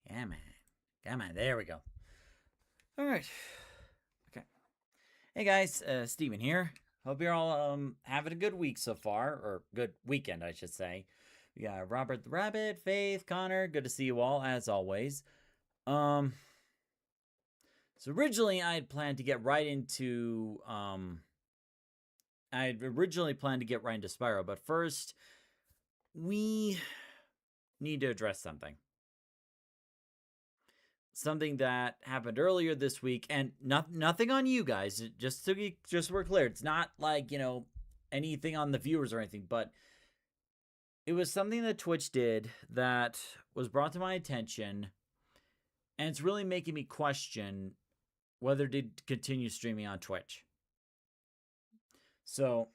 Come on. Come on. There we go. All right. Okay. Hey guys, Steven here. Hope you're all having a good week so far, or good weekend, I should say. We got Robert the Rabbit, Faith, Connor. Good to see you all, as always. So originally I had planned to get right into Spyro, but first we need to address something. Something that happened earlier this week, and nothing on you guys. Just so we're clear, it's not like, anything on the viewers or anything, but it was something that Twitch did that was brought to my attention, and it's really making me question whether to continue streaming on Twitch. So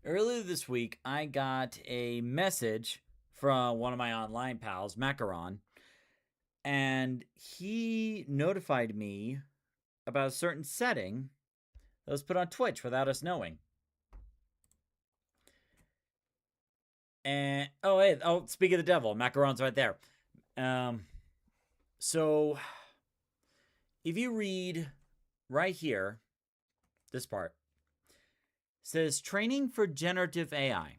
earlier this week, I got a message from one of my online pals, Macaron, and he notified me about a certain setting that was put on Twitch without us knowing. And speak of the devil, Macaron's right there. So if you read right here, this part says training for generative AI.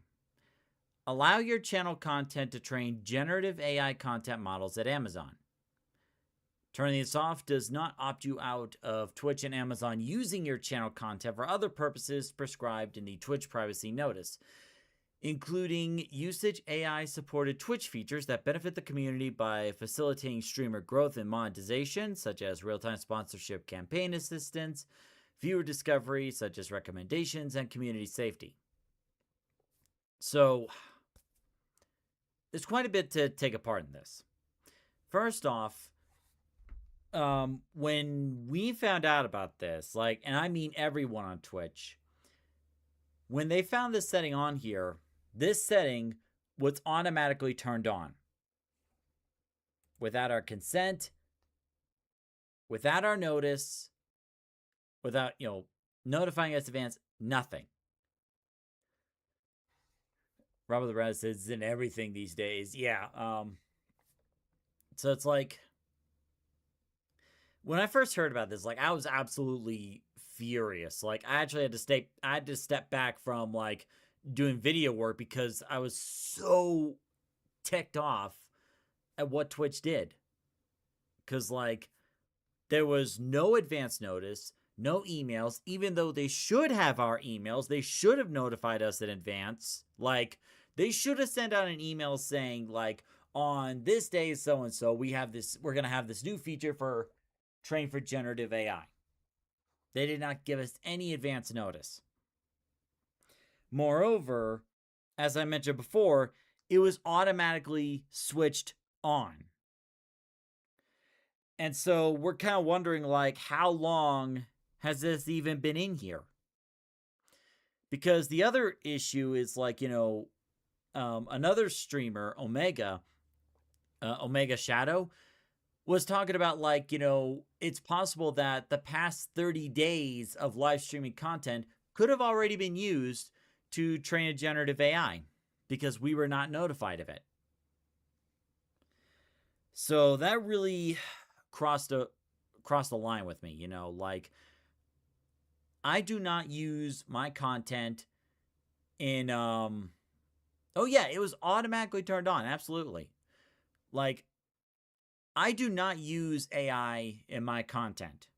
Allow your channel content to train generative AI content models at Amazon. Turning this off does not opt you out of Twitch and Amazon using your channel content for other purposes prescribed in the Twitch privacy notice, including usage AI-supported Twitch features that benefit the community by facilitating streamer growth and monetization, such as real-time sponsorship campaign assistance, viewer discovery, such as recommendations, and community safety. So there's quite a bit to take apart in this. First off, when we found out about this, and I mean everyone on Twitch, when they found this setting on here, this setting was automatically turned on. Without our consent, without our notice, without, notifying us in advance, nothing. Robert the Red says it's in everything these days. Yeah. So it's like, when I first heard about this, I was absolutely furious. I actually had to step back from doing video work because I was so ticked off at what Twitch did. Because there was no advance notice, no emails, even though they should have our emails. They should have notified us in advance. They should have sent out an email saying, on this day so-and-so, we're going to have this new feature for train for generative AI. They did not give us any advance notice. Moreover, as I mentioned before, it was automatically switched on. And so we're kind of wondering, like, how long has this even been in here? Because the other issue is, like, another streamer, Omega Shadow, was talking about, like, it's possible that the past 30 days of live streaming content could have already been used to train a generative AI because we were not notified of it. So that really crossed the line with me, like, I do not use my content in oh yeah, it was automatically turned on, absolutely. Like, I do not use AI in my content,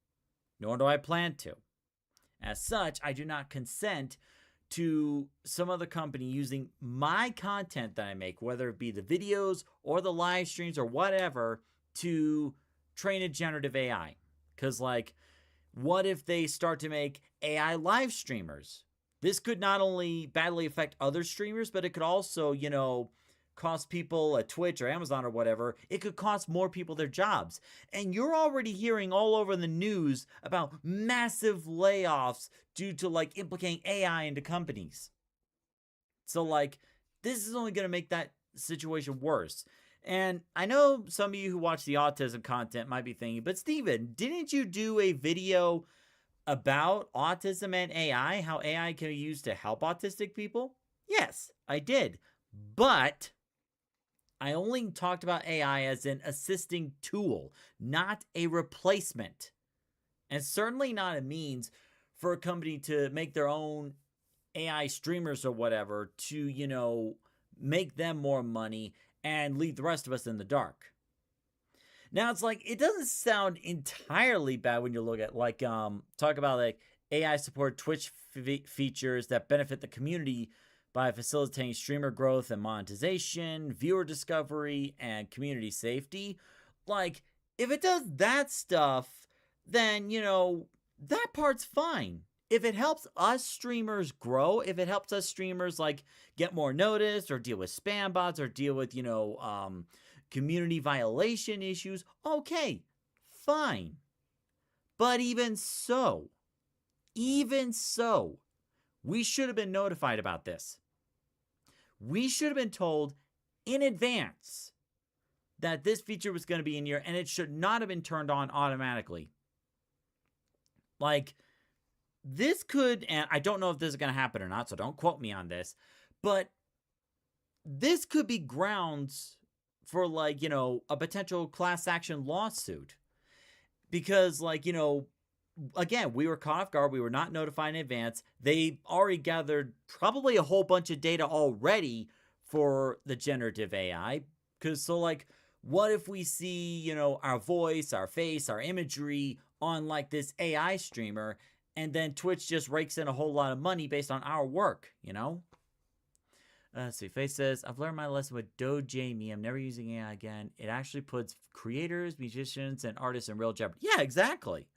nor do I plan to. As such, I do not consent to some other company using my content that I make, whether it be the videos or the live streams or whatever, to train a generative AI. Because, like, what if they start to make AI live streamers? This could not only badly affect other streamers, but it could also, cost people at Twitch or Amazon or whatever. It could cost more people their jobs. And you're already hearing all over the news about massive layoffs due to, like, implicating AI into companies. So, like, this is only going to make that situation worse. And I know some of you who watch the autism content might be thinking, but Steven, didn't you do a video about autism and AI, how AI can be used to help autistic people? Yes, I did. But I only talked about AI as an assisting tool, not a replacement. And certainly not a means for a company to make their own AI streamers or whatever to, make them more money and leave the rest of us in the dark. Now, it's like, it doesn't sound entirely bad when you look at, like, talk about, like, AI support Twitch features that benefit the community by facilitating streamer growth and monetization, viewer discovery, and community safety. Like, if it does that stuff, then, that part's fine. If it helps us streamers grow, if it helps us streamers, like, get more noticed or deal with spam bots or deal with, community violation issues, okay, fine. But even so, we should have been notified about this. We should have been told in advance that this feature was going to be in here, and it should not have been turned on automatically. Like, this could, and I don't know if this is going to happen or not, so don't quote me on this, but this could be grounds for, like, a potential class action lawsuit. Because, like, again, we were caught off guard. We were not notified in advance. They already gathered probably a whole bunch of data already for the generative AI. Because, so, like, what if we see, our voice, our face, our imagery on, like, this AI streamer, and then Twitch just rakes in a whole lot of money based on our work, Let's see. Face says, I've learned my lesson with Dojami. I'm never using AI again. It actually puts creators, musicians, and artists in real jeopardy. Yeah, exactly.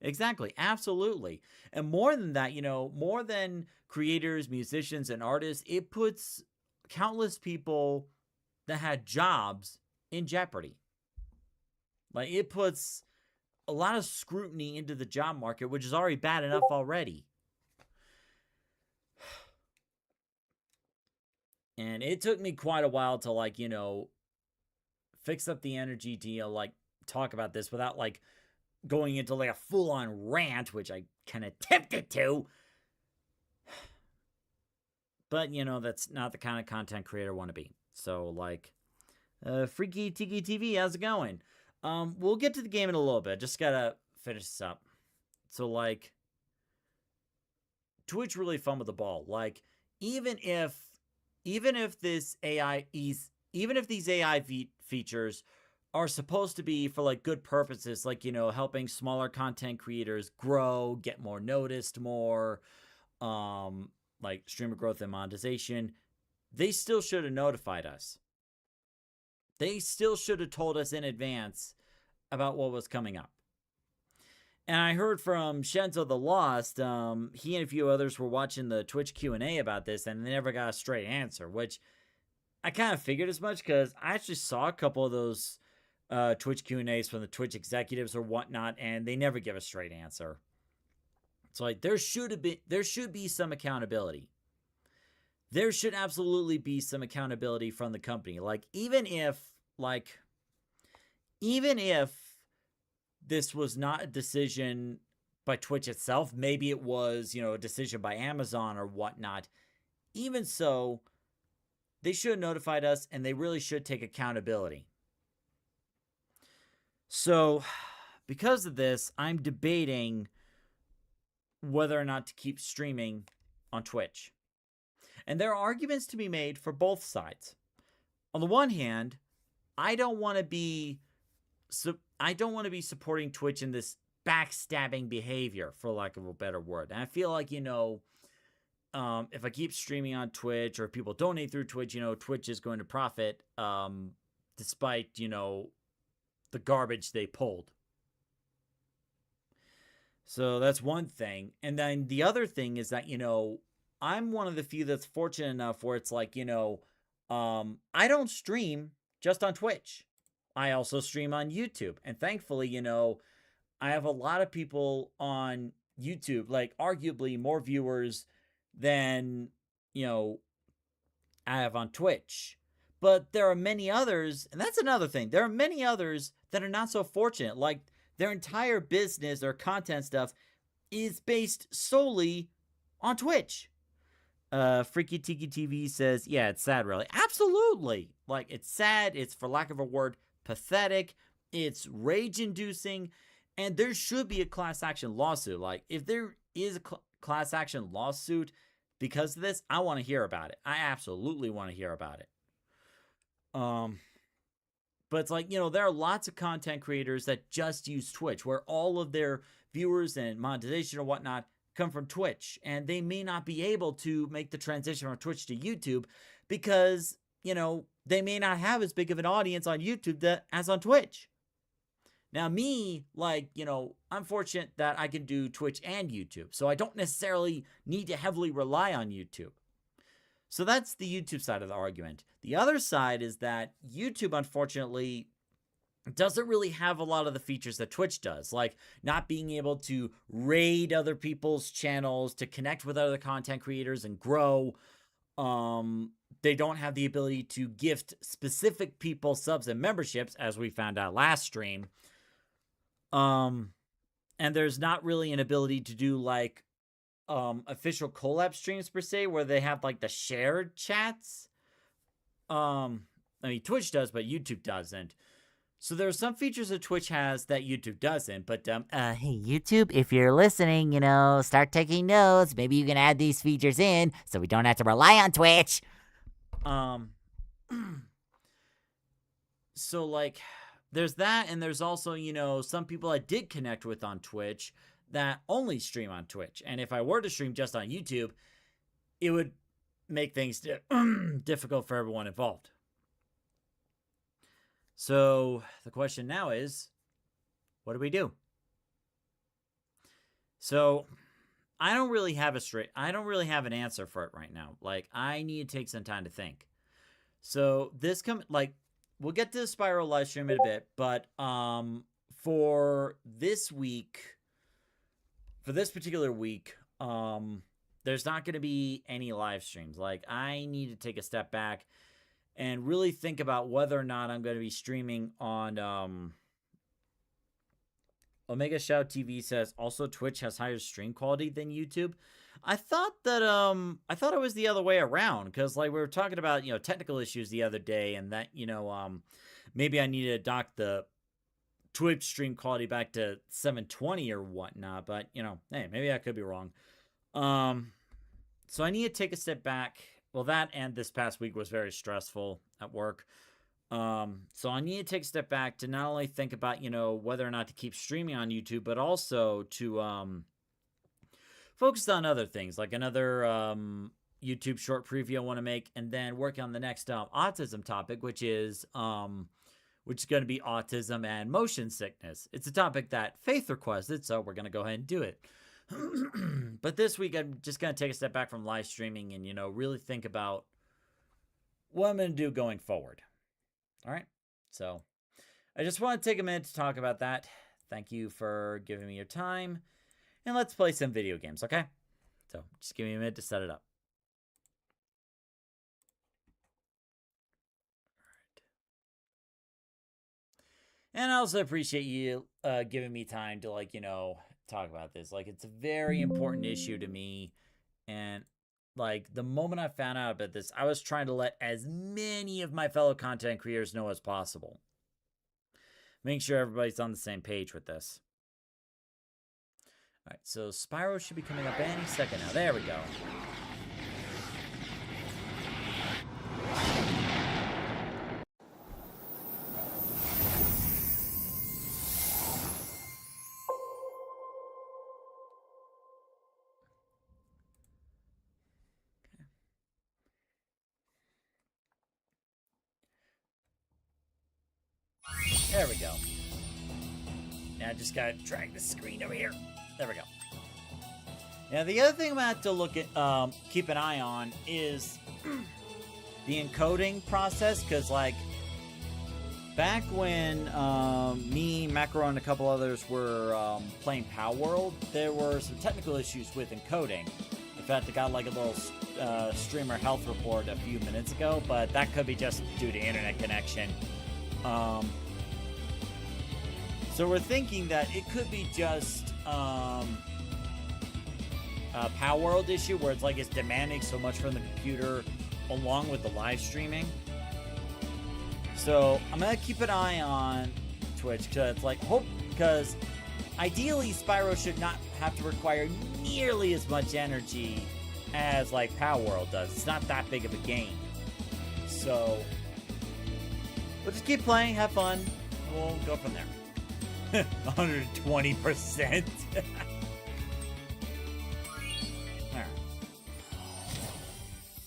Exactly. Absolutely. And more than that, more than creators, musicians, and artists, it puts countless people that had jobs in jeopardy. Like, it puts a lot of scrutiny into the job market, which is already bad enough already. And it took me quite a while to, like, fix up the energy to, like, talk about this without, like, going into, like, a full-on rant, which I kind of tempted to. But, that's not the kind of content creator I want to be. So, like, Freaky Tiki TV, how's it going? We'll get to the game in a little bit. Just gotta finish this up. So, like, Twitch really fumbled the ball. Like, even if these AI features are supposed to be for, like, good purposes, like, helping smaller content creators grow, get more noticed more, like streamer growth and monetization, they still should have notified us. They still should have told us in advance about what was coming up. And I heard from Shenzo the Lost, he and a few others were watching the Twitch Q&A about this, and they never got a straight answer, which I kind of figured as much because I actually saw a couple of those Twitch Q&As from the Twitch executives or whatnot, and they never give a straight answer. It's like there should be some accountability. There should absolutely be some accountability from the company. Like even if this was not a decision by Twitch itself, maybe it was, a decision by Amazon or whatnot. Even so, they should have notified us, and they really should take accountability. So, because of this, I'm debating whether or not to keep streaming on Twitch. And there are arguments to be made for both sides. On the one hand, I don't want to be supporting Twitch in this backstabbing behavior, for lack of a better word. And I feel like, if I keep streaming on Twitch or people donate through Twitch, Twitch is going to profit, despite, the garbage they pulled. So that's one thing. And then the other thing is that, I'm one of the few that's fortunate enough where it's like, I don't stream just on Twitch. I also stream on YouTube. And thankfully, I have a lot of people on YouTube, like arguably more viewers than, I have on Twitch. But there are many others, and that's another thing. There are many others that are not so fortunate. Like their entire business, their content stuff is based solely on Twitch. Freaky Tiki TV says, yeah, it's sad, really. Absolutely. Like, it's sad. It's, for lack of a word, pathetic. It's rage-inducing. And there should be a class action lawsuit. Like, if there is a class action lawsuit because of this, I want to hear about it. I absolutely want to hear about it. But it's like, there are lots of content creators that just use Twitch, where all of their viewers and monetization or whatnot come from Twitch, and they may not be able to make the transition from Twitch to YouTube because, they may not have as big of an audience on YouTube as on Twitch. Now me, I'm fortunate that I can do Twitch and YouTube, so I don't necessarily need to heavily rely on YouTube. So that's the YouTube side of the argument. The other side is that YouTube, unfortunately, doesn't really have a lot of the features that Twitch does, like not being able to raid other people's channels, to connect with other content creators and grow. They don't have the ability to gift specific people subs and memberships, as we found out last stream. And there's not really an ability to do official collab streams per se, where they have the shared chats. Twitch does, but YouTube doesn't. So there are some features that Twitch has that YouTube doesn't, but, hey, YouTube, if you're listening, start taking notes. Maybe you can add these features in so we don't have to rely on Twitch. So, there's that, and there's also, some people I did connect with on Twitch that only stream on Twitch. And if I were to stream just on YouTube, it would make things difficult for everyone involved. So the question now is, what do we do? So I don't really have an answer for it right now. I need to take some time to think. So we'll get to the Spyro live stream in a bit, but for this particular week, there's not going to be any live streams. I need to take a step back and really think about whether or not I'm going to be streaming on, Omega Shout TV says, also Twitch has higher stream quality than YouTube. I thought it was the other way around, because we were talking about, technical issues the other day, and that, maybe I need to dock the Twitch stream quality back to 720 or whatnot, but, hey, maybe I could be wrong. So I need to take a step back. Well, that and this past week was very stressful at work. So I need to take a step back to not only think about, whether or not to keep streaming on YouTube, but also to focus on other things, like another YouTube short preview I want to make, and then work on the next autism topic, which is going to be autism and motion sickness. It's a topic that Faith requested, so we're going to go ahead and do it. But this week, I'm just going to take a step back from live streaming and, really think about what I'm going to do going forward. All right. So I just want to take a minute to talk about that. Thank you for giving me your time. And let's play some video games, okay? So just give me a minute to set it up. And I also appreciate you giving me time to, like, talk about this. Like, it's a very important issue to me. And, like, the moment I found out about this, I was trying to let as many of my fellow content creators know as possible. Make sure everybody's on the same page with this. All right, so Spyro should be coming up any second now. There we go. There we go. Now I just gotta drag the screen over here. There we go. Now the other thing I'm gonna have to look at, keep an eye on is the encoding process, because like back when me, Macro, and a couple others were playing Power World, there were some technical issues with encoding. In fact, I got like a little streamer health report a few minutes ago, but that could be just due to internet connection. So we're thinking that it could be just a Power World issue where it's like it's demanding so much from the computer along with the live streaming. So I'm gonna keep an eye on Twitch because ideally Spyro should not have to require nearly as much energy as like Power World does. It's not that big of a game. So we'll just keep playing, have fun, and we'll go from there. 120%.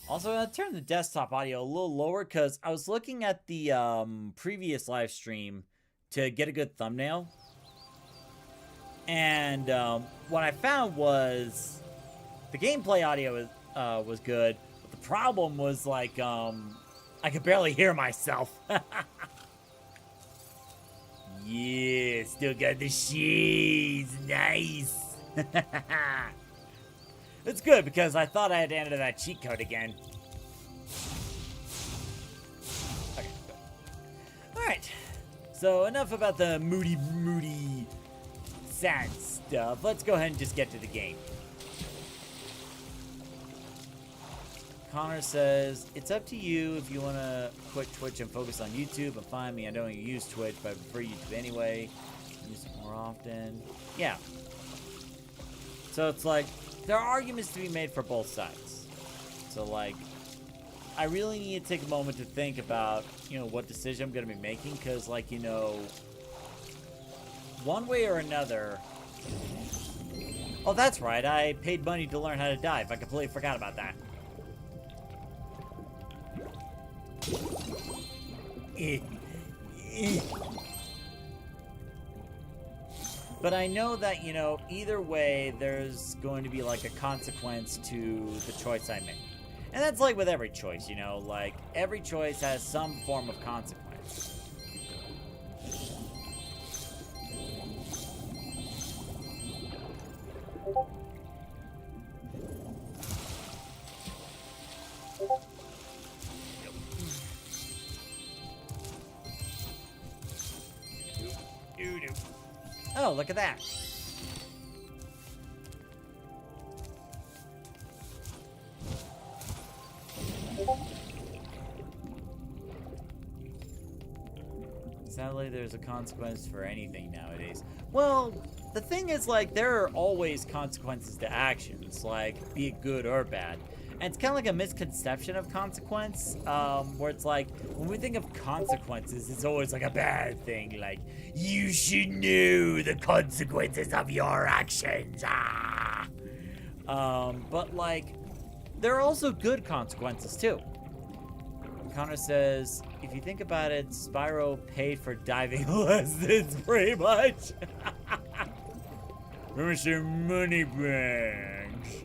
Also, I'll turn the desktop audio a little lower because I was looking at the previous live stream to get a good thumbnail. And what I found was the gameplay audio was good, but the problem was like I could barely hear myself. Yeah, still got the sheets. Nice. It's good because I thought I had to enter that cheat code again. Okay, good. Alright. So enough about the moody, sad stuff. Let's go ahead and just get to the game. Connor says, it's up to you if you want to quit Twitch and focus on YouTube and find me. I know you use Twitch, but I prefer YouTube anyway. Use it more often. Yeah. So it's like, there are arguments to be made for both sides. So like, I really need to take a moment to think about, what decision I'm going to be making. Because like, one way or another. Oh, that's right. I paid money to learn how to dive. I completely forgot about that. But I know that, either way, there's going to be, like, a consequence to the choice I make. And that's like with every choice, like, every choice has some form of consequence. Oh, look at that. Sadly, there's a consequence for anything nowadays. Well, the thing is, like, there are always consequences to actions, like, be it good or bad. And it's kind of like a misconception of consequence, where it's like, when we think of consequences, it's always like a bad thing, like, you should know the consequences of your actions, but like, there are also good consequences too. Connor says, if you think about it, Spyro paid for diving lessons, pretty much. Mr. Moneybags.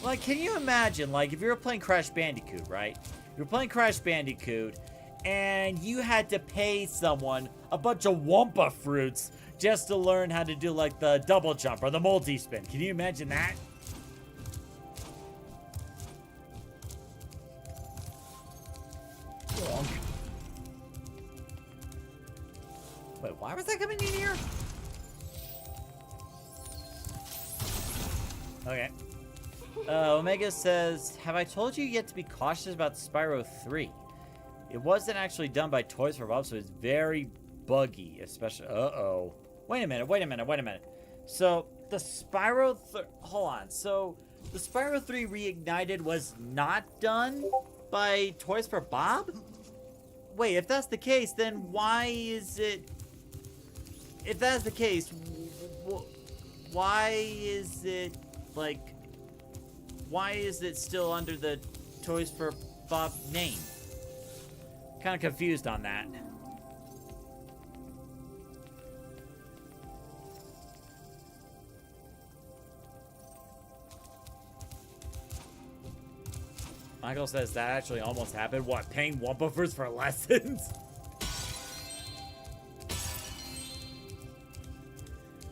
Like, can you imagine, like, if you were playing Crash Bandicoot, right? You're playing Crash Bandicoot, and you had to pay someone a bunch of Wumpa fruits just to learn how to do, like, the double jump or the multi-spin. Can you imagine that? Wait, why was that coming in here? Okay. Omega says, have I told you yet to be cautious about Spyro 3? It wasn't actually done by Toys for Bob, so it's very buggy, especially... Uh-oh. Wait a minute. So, the Spyro... Hold on. So, the Spyro 3 Reignited was not done by Toys for Bob? Wait, if that's the case, then why is it... If that's the case, why is it, like... Why is it still under the Toys for Bob name? Kind of confused on that. Michael says that actually almost happened. What, paying Wumpa Fruits for lessons?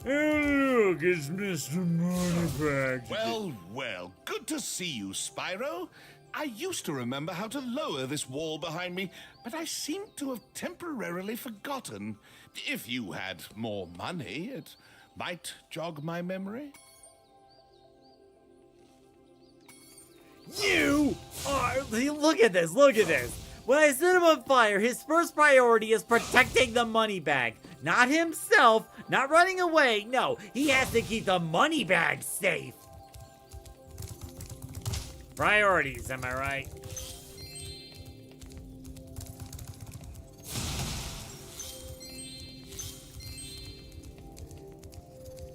Oh, look, it's Mr. Moneybags. Well, well, good to see you, Spyro. I used to remember how to lower this wall behind me, but I seem to have temporarily forgotten. If you had more money, it might jog my memory. You are... Look at this. When I set him on fire, his first priority is protecting the money bag. Not himself, not running away. No, he has to keep the money bag safe. Priorities, am I right?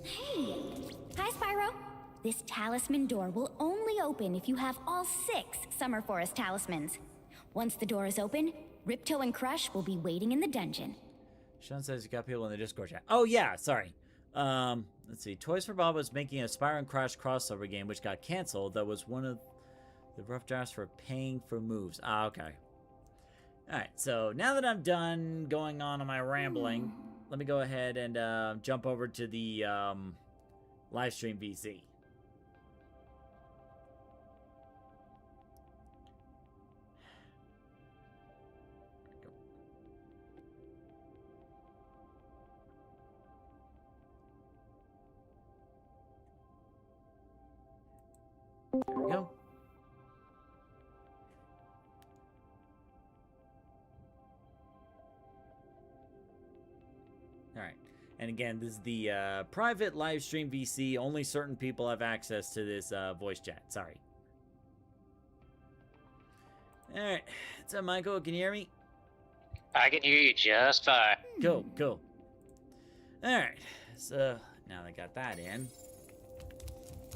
Hey! Hi, Spyro. This talisman door will only open if you have all 6 Summer Forest talismans. Once the door is open, Ripto and Crush will be waiting in the dungeon. Sean says you got people in the Discord chat. Oh, yeah, sorry. Let's see. Toys for Bob was making a Spyro and Crash crossover game, which got canceled. That was one of the rough drafts for paying for moves. Ah, okay. Alright, so now that I'm done going on my rambling, let me go ahead and jump over to the live stream VC. There we go. Alright. And again, this is the private live stream VC. Only certain people have access to this voice chat. Sorry. Alright. What's up, Michael? Can you hear me? I can hear you just fine. Cool. Alright. So, now I got that in.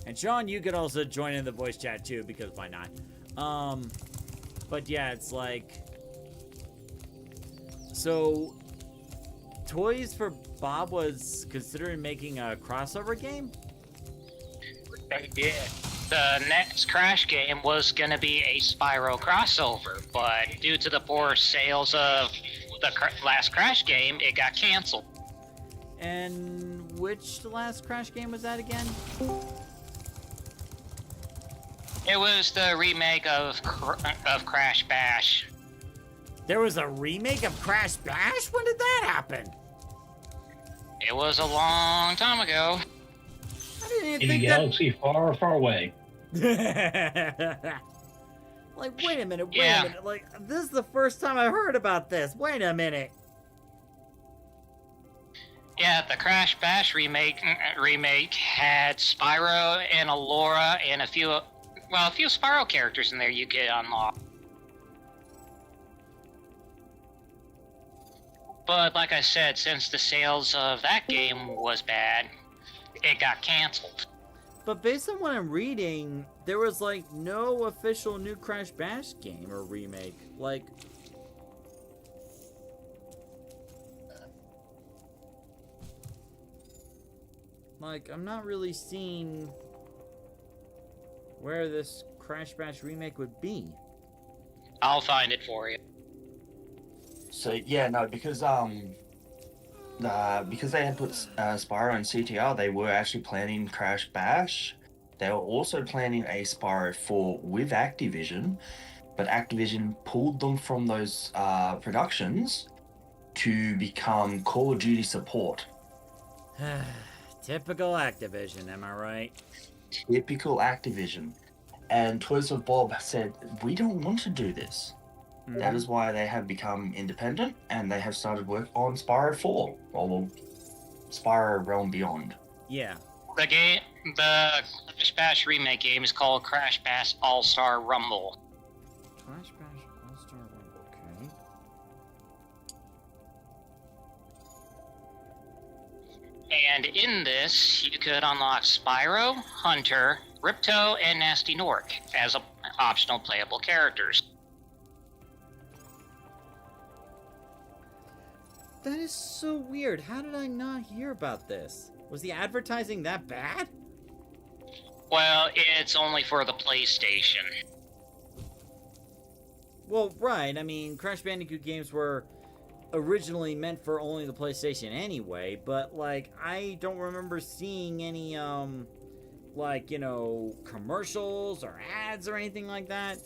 And Sean, you could also join in the voice chat too, because why not? But yeah, it's like... So, Toys for Bob was considering making a crossover game? Yeah. The next Crash game was gonna be a Spyro crossover, but due to the poor sales of the last Crash game, it got canceled. And which last Crash game was that again? It was the remake of Crash Bash. There was a remake of Crash Bash? When did that happen? It was a long time ago. I didn't even In a think galaxy far, far away. that... Like, wait a minute. Like, this is the first time I heard about this. Wait a minute. Yeah, the Crash Bash remake had Spyro and Alora and a few Spyro characters in there you could unlock. But like I said, since the sales of that game was bad, it got canceled. But based on what I'm reading, there was, like, no official new Crash Bash game or remake. Like... I'm not really seeing... where this Crash Bash remake would be. I'll find it for you. So yeah, no, because they had put Spyro in CTR, they were actually planning Crash Bash. They were also planning a Spyro 4 with Activision, but Activision pulled them from those productions to become Call of Duty support. Typical Activision, am I right? Typical Activision. And Toys of Bob said, we don't want to do this. That is why they have become independent, and they have started work on Spyro 4, or Spyro Realm Beyond. Yeah. The Crash Bash remake game is called Crash Bash All-Star Rumble. Crash Bash All-Star Rumble, okay. And in this, you could unlock Spyro, Hunter, Ripto, and Nasty Nork as optional playable characters. That is so weird. How did I not hear about this? Was the advertising that bad? Well, it's only for the PlayStation. Well, right. I mean, Crash Bandicoot games were originally meant for only the PlayStation anyway, but, like, I don't remember seeing any, like, you know, commercials or ads or anything like that.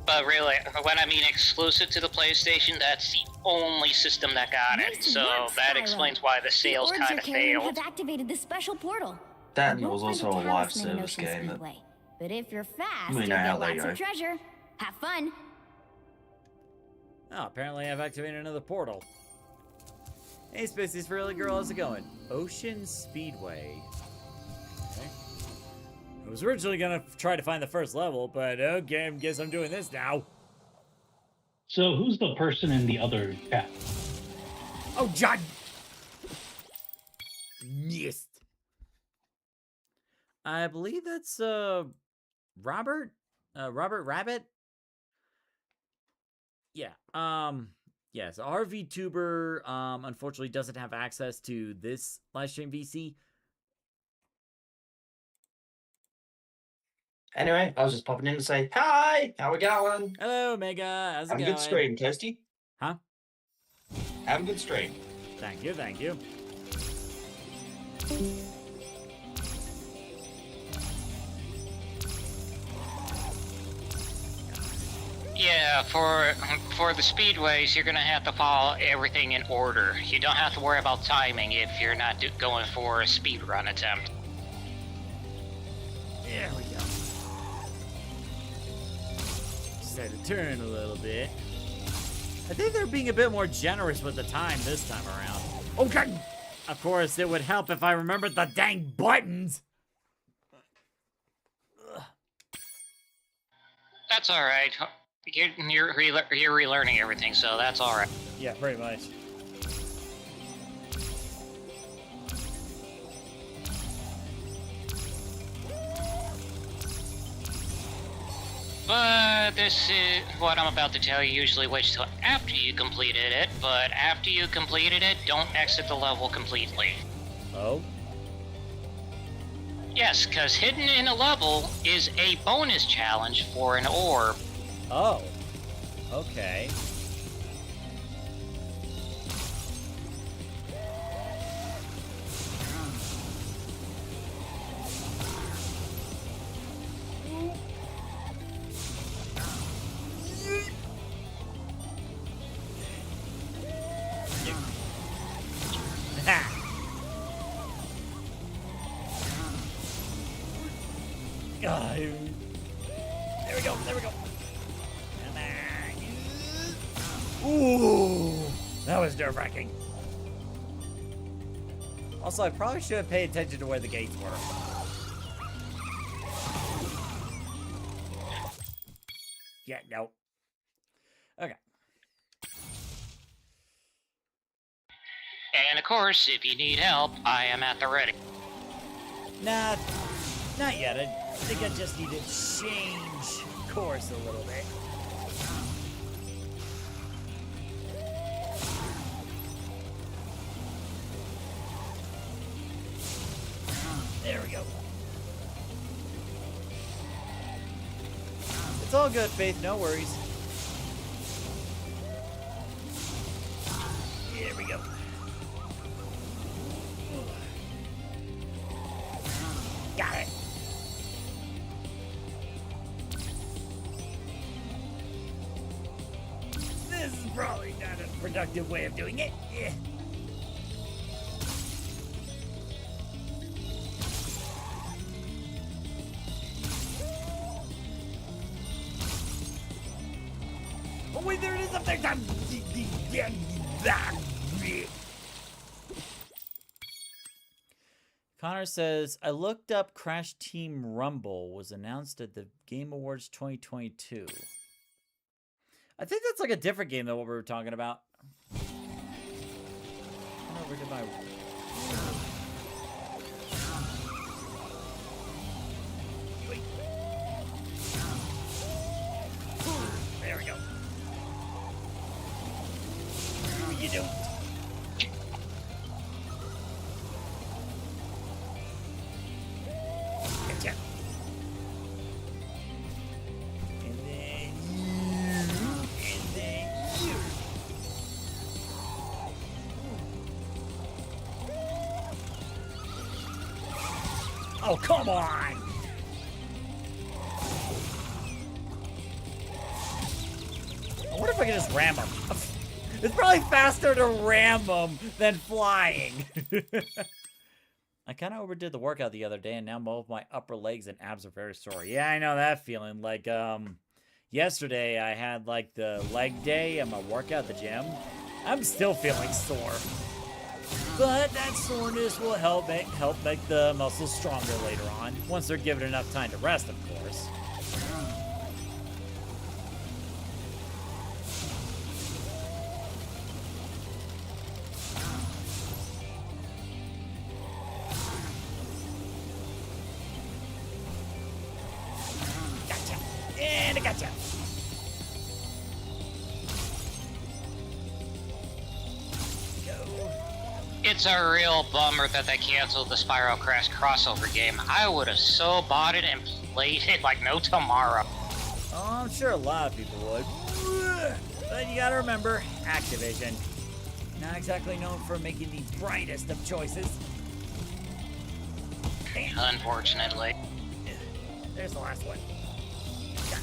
But really, when I mean exclusive to the PlayStation, that's the only system that got it. Nice So work, that Spyro. explains why the sales The orgs kind you're of carrying failed. have activated the special portal. That and You there was won't find also a live talisman in service Ocean game that Speedway. But if you're fast, We you'll know how get they lots go. of treasure. Have fun. Oh, apparently I've activated another portal. Hey, Spaceys Fairly Girl, how's it going? Ocean Speedway. Okay. I was originally gonna try to find the first level, but okay, I guess I'm doing this now. So who's the person in the other chat? Oh, John! Missed. I believe that's, Robert? Robert Rabbit? Yeah, yes, our VTuber, unfortunately doesn't have access to this livestream VC. Anyway, I was just popping in to say, hi, how we going? Hello, Mega, how's it Have a going? good stream, Kirsty. Huh? Have a good stream. Thank you, thank you. Yeah, for the speedways, you're gonna have to follow everything in order. You don't have to worry about timing if you're not going for a speed run attempt. There we go. Just had to turn a little bit. I think they're being a bit more generous with the time this time around. Okay! Of course, it would help if I remembered the dang buttons! That's all right. You're relearning everything, so that's all right. Yeah, pretty much. But this is what I'm about to tell you. Usually waits till after you completed it, but after you completed it, don't exit the level completely. Oh? Yes, because hidden in a level is a bonus challenge for an orb. Oh. Okay. God. There we go, there we go. Ooh, that was nerve-wracking. Also, I probably should have paid attention to where the gates were. Yeah, no. Okay. And of course, if you need help, I am at the ready. Nah, not yet. I think I just need to change course a little bit. There we go. It's all good, Faith. No worries. There we go. Got it. This is probably not a productive way of doing it. Yeah. Oh wait, there it is up there. Connor says, I looked up Crash Team Rumble was announced at the Game Awards 2022. I think that's like a different game than what we were talking about. Over to my... There we go. No, you don't. Gotcha. And then you. And then you. Oh, come on! I wonder if I can just ram him. It's probably faster to ram him than flying. I kind of overdid the workout the other day, and now both my upper legs and abs are very sore. Yeah, I know that feeling. Like, yesterday I had, like, the leg day at my workout at the gym. I'm still feeling sore. But that soreness will help make the muscles stronger later on, once they're given enough time to rest, of course. Gotcha. And I gotcha. It's a real bummer that they canceled the Spyro Crash crossover game. I would have so bought it and played it like no tomorrow. Oh, I'm sure a lot of people would. But you gotta remember, Activision. Not exactly known for making the brightest of choices. Damn. Unfortunately. There's the last one. Got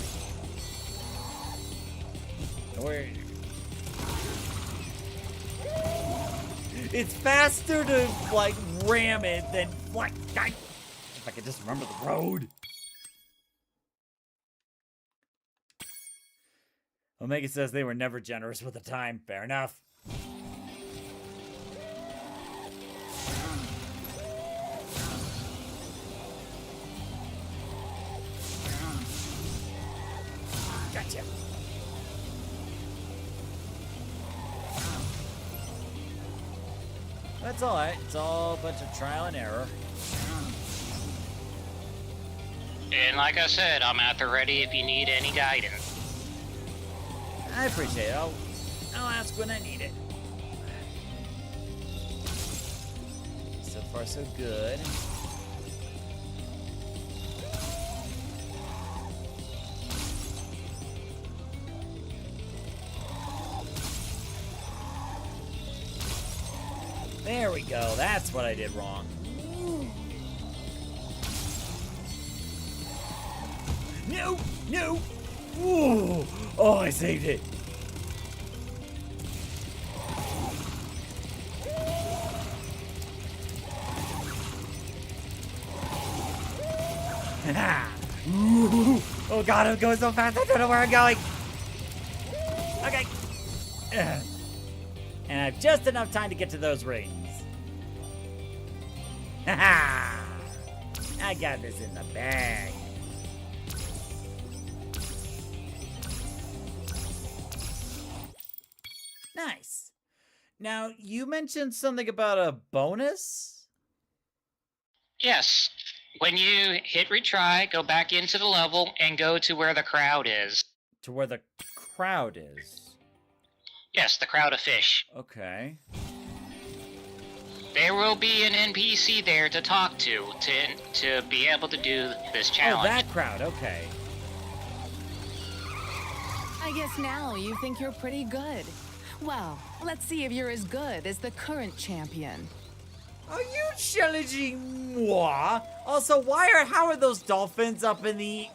it. Where... It's faster to, like, ram it than fly. If I could just remember the road. Omega says they were never generous with the time. Fair enough. Gotcha. That's alright. It's all a bunch of trial and error. And like I said, I'm at the ready if you need any guidance. I appreciate it. I'll ask when I need it. So far, so good. There we go. That's what I did wrong. No! No! Ooh. Oh, I saved it. Ooh. Oh god, I'm going so fast. I don't know where I'm going. Okay. And I have just enough time to get to those rings. Haha! I got this in the bag. Nice. Now, you mentioned something about a bonus? Yes. When you hit retry, go back into the level and go to where the crowd is. To where the crowd is? Yes, the crowd of fish. Okay. There will be an NPC there to talk to be able to do this Oh, challenge. that crowd. Okay. I guess now you think you're pretty good. Well, let's see if you're as good as the current champion. Are you challenging moi? Also, how are those dolphins up in the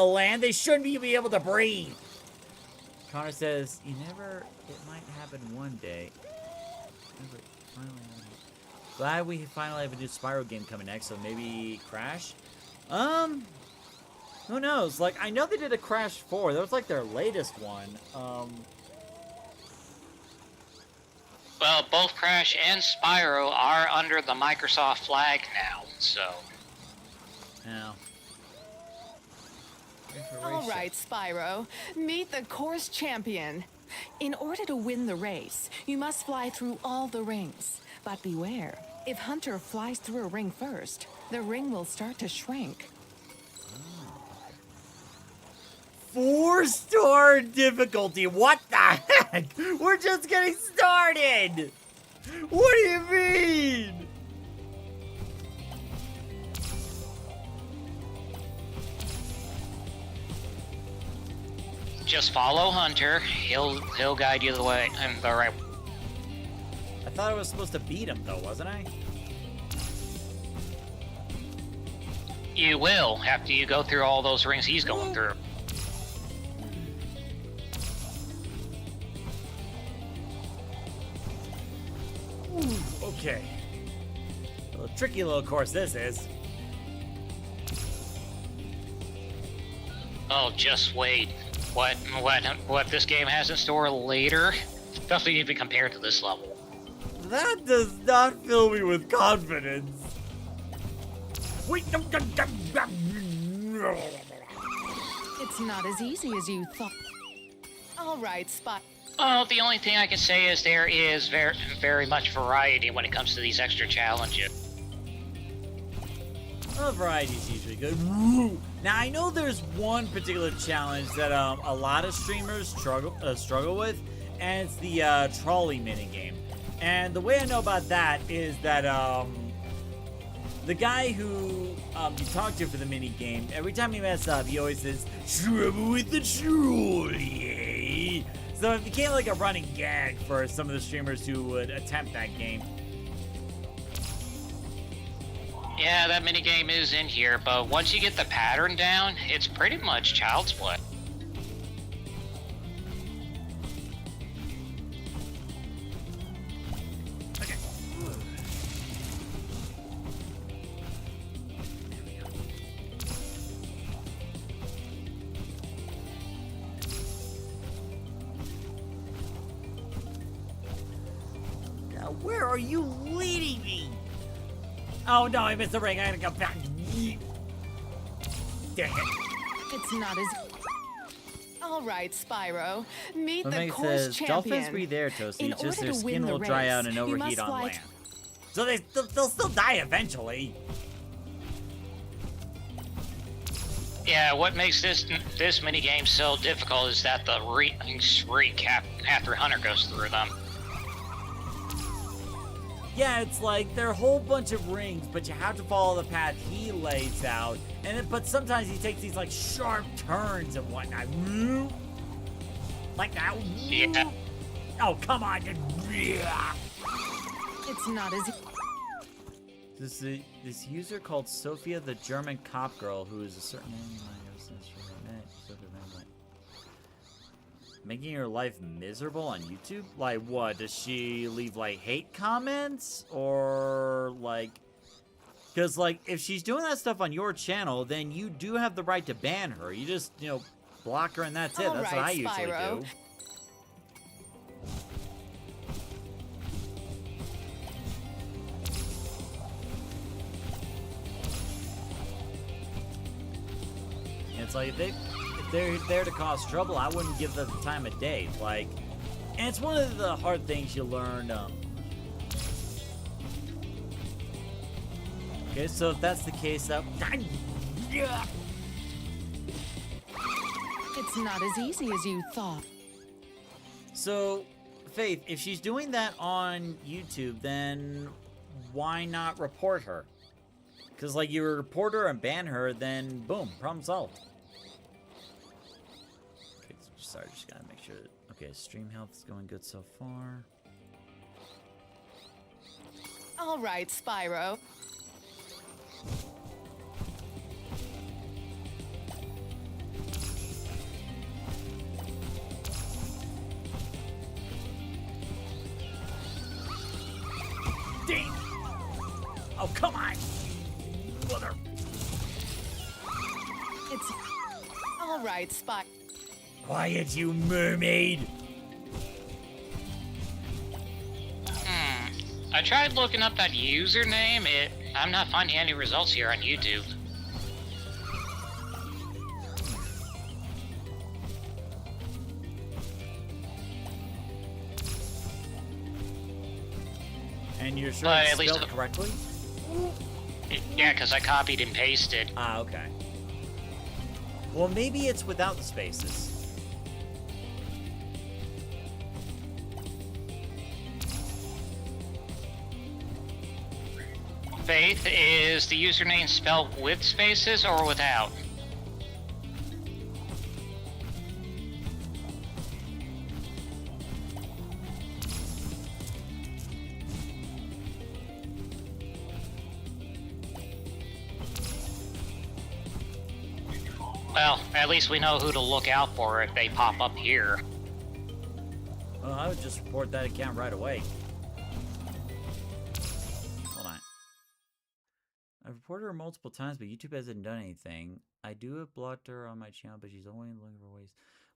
land? They shouldn't be able to breathe. Connor says, it might happen one day. Glad we finally have a new Spyro game coming next, so maybe Crash? Who knows? Like, I know they did a Crash 4. That was like their latest one. Well, both Crash and Spyro are under the Microsoft flag now, so... Now. All right, Spyro. Meet the course champion. In order to win the race, you must fly through all the rings. But beware, if Hunter flies through a ring first, the ring will start to shrink. 4-star difficulty. What the heck? We're just getting started. What do you mean? Just follow Hunter. He'll guide you the way and the right. I thought I was supposed to beat him though, wasn't I? You will after you go through all those rings he's going through. Okay. A tricky little course this is. Oh, just wait. What this game has in store later doesn't even compare to this level. That does not fill me with confidence. Wait, It's not as easy as you thought. All right, Spot. Oh, the only thing I can say is there is very much variety when it comes to these extra challenges. Well, variety's usually good. Woo! Now I know there's one particular challenge that a lot of streamers struggle with, and it's the trolley minigame. And the way I know about that is that the guy who you talk to for the minigame, every time you mess up, he always says, "Trouble with the trolley." So it became like a running gag for some of the streamers who would attempt that game. Yeah, that minigame is in here, but once you get the pattern down, it's pretty much child's play. Okay. Now, where are you leading me? Oh no, I missed the ring. I gotta go back. Dang it. It's not as... All right, Spyro. Meet the Mate course says, champion. dolphins breathe air, Toasty. In Just order their to win skin the will dry race, out and you overheat must on fly land. So they'll still die eventually. Yeah, what makes this minigame so difficult is that the rings recap after Hunter goes through them. Yeah, it's like there are a whole bunch of rings, but you have to follow the path he lays out. But sometimes he takes these like sharp turns and whatnot. Like that. Yeah. Oh, come on. It's not as... This user called Sophia, the German cop girl, who is a certain name ever since she met. Making her life miserable on YouTube? Like what? Does she leave like hate comments? Or like... Because like if she's doing that stuff on your channel, then you do have the right to ban her. You just, block her and that's it. All That's what I right, usually Spyro. do. And it's like if they're there to cause trouble, I wouldn't give them the time of day. Like, and it's one of the hard things you learn. Okay, so if that's the case, It's not as easy as you thought. So, Faith, if she's doing that on YouTube, then why not report her? Because, like, you report her and ban her, then boom, problem solved. Okay, sorry, just gotta make sure that, okay, stream health is going good so far. All right, Spyro. Dang! Oh, come on! Mother. It's all right, Spy. Quiet, you mermaid! I tried looking up that username. I'm not finding any results here on YouTube. And you're sure But it's at least spelled correctly? Yeah, because I copied and pasted. Ah, okay. Well, maybe it's without the spaces. Faith, is the username spelled with spaces or without? Well, at least we know who to look out for if they pop up here. Well, I would just report that account right away. Hold on. I've reported her multiple times, but YouTube hasn't done anything. I do have blocked her on my channel, but she's only looking for ways.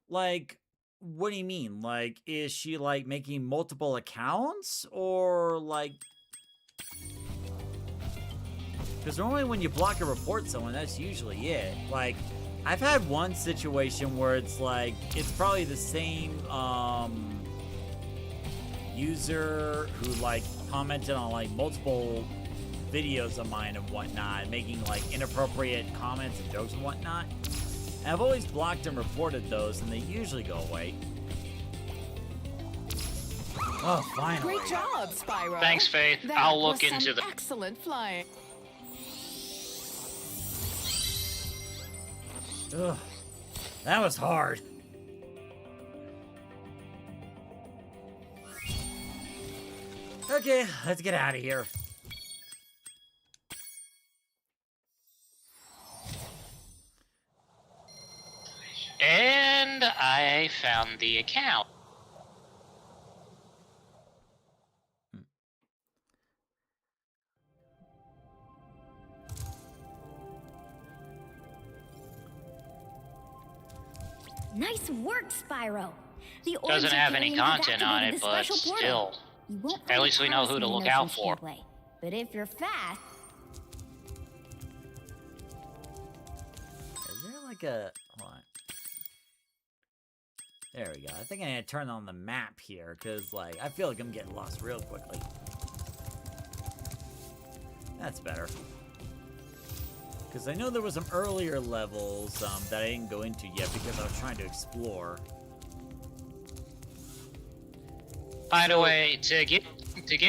Like, what do you mean? Like, is she, like, making multiple accounts? Or, like... Because normally when you block or report someone, that's usually it. Like, I've had one situation where it's like, it's probably the same, user who, like, commented on, like, multiple videos of mine and whatnot, making, like, inappropriate comments and jokes and whatnot. And I've always blocked and reported those, and they usually go away. Oh, finally. Great job, Spyro. Thanks, Faith. That I'll was look into some the... excellent flying. Ugh, that was hard. Okay, let's get out of here. And I found the account. Nice work, Spyro. The Doesn't Orange have any Arcade content has on activated it, the but special portal. still. You won't At find least we know who to talisman look in out Ocean's for. Speedway. But if you're fast... Is there like a... Hold on. There we go. I think I need to turn on the map here, because, like, I feel like I'm getting lost real quickly. That's better. Because I know there was some earlier levels that I didn't go into yet because I was trying to explore. By the way, to get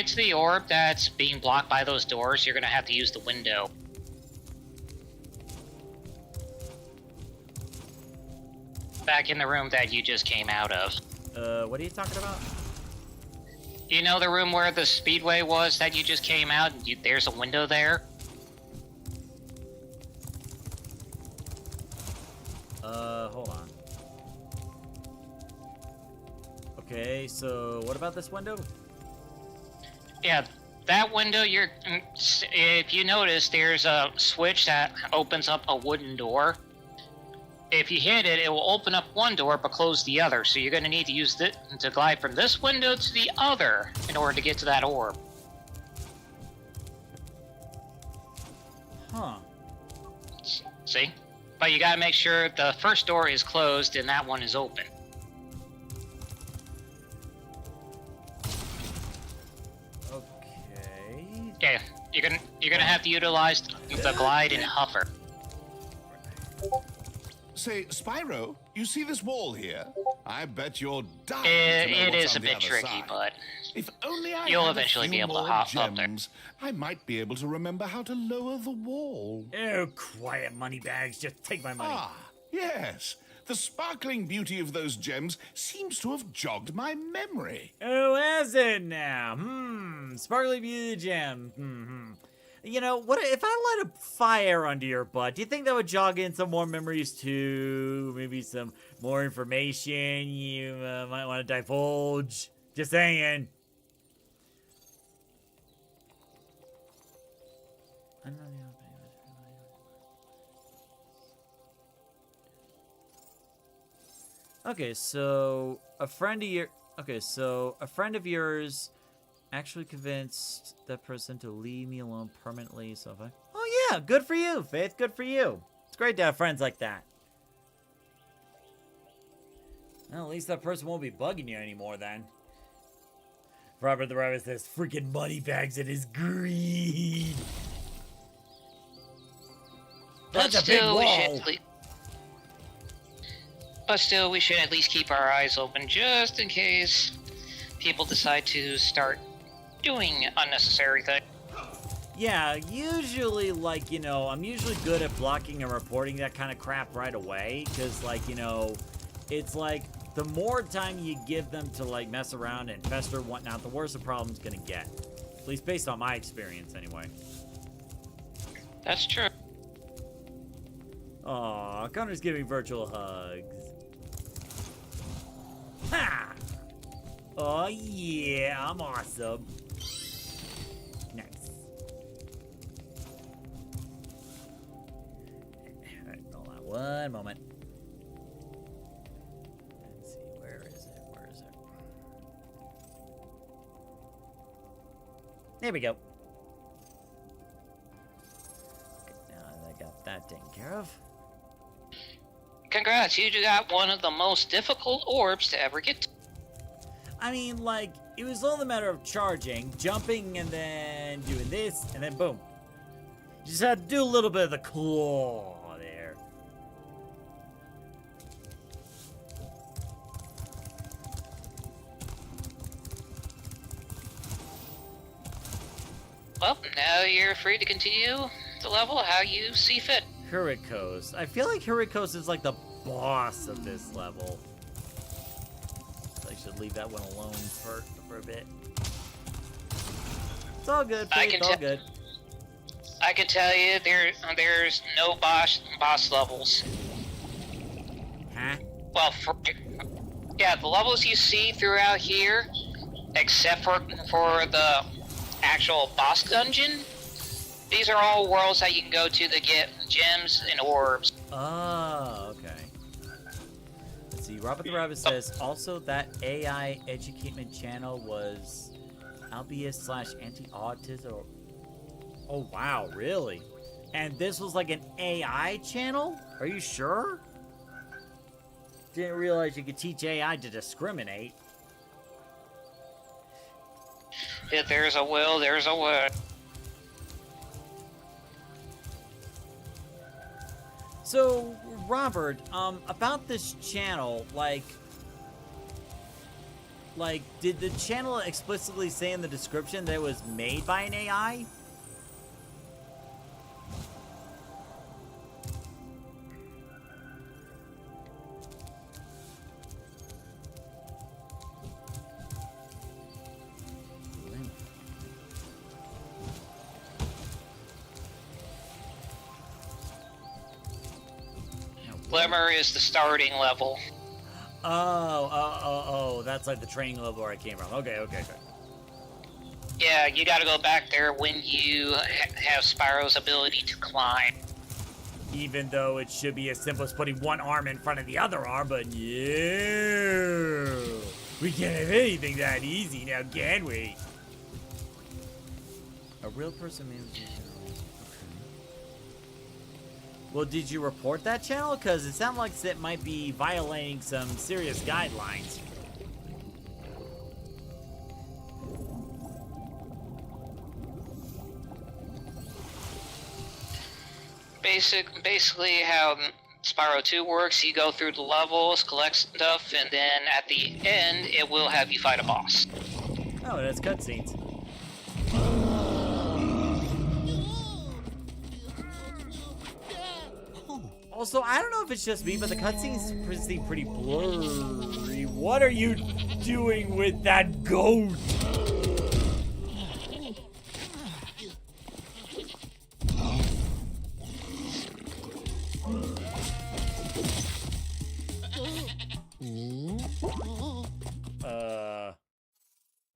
to the orb that's being blocked by those doors, you're gonna have to use the window. Back in the room that you just came out of. What are you talking about? You know the room where the speedway was that you just came out? There's a window there? Hold on. Okay, so what about this window? Yeah, that window, if you notice, there's a switch that opens up a wooden door. If you hit it, it will open up one door but close the other. So you're going to need to use it to glide from this window to the other in order to get to that orb. Huh. See? But you got to make sure the first door is closed and that one is open. Okay. Okay, you're gonna have to utilize the glide and hover. Say, Spyro, you see this wall here? I bet you're dying to know It what's is a on the bit other tricky, side. but If only I you'll had eventually a be few able to more hop up there. gems, I might be able to remember how to lower the wall. Oh, quiet, moneybags. Just take my money. Ah, yes. The sparkling beauty of those gems seems to have jogged my memory. Oh, has it now? Sparkly beauty gem. You know, what if I light a fire under your butt? Do you think that would jog in some more memories too? Maybe some more information you might want to divulge? Just saying. Okay, so a friend of yours actually convinced that person to leave me alone permanently. So if I, oh yeah, good for you, Faith. Good for you. It's great to have friends like that. Well, at least that person won't be bugging you anymore then. Robert the Rabbit says, freaking money bags and his greed. That's a big wall. But still, we should at least keep our eyes open just in case people decide to start doing unnecessary things. Yeah, usually, like, you know, I'm usually good at blocking and reporting that kind of crap right away. Because, like, you know, it's like the more time you give them to, like, mess around and fester and whatnot, the worse the problem's gonna get. At least based on my experience, anyway. That's true. Aw, Connor's giving virtual hugs. Ha! Oh yeah, I'm awesome. Nice. Alright, hold on one moment. Let's see, where is it? Where is it? There we go. Okay, now I got that taken care of. Congrats, you got one of the most difficult orbs to ever get to. I mean, like, it was all a matter of charging, jumping, and then doing this, and then boom. You just had to do a little bit of the claw there. Well, now you're free to continue the level how you see fit. Hurricos. I feel like Hurricos is like the boss of this level. So I should leave that one alone for a bit. It's all good, Faith, it's all good. I can tell you, there's no boss levels. Huh? Well, yeah, the levels you see throughout here, except for the actual boss dungeon, these are all worlds that you can go to get gems and orbs. Oh, okay. Let's see. Robert the Rabbit says, also that AI education channel was Albius/anti-autism. Oh, wow, really? And this was like an AI channel? Are you sure? Didn't realize you could teach AI to discriminate. If there's a will, there's a way. So, Robert, about this channel, like, did the channel explicitly say in the description that it was made by an AI? Glimmer is the starting level. Oh, that's like the training level where I came from. Okay. Yeah, you gotta go back there when you have Spyro's ability to climb. Even though it should be as simple as putting one arm in front of the other arm, but no. We can't have anything that easy now, can we? A real person manages. Well, did you report that channel? Because it sounds like it might be violating some serious guidelines. Basically how Spyro 2 works. You go through the levels, collect stuff, and then at the end, it will have you fight a boss. Oh, it has cutscenes. Also, I don't know if it's just me, but the cutscenes seem pretty blurry. What are you doing with that goat?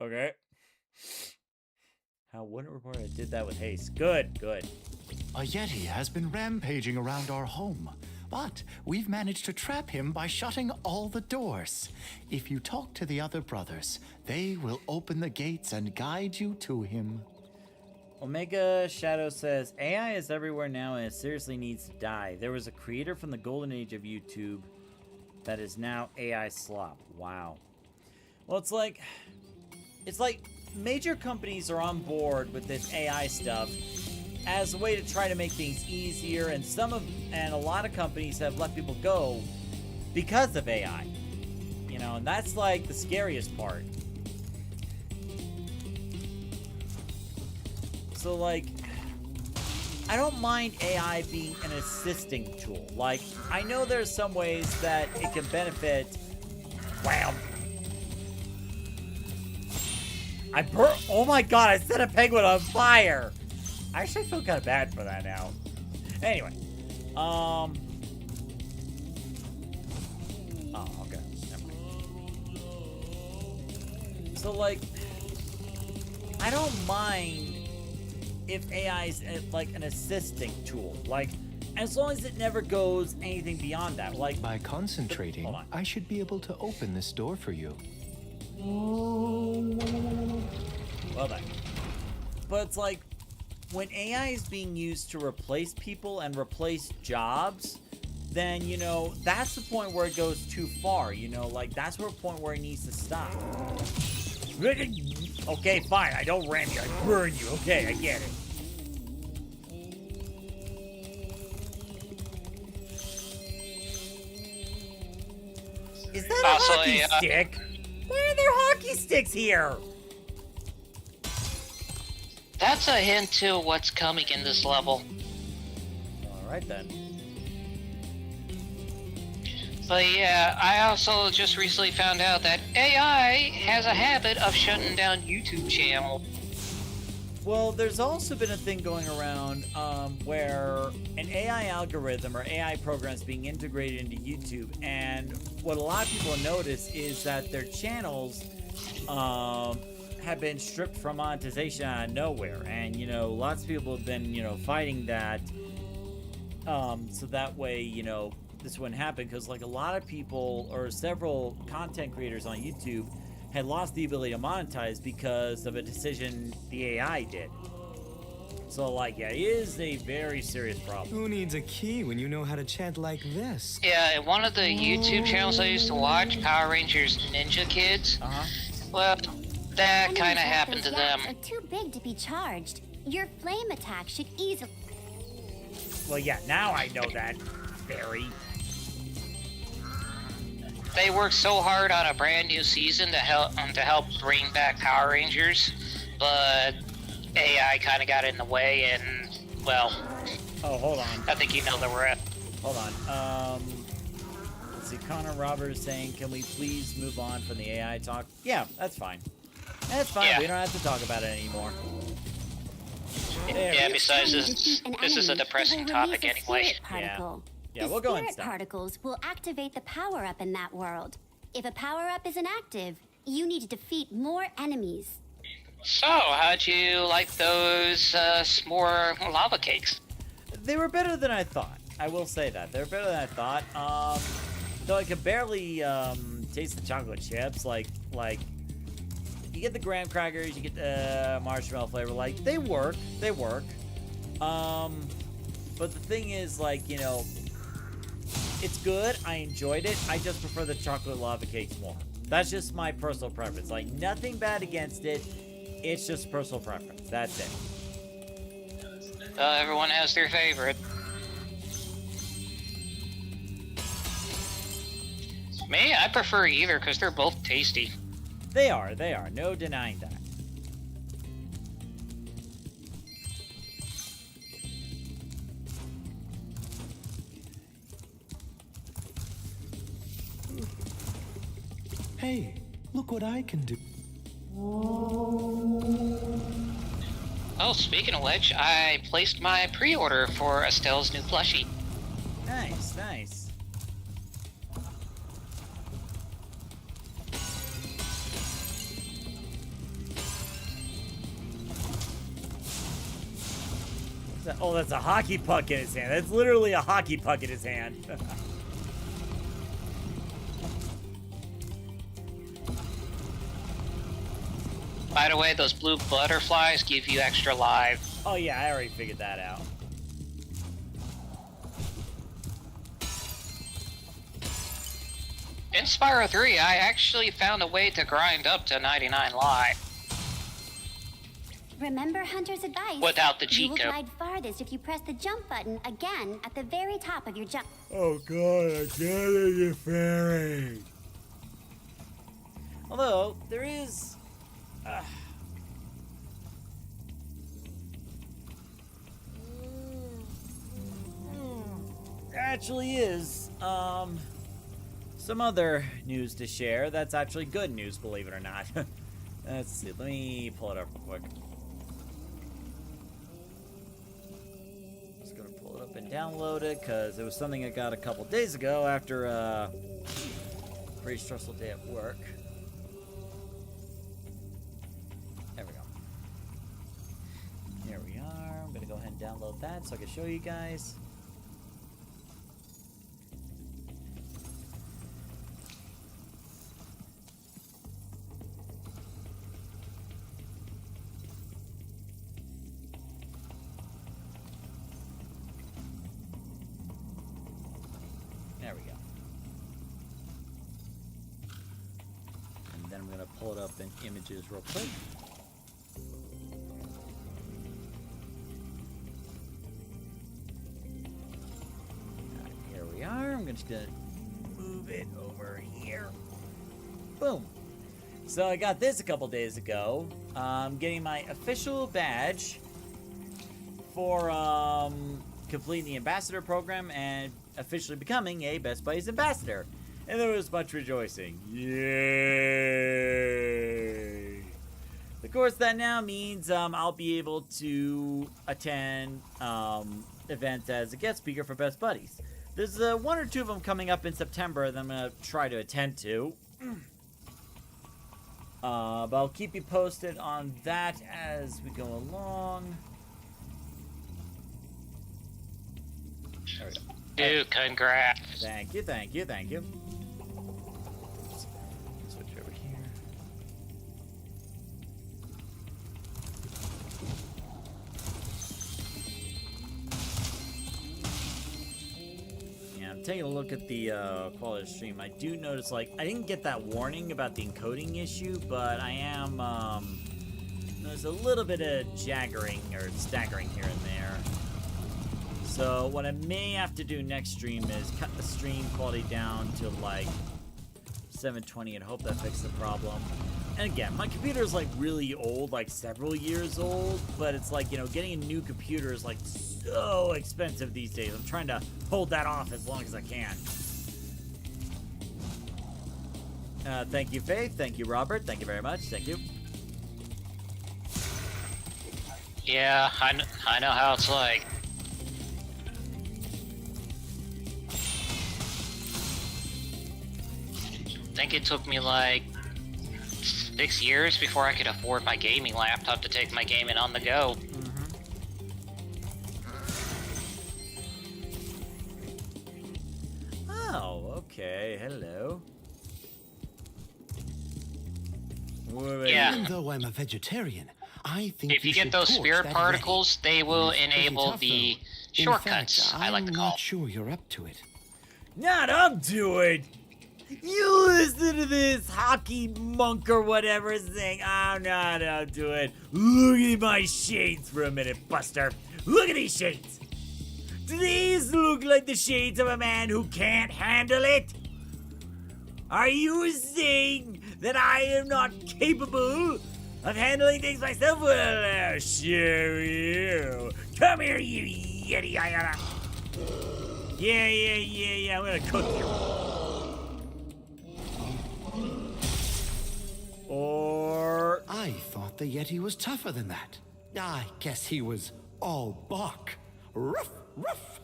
Okay. How wouldn't report I did that with haste. Good, good. A Yeti has been rampaging around our home, but we've managed to trap him by shutting all the doors. If you talk to the other brothers, they will open the gates and guide you to him. Omega Shadow says, AI is everywhere now and it seriously needs to die. There was a creator from the golden age of YouTube that is now AI slop. Wow. Well, it's like major companies are on board with this AI stuff as a way to try to make things easier, and a lot of companies have let people go because of AI. You know, and that's like the scariest part. So like, I don't mind AI being an assisting tool. Like, I know there's some ways that it can benefit. Wow. Oh my god, I set a penguin on fire! I actually feel kind of bad for that now. Anyway. Oh, okay. Never mind. So, like, I don't mind if AI is, like, an assisting tool. Like, as long as it never goes anything beyond that. Like, By concentrating, hold on. I should be able to open this door for you. Well done. But it's like, when AI is being used to replace people and replace jobs, then, you know, that's the point where it goes too far, you know? Like, that's the point where it needs to stop. Okay, fine, I don't ram you, I burn you. Okay, I get it. Is that a Also, hockey stick? Why are there hockey sticks here? That's a hint to what's coming in this level. Alright then. But yeah, I also just recently found out that AI has a habit of shutting down YouTube channels. Well, there's also been a thing going around where an AI algorithm or AI program is being integrated into YouTube, and what a lot of people notice is that their channels have been stripped from monetization out of nowhere, and you know, lots of people have been, you know, fighting that, so that way, you know, this wouldn't happen, because like a lot of people or several content creators on YouTube had lost the ability to monetize because of a decision the AI did. So like, yeah, it is a very serious problem. Who needs a key when you know how to chant like this? Yeah, and one of the YouTube channels I used to watch, Power Rangers Ninja Kids, well, that kind of happened to them. Are too big to be charged. Your flame attack should easily. Well, yeah, now I know that, Barry. They worked so hard on a brand new season to help bring back Power Rangers, but AI kind of got in the way, and well. Oh, hold on. I think you know where we're at. Hold on. Let's see. Connor Roberts saying, "Can we please move on from the AI talk?" Yeah, that's fine. That's fine. Yeah. We don't have to talk about it anymore. Yeah. Besides, this is a depressing topic anyway. Yeah, The we'll go spirit instead. particles will activate the power-up in that world. If a power-up is inactive, you need to defeat more enemies. So, how'd you like those s'more lava cakes? They were better than I thought. I will say that. They were better than I thought. Though I could barely taste the chocolate chips. Like you get the graham crackers, you get the marshmallow flavor. Like, they work. They work. But the thing is, like, you know, it's good. I enjoyed it. I just prefer the chocolate lava cakes more. That's just my personal preference. Like, nothing bad against it. It's just personal preference. That's it. Everyone has their favorite. Me, I prefer either because they're both tasty. They are. No denying that. Hey, look what I can do. Oh, speaking of which, I placed my pre-order for Estelle's new plushie. Nice, nice. Oh, that's a hockey puck in his hand. That's literally a hockey puck in his hand. By the way, those blue butterflies give you extra life. Oh yeah, I already figured that out. In Spyro 3, I actually found a way to grind up to 99 life. Remember Hunter's advice. Without the You cheat will code. glide farthest if you press the jump button again at the very top of your jump. Oh god, I can't interfering. Although, there is... there actually is, some other news to share that's actually good news, believe it or not. Let's see, let me pull it up real quick. Just gonna pull it up and download it, because it was something I got a couple days ago after a pretty stressful day at work. There we go. There we are. I'm gonna go ahead and download that so I can show you guys. There we go. And then I'm going to pull it up in images real quick. Here we are. I'm just going to move it over here. Boom. So I got this a couple days ago. I'm getting my official badge for completing the ambassador program and officially becoming a Best Buddies ambassador. And there was much rejoicing. Yay! Of course, that now means I'll be able to attend events as a guest speaker for Best Buddies. There's one or two of them coming up in September that I'm going to try to attend to. But I'll keep you posted on that as we go along. There we go. Dude, congrats. Thank you, thank you, thank you. Switch over here. Yeah, I'm taking a look at the quality of the stream. I do notice, like, I didn't get that warning about the encoding issue, but I am, there's a little bit of jaggering or staggering here and there. So what I may have to do next stream is cut the stream quality down to like 720 and hope that fixes the problem. And again, my computer is like really old, like several years old, but it's like, you know, getting a new computer is like so expensive these days. I'm trying to hold that off as long as I can. Thank you, Faith. Thank you, Robert. Thank you very much. Thank you. Yeah, I know how it's like. I think it took me like 6 years before I could afford my gaming laptop to take my gaming on the go. Oh, okay. Hello. Yeah. Even though I'm a vegetarian, I think If you get should those torch spirit that particles, they will It's pretty enable tough, the though. shortcuts, In fact, I like to I'm call not sure you're up to it. Not up to it. You listen to this hockey monk or whatever saying, I'm not up to it. Look at my shades for a minute, Buster. Look at these shades. Do these look like the shades of a man who can't handle it? Are you saying that I am not capable of handling things myself? Well, I'll show you. Come here, you yeti. Yeah. I'm gonna cook you. Or... I thought the Yeti was tougher than that. I guess he was all bark. Ruff, ruff.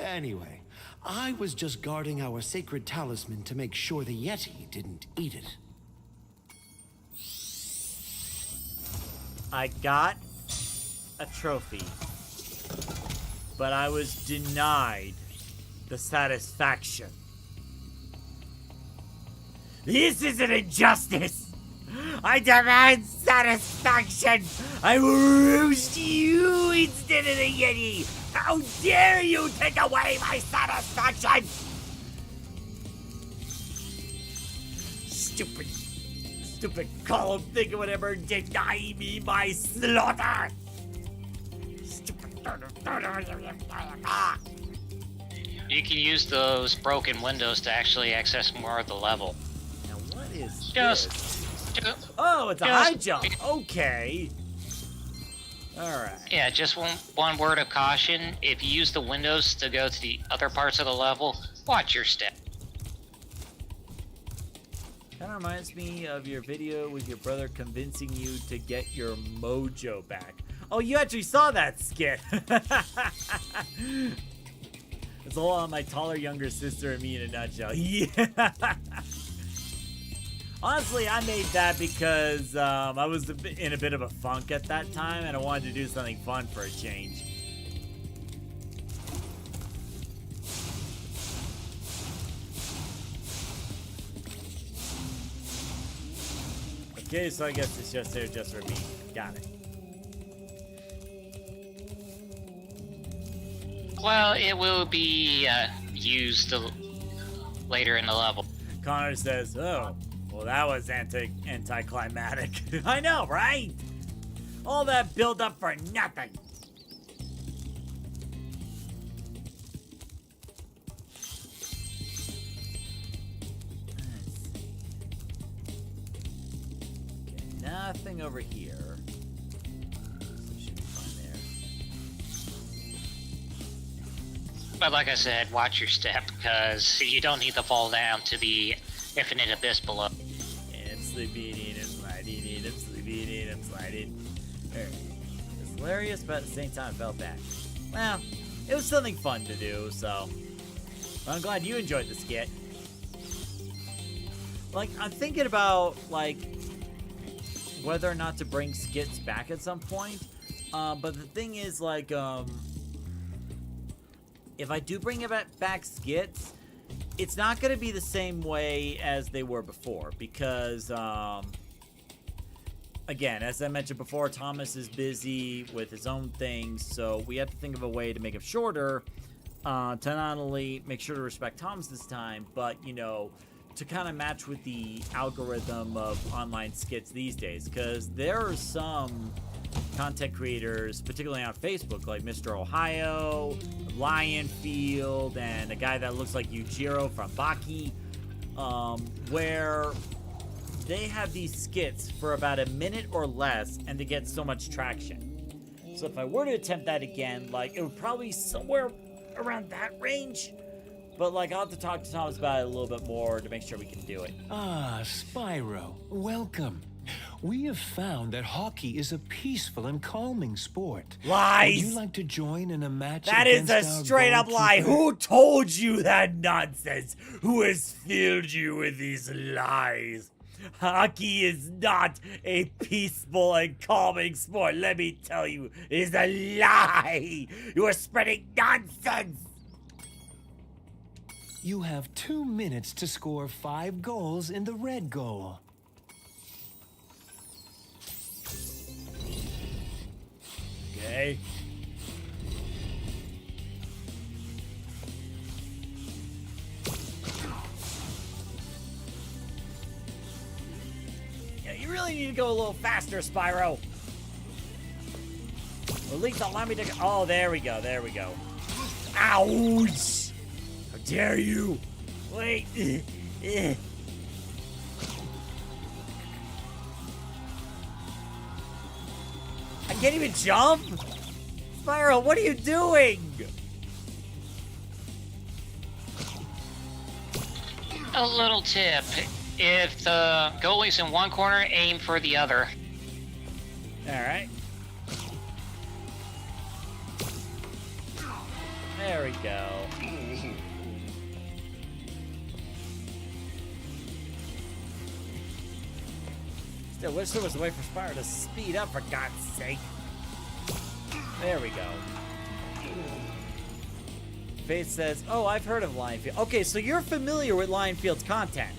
Anyway, I was just guarding our sacred talisman to make sure the Yeti didn't eat it. I got a trophy, but I was denied the satisfaction. This is an injustice! I demand satisfaction! I will roast you instead of the Yeti! How dare you take away my satisfaction! Stupid column thing or whatever, deny me my slaughter! You can use those broken windows to actually access more of the level. Now what is Just... this? Oh, it's a high jump. Okay. Alright. Yeah, just one word of caution. If you use the windows to go to the other parts of the level, watch your step. Kind of reminds me of your video with your brother convincing you to get your mojo back. Oh, you actually saw that skit. It's all on my taller younger sister and me in a nutshell. Yeah. Honestly, I made that because I was in a bit of a funk at that time, and I wanted to do something fun for a change. Okay, so I guess it's just there just for me. Got it. Well, it will be used later in the level. Connor says, oh, well, that was anticlimactic. I know, right? All that build up for nothing. Okay, nothing over here. So should be fine there. But like I said, watch your step, because you don't need to fall down to the infinite abyss below. I'm sleeping, I'm sliding, I'm sleeping, I'm sliding. Alright. It's hilarious, but at the same time, it felt bad. Well, it was something fun to do, so. I'm glad you enjoyed the skit. Like, I'm thinking about, like, whether or not to bring skits back at some point. But the thing is, like, if I do bring back skits, it's not going to be the same way as they were before because, again, as I mentioned before, Thomas is busy with his own things, so we have to think of a way to make him shorter to not only make sure to respect Thomas's time, but, you know, to kind of match with the algorithm of online skits these days, because there are some content creators, particularly on Facebook, like Mr. Ohio, Lionfield, and a guy that looks like Yujiro from Baki, where they have these skits for about a minute or less, and they get so much traction. So if I were to attempt that again, like, it would probably be somewhere around that range. But, like, I'll have to talk to Thomas about it a little bit more to make sure we can do it. Ah, Spyro, welcome. We have found that hockey is a peaceful and calming sport. Lies! Would you like to join in a match That is against a our straight-up lie. goalkeeper? Who told you that nonsense? Who has filled you with these lies? Hockey is not a peaceful and calming sport. Let me tell you, it is a lie. You are spreading nonsense. You have 2 minutes to score 5 goals in the red goal. Okay. Yeah, you really need to go a little faster, Spyro. Or at least allow me to go. Oh, there we go. There we go. Ouch! How dare you? Wait. Eh. I can't even jump? Spyro, what are you doing? A little tip. If the goalie's in one corner, aim for the other. Alright. There we go. Still wish there was a way for Spyro to speed up, for God's sake. There we go. Faith says, oh, I've heard of Lionfield. Okay, so you're familiar with Lionfield's content.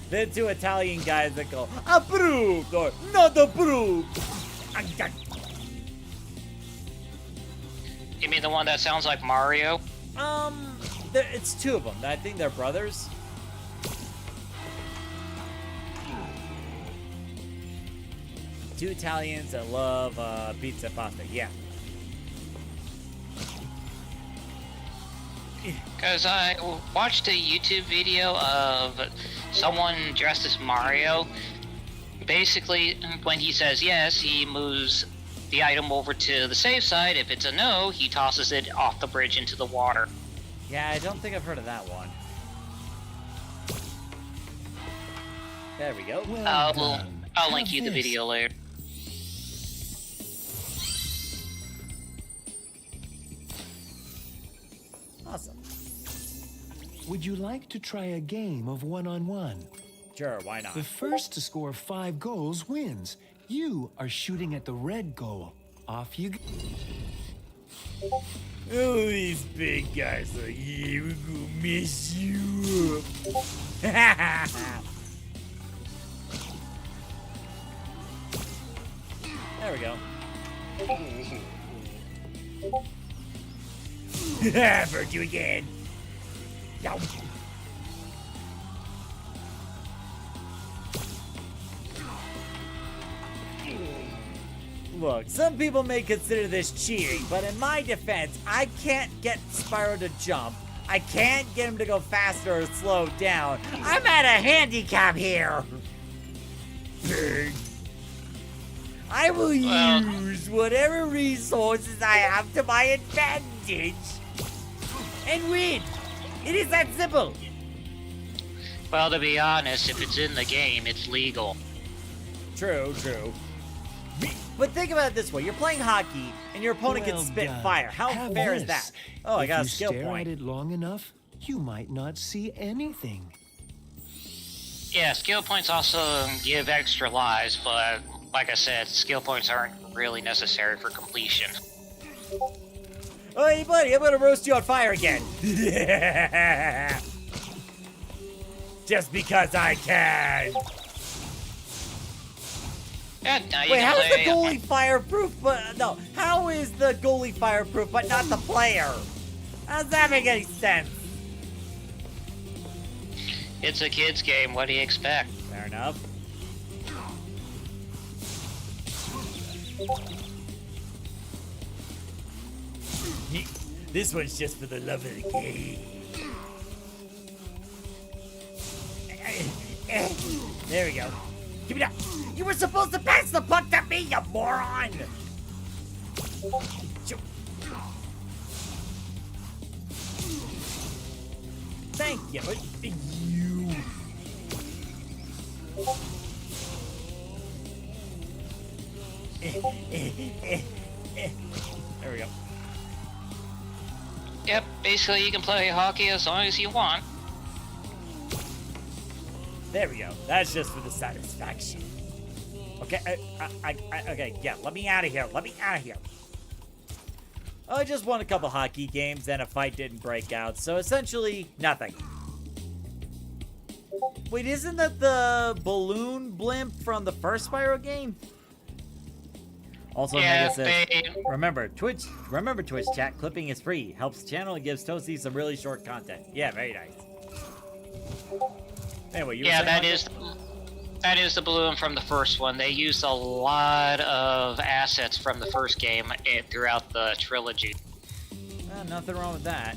The two Italian guys that go, approved or not approved. You mean the one that sounds like Mario? It's two of them. I think they're brothers. Two Italians that love pizza and pasta. Yeah. Because I watched a YouTube video of someone dressed as Mario. Basically, when he says yes, he moves the item over to the safe side. If it's a no, he tosses it off the bridge into the water. Yeah, I don't think I've heard of that one. There we go. Well I'll link you the video later. Awesome. Would you like to try a game of one-on-one? Sure, why not? The first to score 5 goals wins. You are shooting at the red goal. Off you go. Oh, these big guys like you, we're gonna miss you. There we go. Hurt you again. Yow. Look, some people may consider this cheating, but in my defense, I can't get Spyro to jump. I can't get him to go faster or slow down. I'm at a handicap here. I will use whatever resources I have to my advantage and win. It is that simple. Well, to be honest, if it's in the game, it's legal. True, true. But think about it this way. You're playing hockey, and your opponent can spit fire. How fair is that? Oh, I got a skill If you stare point. at it long enough, you might not see anything. Yeah, skill points also give extra lives, but like I said, skill points aren't really necessary for completion. Oh, hey, buddy, I'm gonna roast you on fire again. Just because I can. Yeah, now you Wait, can how is the play- goalie fireproof? But no, how is the goalie fireproof, but not the player? How does that make any sense? It's a kid's game, what do you expect? Fair enough. This one's just for the love of the game. There we go. Give me that. You were supposed to pass the puck to me, you moron! Thank you. You. There we go. Yep, basically you can play hockey as long as you want. There we go. That's just for the satisfaction. Okay, okay, yeah, let me out of here. Let me out of here. I just won a couple hockey games, and a fight didn't break out, so essentially, nothing. Wait, isn't that the balloon blimp from the first Spyro game? Also, Yeah, Mega says, remember Twitch chat, clipping is free. Helps the channel and gives Toasty some really short content. Yeah, very nice. Anyway, you were Yeah, saying that is the balloon from the first one. They used a lot of assets from the first game throughout the trilogy. Nothing wrong with that.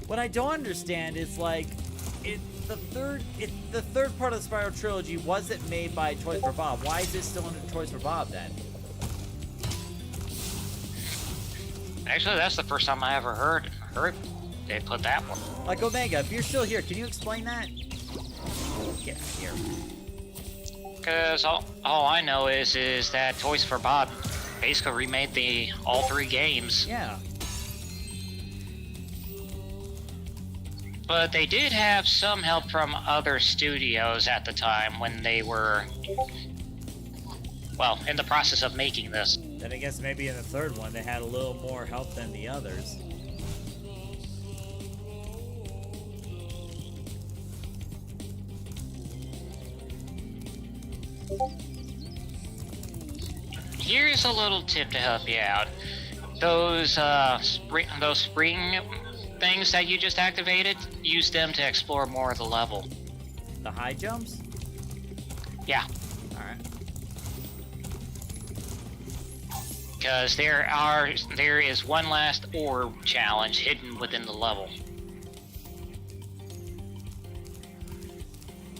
What I don't understand is, like, the third part of the Spyro trilogy wasn't made by Toys for Bob. Why is this still under Toys for Bob then? Actually, that's the first time I ever heard they put that one. Like Omega, if you're still here, can you explain that? Get out of here. Because all I know is that Toys for Bob basically remade all 3 games. Yeah. But they did have some help from other studios at the time when they were, well, in the process of making this. Then I guess maybe in the third one they had a little more help than the others. Here's a little tip to help you out. Those spring things that you just activated, use them to explore more of the level. The high jumps? Yeah. Alright. Because there is one last orb challenge hidden within the level.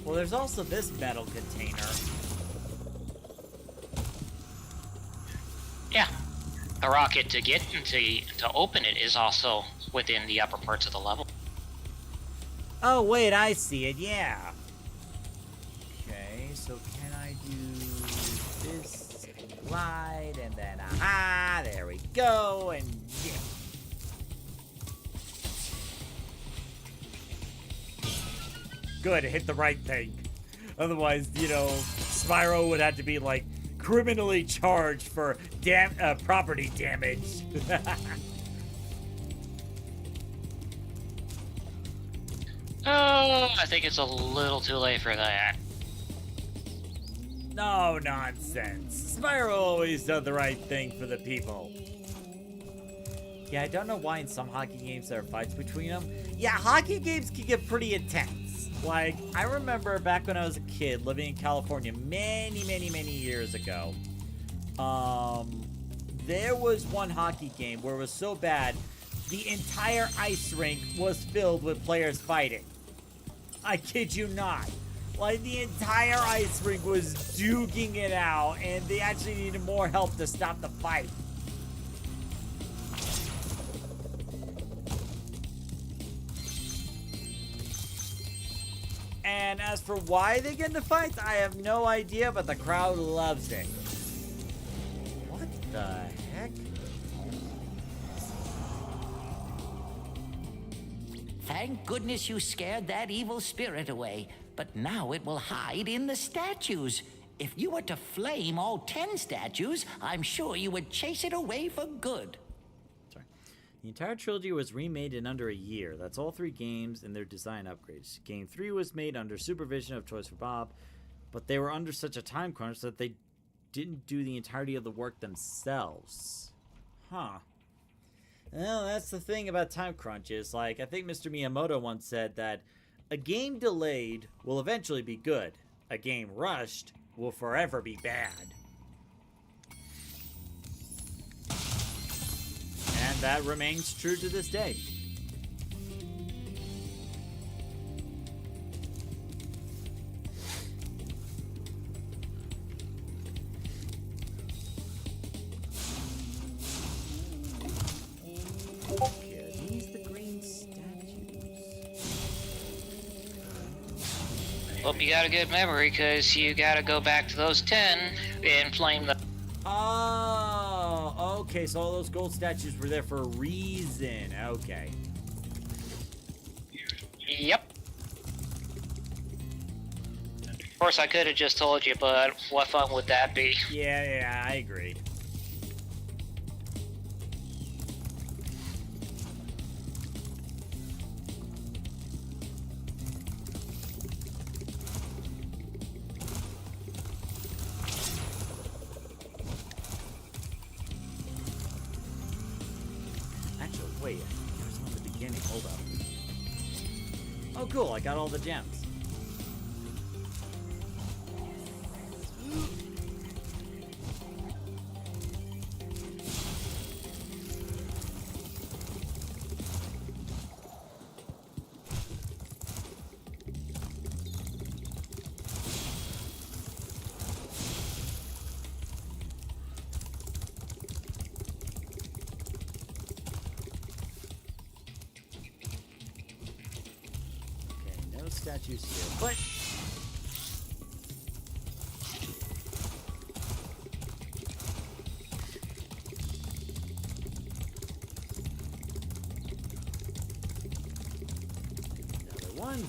Well, there's also this metal container. Yeah. The rocket to get to open it is also within the upper parts of the level. Oh, wait, I see it, yeah. Okay, so can I do this, glide, and then aha, there we go, and yeah. Good, hit the right thing. Otherwise, you know, Spyro would have to be, like, criminally charged for property damage. Oh, I think it's a little too late for that. No nonsense. Spyro always done the right thing for the people. Yeah, I don't know why in some hockey games there are fights between them. Yeah, hockey games can get pretty intense. Like, I remember back when I was a kid living in California many years ago. There was one hockey game where it was so bad, the entire ice rink was filled with players fighting. I kid you not. Like, the entire ice rink was duking it out, and they actually needed more help to stop the fight. And as for why they get into fights, I have no idea, but the crowd loves it. What the heck? Thank goodness you scared that evil spirit away, but now it will hide in the statues. If you were to flame all 10 statues, I'm sure you would chase it away for good. Sorry. The entire trilogy was remade in under a year. That's all 3 games and their design upgrades. Game 3 was made under supervision of Toys for Bob, but they were under such a time crunch that they didn't do the entirety of the work themselves. Huh. Well, that's the thing about time crunches. Like, I think Mr. Miyamoto once said that a game delayed will eventually be good. A game rushed will forever be bad. And that remains true to this day. Okay, are these the green statues? Hope you got a good memory, because you gotta go back to those 10 and flame the... Oh, okay, so all those gold statues were there for a reason. Okay. Yep. Of course, I could have just told you, but what fun would that be? Yeah, I agreed. Actually, wait, I think there was one at the beginning. Hold up. Oh, cool, I got all the gems. statues here. But another one.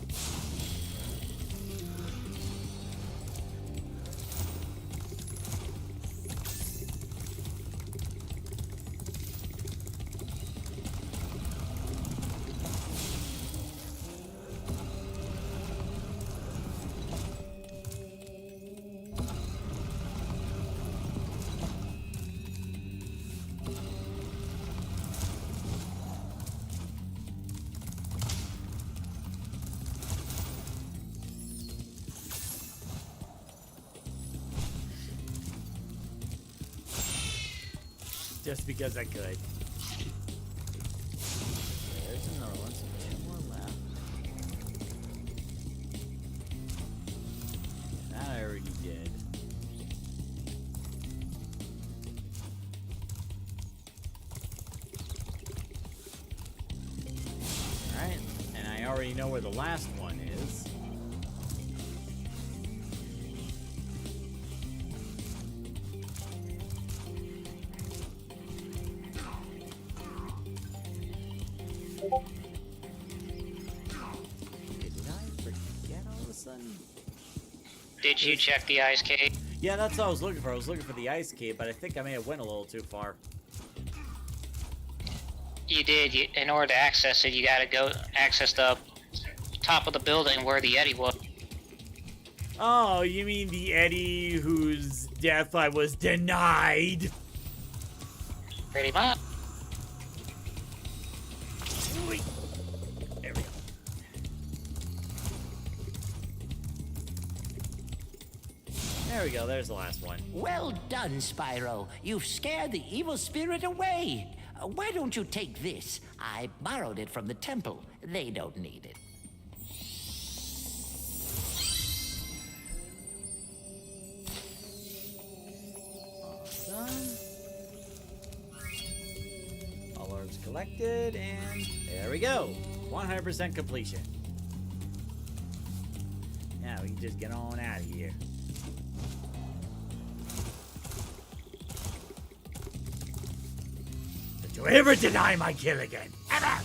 Just because I could. There's another one. So 2 more left. That I already did. Alright. And I already know where the last one is. Did you check the ice cave? Yeah, that's what I was looking for. I was looking for the ice cave, but I think I may have went a little too far. You did. In order to access it, you gotta go access the top of the building where the Yeti was. Oh, you mean the Yeti whose death I was denied? Pretty much. Wait. There we go. There we go. There's the last one. Well done, Spyro. You've scared the evil spirit away. Why don't you take this? I borrowed it from the temple. They don't need it. Awesome. All orbs collected, and there we go. 100% completion. Now we can just get on out of here. Don't you ever deny my kill again. Ever!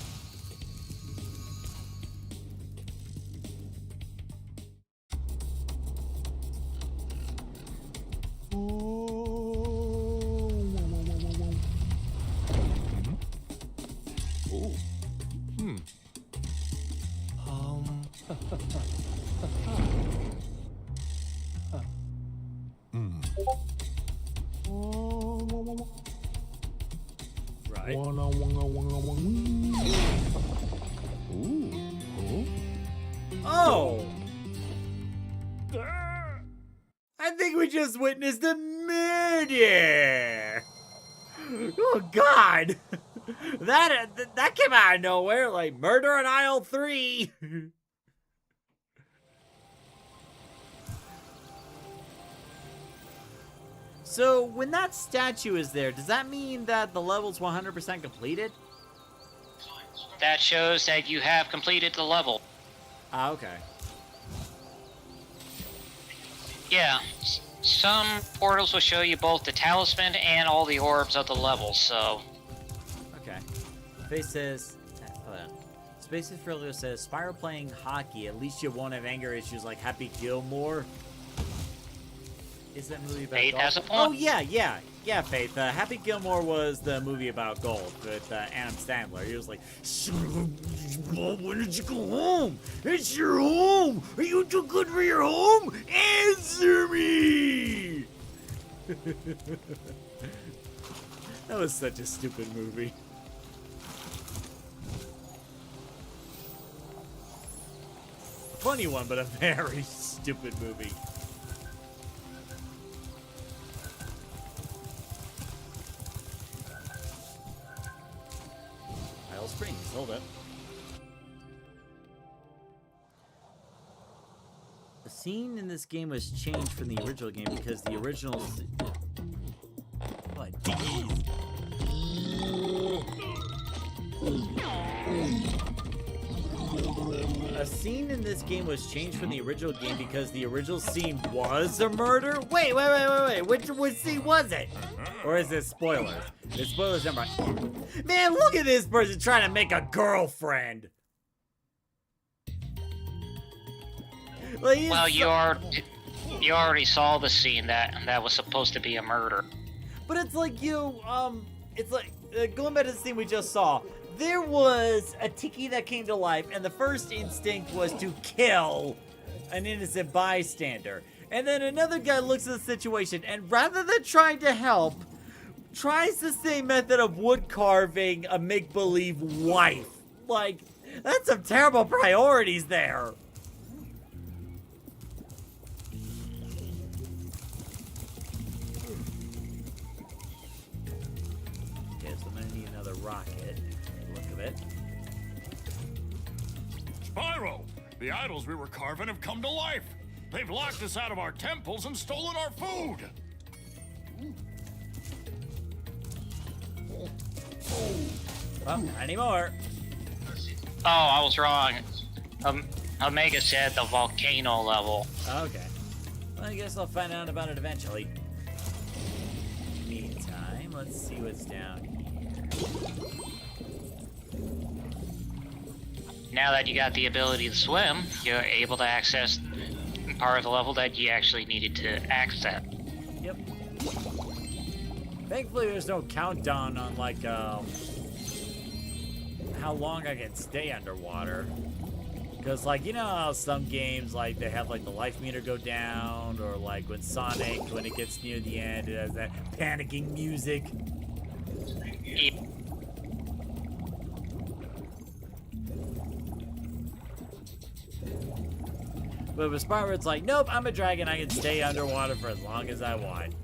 Right. Oh! I think we just witnessed a murder! Oh God! That came out of nowhere, like murder on aisle 3. So when that statue is there, does that mean that the level's 100% completed? That shows that you have completed the level. Ah, okay. Yeah, some portals will show you both the talisman and all the orbs of the level, so... Okay. Space says... hold on. Space Frilio says, Spyro playing hockey, at least you won't have anger issues like Happy Gilmore. Is that movie about Faith golf? has a point. Oh, yeah, Faith. Happy Gilmore was the movie about golf with Adam Sandler. He was like, when did you go home? It's your home. Are you too good for your home? Answer me. That was such a stupid movie. A funny one, but a very stupid movie. Springs, hold up. The scene in this game was changed from the original game because the original... What? a scene in this game was changed from the original game because the original scene was a murder? Wait. Which scene was it? Or is this spoilers? It's spoilers number. Man, look at this person trying to make a girlfriend. Like, Well, you already saw the scene that was supposed to be a murder. But it's like it's like going back to the scene we just saw. There was a tiki that came to life, and the first instinct was to kill an innocent bystander. And then another guy looks at the situation, and rather than trying to help, tries the same method of wood carving a make-believe wife. Like, that's some terrible priorities there. Okay, so I'm gonna need another rocket. Look of it. Spyro! The idols we were carving have come to life. They've locked us out of our temples and stolen our food. Well, not anymore. Oh, I was wrong. Omega said the volcano level. Okay. Well, I guess I'll find out about it eventually. Meantime, let's see what's down here. Now that you got the ability to swim, you're able to access part of the level that you actually needed to access. Yep. Thankfully, there's no countdown on, like, how long I can stay underwater. Because, like, you know how some games, like, they have, like, the life meter go down, or, like, when Sonic, when it gets near the end, it has that panicking music. But with Spyro, it's like, nope, I'm a dragon. I can stay underwater for as long as I want.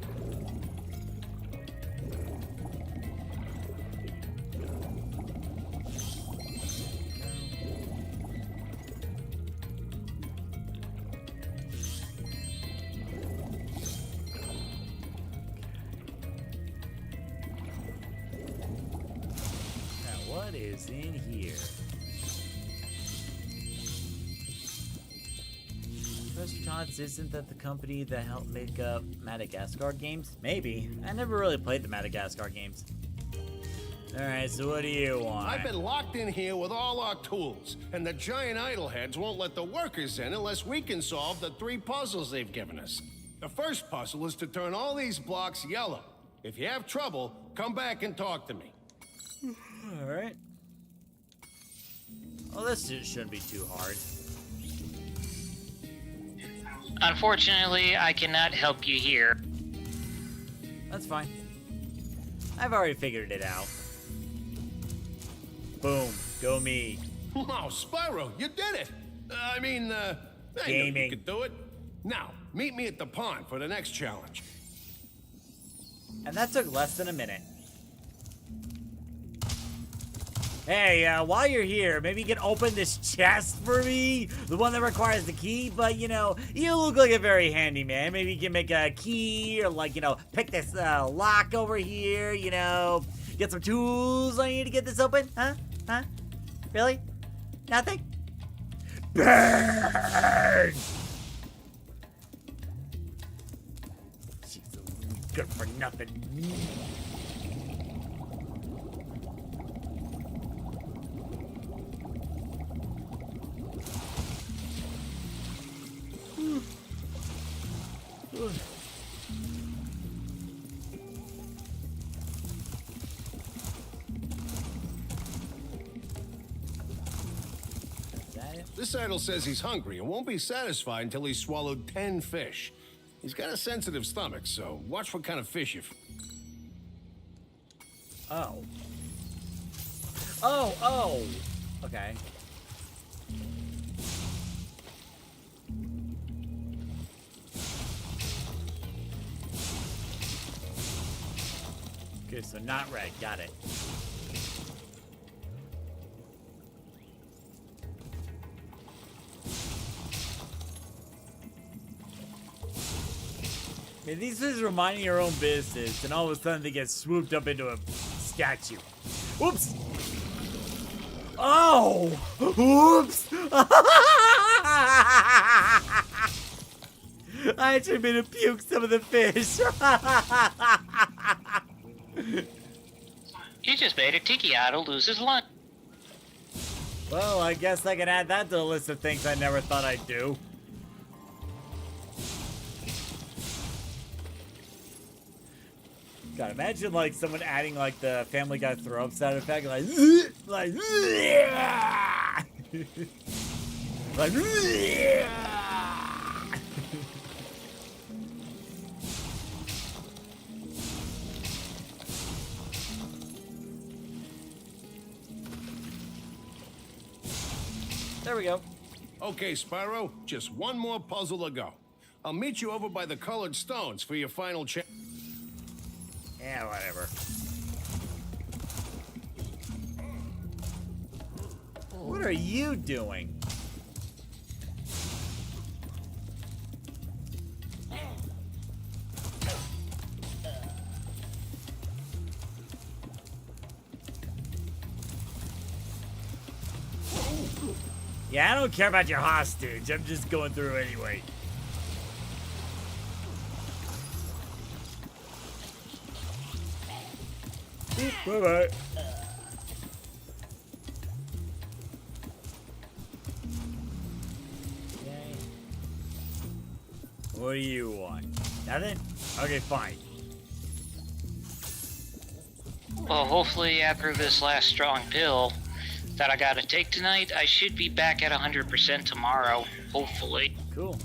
Now, what is in here? Professor Tots, isn't that the company that helped make up Madagascar games? Maybe. I never really played the Madagascar games. Alright, so what do you want? I've been locked in here with all our tools, and the giant idol heads won't let the workers in unless we can solve the 3 puzzles they've given us. The first puzzle is to turn all these blocks yellow. If you have trouble, come back and talk to me. Alright. Well, this shouldn't be too hard. Unfortunately, I cannot help you here. That's fine. I've already figured it out. Boom. Go me. Wow, Spyro, you did it! I knew Gaming. you could do it. Now, meet me at the pond for the next challenge. And that took less than a minute. Hey, while you're here, maybe you can open this chest for me? The one that requires the key, but, you know, you look like a very handy man. Maybe you can make a key, or, like, you know, pick this lock over here, you know, get some tools I need to get this open? Huh? Huh? Really? Nothing? Burn! She's good for nothing. This idol says he's hungry and won't be satisfied until he's swallowed 10 fish. He's got a sensitive stomach, so watch what kind of fish you... Oh. Oh. Okay. Okay, so not red. Got it. Yeah, these things are minding your own business, and all of a sudden they get swooped up into a statue. Whoops! Oh! Oops! I actually made him puke some of the fish. You just made a tiki idol lose his lunch. Well, I guess I can add that to the list of things I never thought I'd do. God, imagine like someone adding like the Family Guy throw up sound effect, like like like. There we go. Okay, Spyro, just one more puzzle to go. I'll meet you over by the colored stones for your final check. Yeah, whatever. What are you doing? Yeah, I don't care about your hostage. I'm just going through anyway. Bye-bye. What do you want? Nothing? Okay, fine. Well, hopefully after this last strong pill that I gotta take tonight, I should be back at 100% tomorrow. Hopefully. Cool.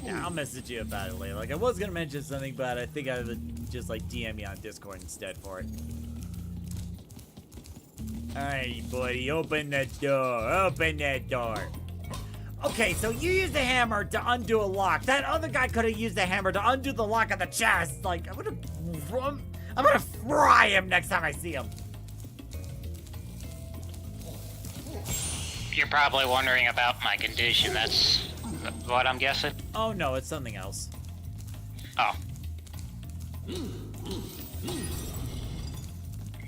Yeah, I'll message you about it later. Like, I was gonna mention something, but I think I would just, like, DM you on Discord instead for it. Alright, buddy, open the door. Open that door. Okay, so you used the hammer to undo a lock. That other guy could have used the hammer to undo the lock of the chest. Like, I'm gonna fry him next time I see him. You're probably wondering about my condition. That's what I'm guessing. Oh, no, it's something else. Oh.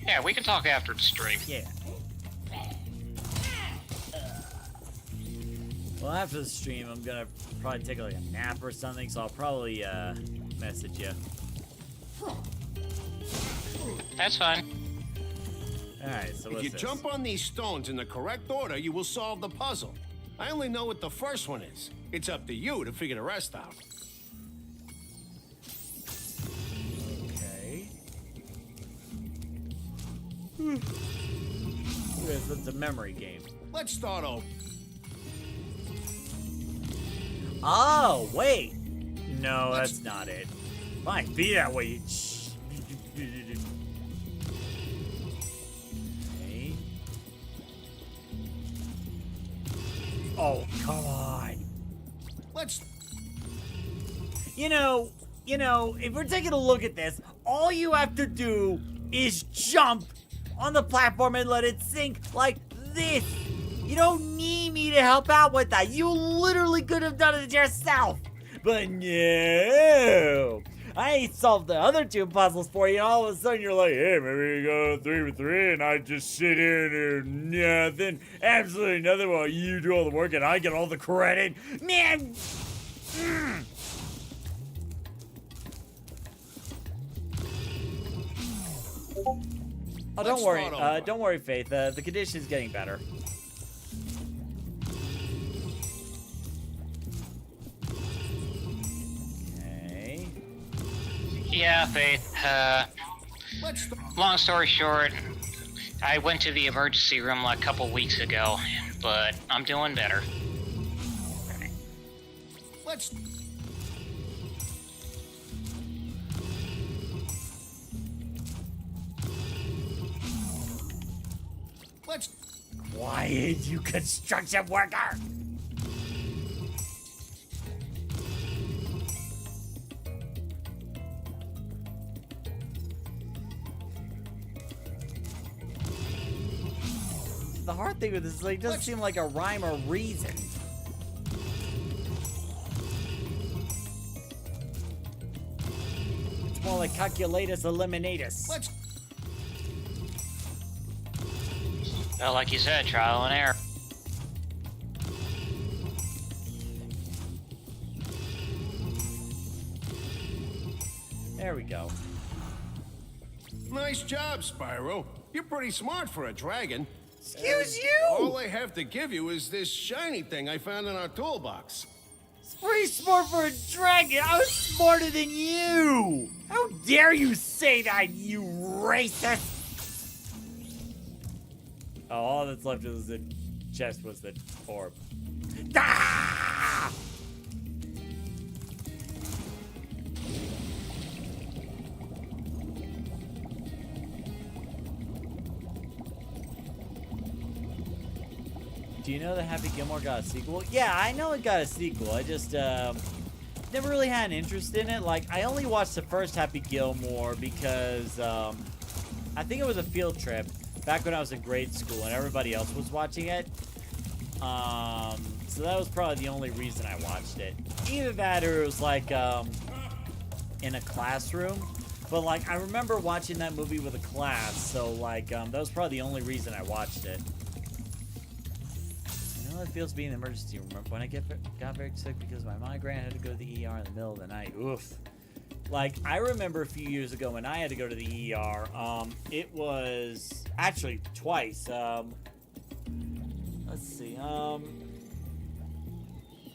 Yeah, we can talk after the stream. Yeah. Well, after the stream, I'm gonna probably take like a nap or something, so I'll probably message you. That's fine. Alright, so If you jump on these stones in the correct order, you will solve the puzzle. I only know what the first one is. It's up to you to figure the rest out. Okay. It's a memory game. Let's start over. Oh, wait. No, that's not it. Might be that way. Okay. Oh, come on. Let's. You know, if we're taking a look at this, all you have to do is jump on the platform and let it sink like this. You don't need me to help out with that. You literally could have done it yourself. But no. I solved the other two puzzles for you, and all of a sudden you're like, hey, maybe you go 3 for 3, and I just sit here and do nothing. Absolutely nothing while you do all the work, and I get all the credit. Man. Oh, don't worry. Don't worry, Faith. The condition's getting better. Okay. Yeah, Faith. Long story short, I went to the emergency room like a couple weeks ago, but I'm doing better. Let's. Quiet, you construction worker! The hard thing with this is like, it doesn't seem like a rhyme or reason. more like calculatus eliminatus. Let's. Well, like you said, trial and error. There we go. Nice job, Spyro. You're pretty smart for a dragon. Excuse you! All I have to give you is this shiny thing I found in our toolbox. It's pretty smart for a dragon. I was smarter than you. How dare you say that, you racist? Oh, all that's left is the chest was the orb. Ah! Do you know that Happy Gilmore got a sequel? Yeah, I know it got a sequel. I just never really had an interest in it. Like, I only watched the first Happy Gilmore because I think it was a field trip back when I was in grade school and everybody else was watching it. So that was probably the only reason I watched it. Either that or it was like in a classroom. But like, I remember watching that movie with a class, so like that was probably the only reason I watched it. I know it feels being in the emergency room. When I got very sick because of my migraine, I had to go to the ER in the middle of the night. Oof. Like, I remember a few years ago when I had to go to the ER. It was actually twice. Let's see.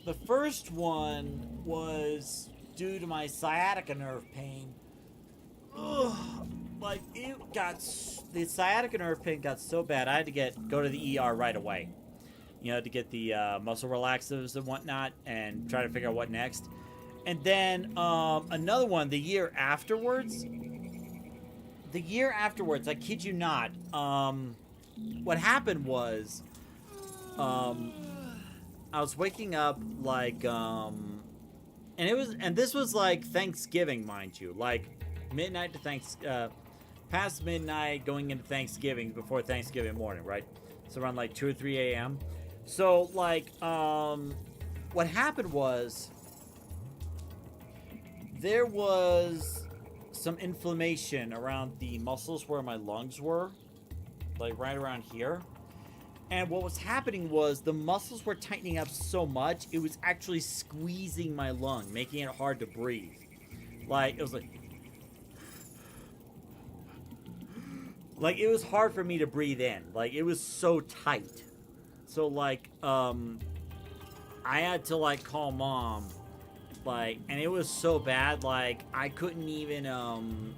The first one was due to my sciatica nerve pain. Ugh. Like, the sciatica nerve pain got so bad, I had to go to the ER right away. You know, to get the muscle relaxers and whatnot and try to figure out what next. And then another one the year afterwards. I kid you not. What happened was I was waking up like and this was like Thanksgiving, mind you. Like midnight to past midnight going into Thanksgiving before Thanksgiving morning, right? So around like 2 or 3 a.m. So, like, what happened was there was some inflammation around the muscles where my lungs were, like right around here. And what was happening was the muscles were tightening up so much, it was actually squeezing my lung, making it hard to breathe. Like, it was like it was hard for me to breathe in. Like, it was so tight. So, like, I had to, like, call Mom, like, and it was so bad, like, I couldn't even,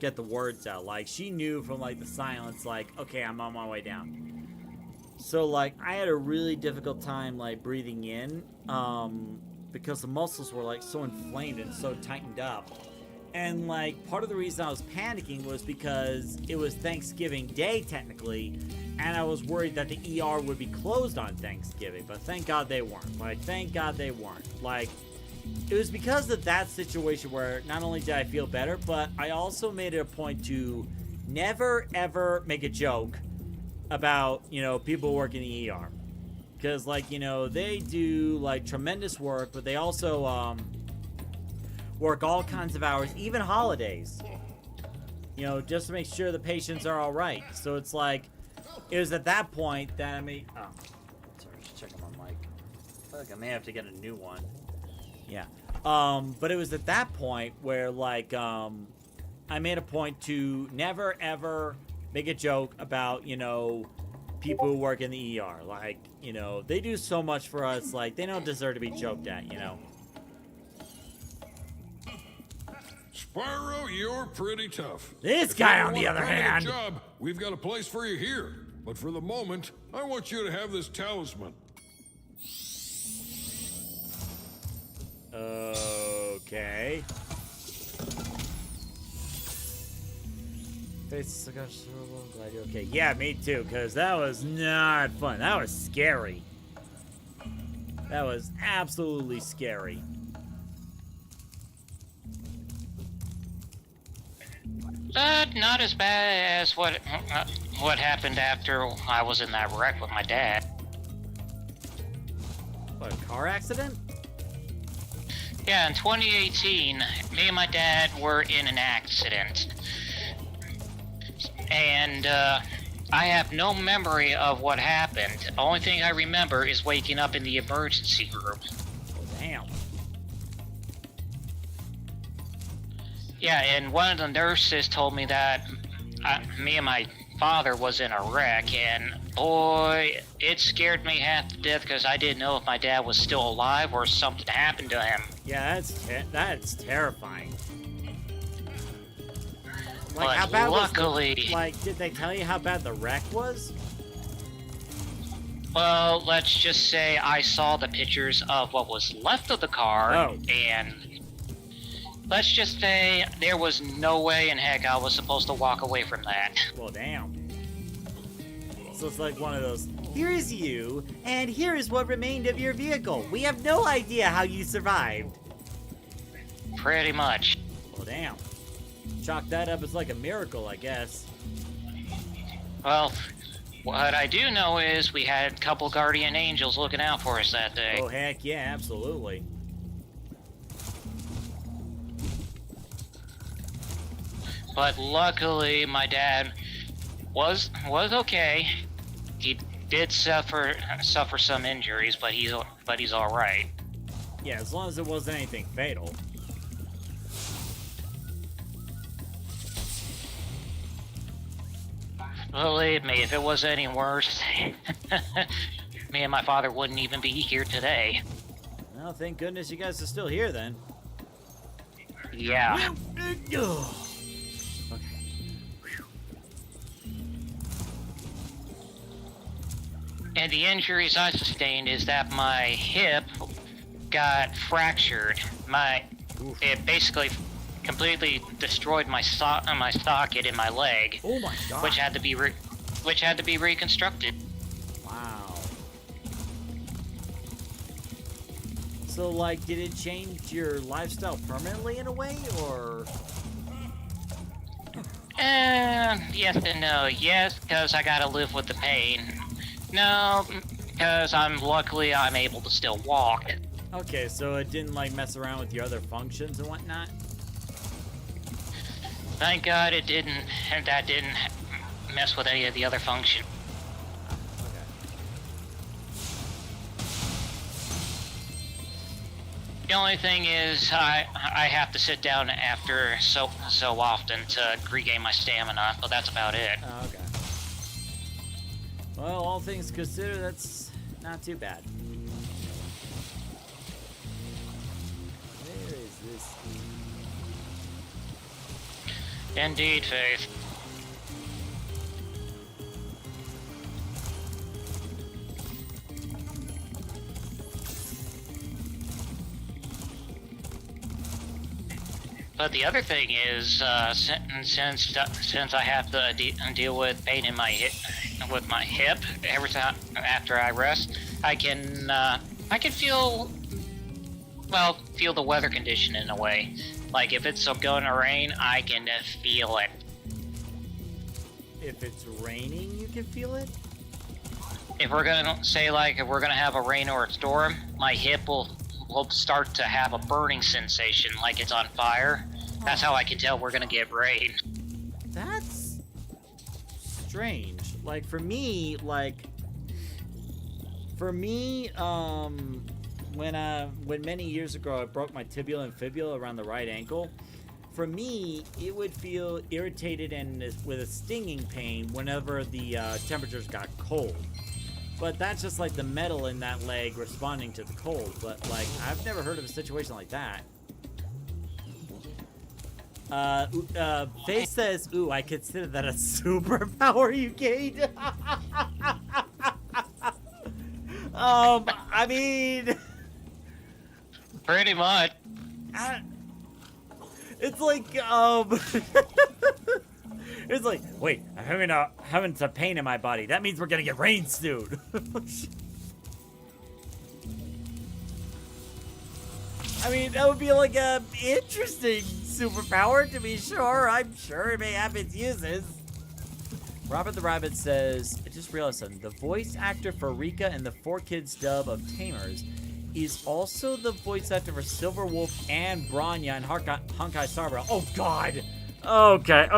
get the words out. Like, she knew from, like, the silence, like, okay, I'm on my way down. So, like, I had a really difficult time, like, breathing in, because the muscles were, like, so inflamed and so tightened up. And, like, part of the reason I was panicking was because it was Thanksgiving Day, technically, and I was worried that the ER would be closed on Thanksgiving, but thank God they weren't. Like, thank God they weren't. Like, it was because of that situation where not only did I feel better, but I also made it a point to never, ever make a joke about, you know, people working in the ER. Because, like, you know, they do, like, tremendous work, but they also, work all kinds of hours, even holidays, you know, just to make sure the patients are all right. So it's like, it was at that point that I made, oh, sorry, just checking my mic. I feel like I may have to get a new one. Yeah. But it was at that point where, like, I made a point to never, ever make a joke about, you know, people who work in the ER. Like, you know, they do so much for us, like, they don't deserve to be joked at, you know. Spyro, you're pretty tough. This guy, on the other hand. Job, we've got a place for you here. But for the moment, I want you to have this talisman. Okay. Okay, yeah, me too, because that was not fun. That was scary. That was absolutely scary. Not as bad as what happened after I was in that wreck with my dad. What, a car accident? Yeah, in 2018, me and my dad were in an accident. And, I have no memory of what happened. The only thing I remember is waking up in the emergency room. Oh, damn. Yeah, and one of the nurses told me that me and my father was in a wreck, and boy, it scared me half to death because I didn't know if my dad was still alive or something happened to him. Yeah, that's terrifying. Like, But how bad luckily, was like, did they tell you how bad the wreck was? well, let's just say I saw the pictures of what was left of the car, and let's just say there was no way in heck I was supposed to walk away from that. Well, damn. So it's like one of those, here is you, and here is what remained of your vehicle. We have no idea how you survived. Pretty much. Well, damn. Chalk that up as like a miracle, I guess. Well, what I do know is we had a couple guardian angels looking out for us that day. Oh, heck yeah, absolutely. But luckily, my dad was okay. He did suffer some injuries, but he's all right. Yeah, as long as it wasn't anything fatal. Believe me, if it was any worse, me and my father wouldn't even be here today. Well, thank goodness you guys are still here then. Yeah. And the injuries I sustained is that my hip got fractured. It basically completely destroyed my socket in my leg. Oh my god. Which had to be reconstructed. Wow. So, like, did it change your lifestyle permanently in a way, or? Yes and no. Yes, because I gotta live with the pain. No, because luckily I'm able to still walk. Okay, so it didn't, like, mess around with your other functions and whatnot? Thank God it didn't, and that didn't mess with any of the other function. Okay. The only thing is, I have to sit down after so often to regain my stamina, but that's about it. Oh, okay. Well, all things considered, that's not too bad. Where is this? Indeed, Faith. But the other thing is, since I have to deal with pain in my hip, every time after I rest, I can feel the weather condition in a way. Like if it's going to rain, I can feel it. If it's raining, you can feel it? If we're gonna say if we're gonna have a rain or a storm, my hip will start to have a burning sensation, like it's on fire. That's how I can tell we're gonna get rain. That's strange. Like for me, when many years ago I broke my tibia and fibula around the right ankle, for me it would feel irritated and with a stinging pain whenever the temperatures got cold. But that's just like the metal in that leg responding to the cold. But like I've never heard of a situation like that. Faith says, ooh, I consider that a superpower you gained. I mean... Pretty much. It's like, it's like, wait, I'm having some pain in my body. That means we're gonna get rain soon. I mean, that would be like a interesting superpower, to be sure. I'm sure it may have its uses. Robert the Rabbit says, I just realized something. The voice actor for Rika in the 4Kids dub of Tamers is also the voice actor for Silver Wolf and Bronya in Honkai Star Rail. Oh God. Okay.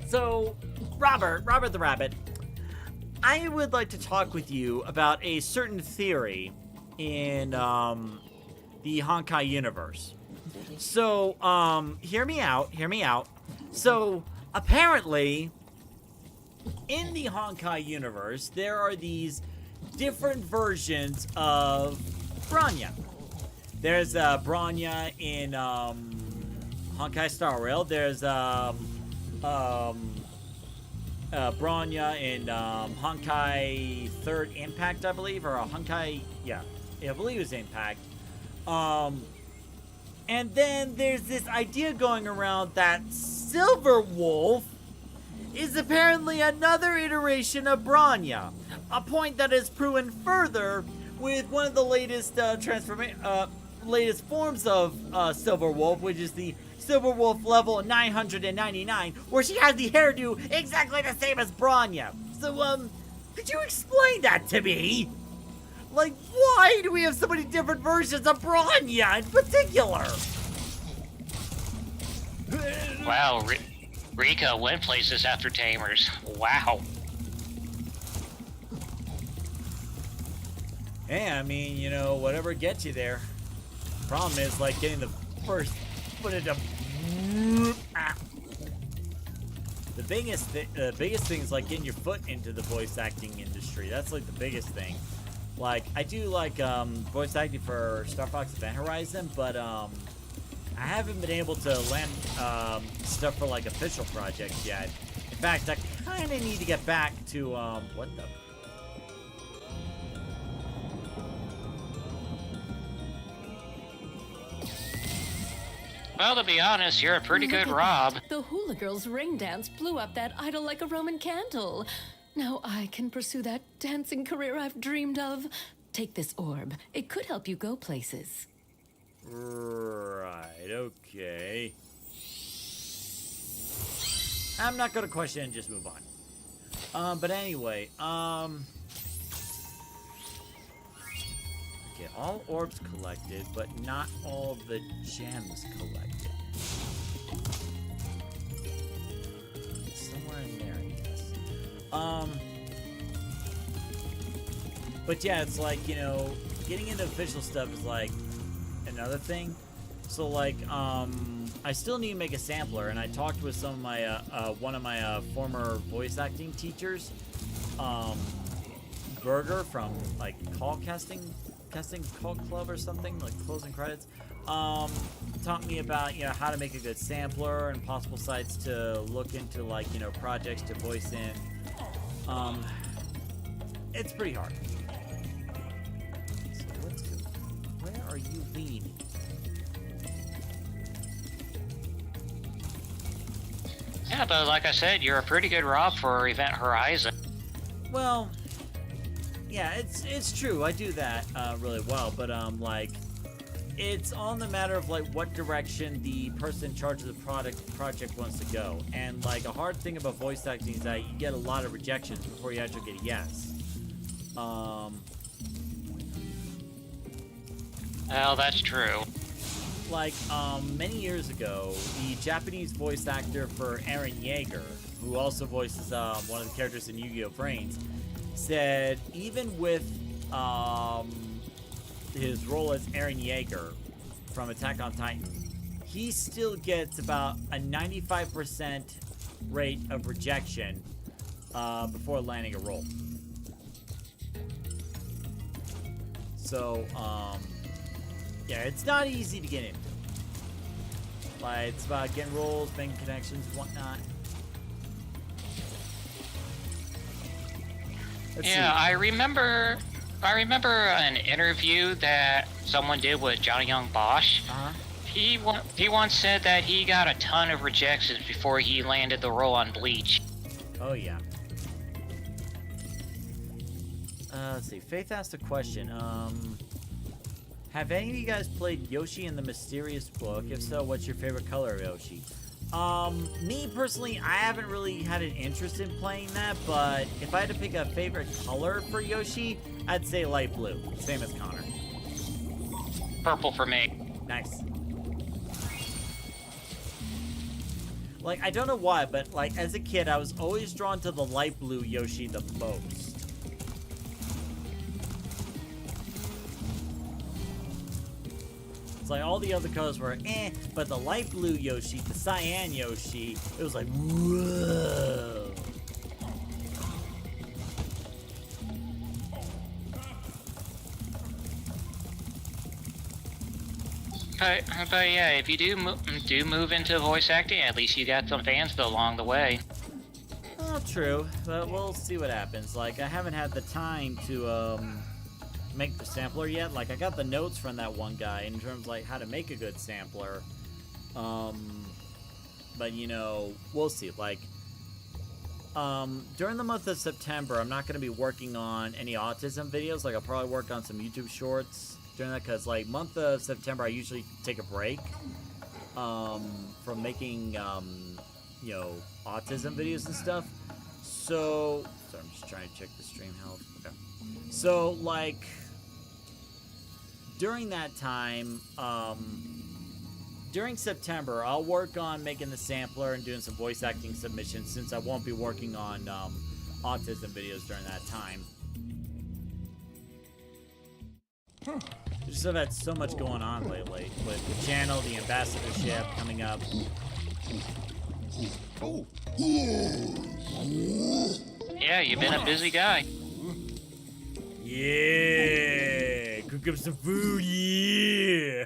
So, Robert the Rabbit, I would like to talk with you about a certain theory in the Honkai universe. So, hear me out. So, apparently, in the Honkai universe, there are these different versions of Bronya. There's Bronya in Honkai Star Rail. There's Bronya in Honkai Third Impact, I believe, or Honkai, yeah, I believe it was Impact. And then there's this idea going around that Silver Wolf is apparently another iteration of Bronya, a point that is proven further with one of the latest latest forms of Silver Wolf, which is the Silver Wolf level 999, where she has the hairdo exactly the same as Bronya. So, could you explain that to me? Like, why do we have so many different versions of Bronya in particular? Wow, Rika went places after Tamers. Wow. Hey, I mean, you know, whatever gets you there. Problem is, like, getting the first foot into... The biggest thing is, like, getting your foot into the voice acting industry. That's, like, the biggest thing. Like, I do, like, voice acting for Star Fox Event Horizon, but, I haven't been able to land, stuff for, like, official projects yet. In fact, I kind of need to get back to, what the... Well, to be honest, you're a pretty good Rob. The hula girl's ring dance blew up that idol like a Roman candle. Now I can pursue that dancing career I've dreamed of. Take this orb. It could help you go places. Right, okay. I'm not gonna question and just move on. But anyway, okay, all orbs collected, but not all the gems collected. Somewhere in there, I guess. But yeah, it's like, you know, getting into official stuff is like another thing. So like, I still need to make a sampler, and I talked with some of my, one of my, former voice acting teachers, Berger from, like, casting call club or something, like closing credits, taught me about, you know, how to make a good sampler and possible sites to look into, like, you know, projects to voice in. It's pretty hard. So let's go. Where are you leaning? Yeah, but like I said, you're a pretty good Rob for Event Horizon. Well, yeah, it's true. I do that really well, but like, it's on the matter of like what direction the person in charge of the project wants to go. And like, a hard thing about voice acting is that you get a lot of rejections before you actually get a yes. Well, that's true. Like, many years ago, the Japanese voice actor for Eren Yeager, who also voices one of the characters in Yu-Gi-Oh! Brains, said even with his role as Eren Yeager from Attack on Titan, he still gets about a 95% rate of rejection before landing a role. So, yeah, it's not easy to get into. Like, it's about getting roles, making connections, whatnot. Let's see. I remember an interview that someone did with Johnny Young Bosch. He once said that he got a ton of rejections before he landed the role on Bleach. Oh yeah. Let's see. Faith asked a question. Have any of you guys played Yoshi and the Mysterious Book? If so, what's your favorite color of Yoshi? Me personally, I haven't really had an interest in playing that, but if I had to pick a favorite color for Yoshi, I'd say light blue. Same as Connor. Purple for me. Nice. Like, I don't know why, but like as a kid, I was always drawn to the light blue Yoshi the most. It's like all the other colors were but the light blue Yoshi, the cyan Yoshi, it was like, whoa. But yeah, if you do move into voice acting, at least you got some fans along the way. Oh, true, but we'll see what happens. Like, I haven't had the time to, make the sampler yet. Like, I got the notes from that one guy in terms of, like, how to make a good sampler. But, you know, we'll see. Like, during the month of September, I'm not going to be working on any autism videos. Like, I'll probably work on some YouTube shorts during that, because, like, month of September, I usually take a break, from making, you know, autism videos and stuff. So, sorry, I'm just trying to check the stream health. Okay. So, like, during that time, during September, I'll work on making the sampler and doing some voice acting submissions, since I won't be working on autism videos during that time. I just have had so much going on lately with the channel, the ambassadorship coming up. Yeah, you've been a busy guy. Yeah, cook up some food, yeah.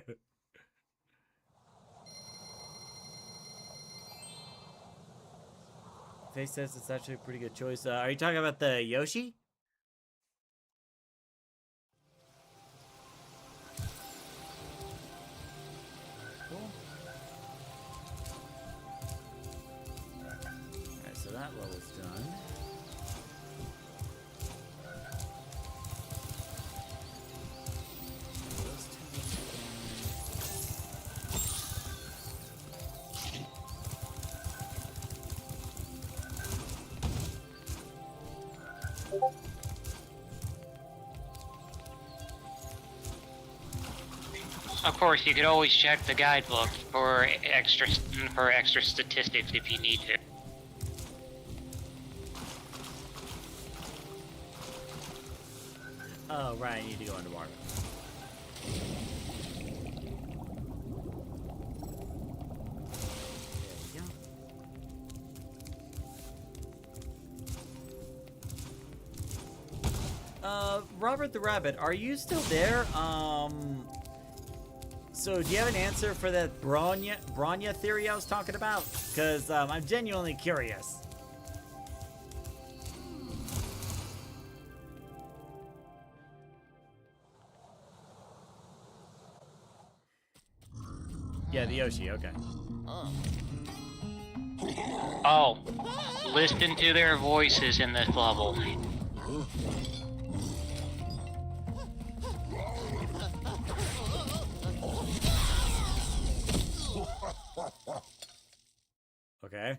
Face says it's actually a pretty good choice. Are you talking about the Yoshi? Cool. Alright, so that level's done. Of course, you could always check the guidebook for extra statistics if you need to. Oh, right, I need to go into water. There we go. Robert the Rabbit, are you still there? So do you have an answer for that Bronya theory I was talking about? Because I'm genuinely curious. Yeah, the Yoshi, okay. Oh, listen to their voices in this level. Okay.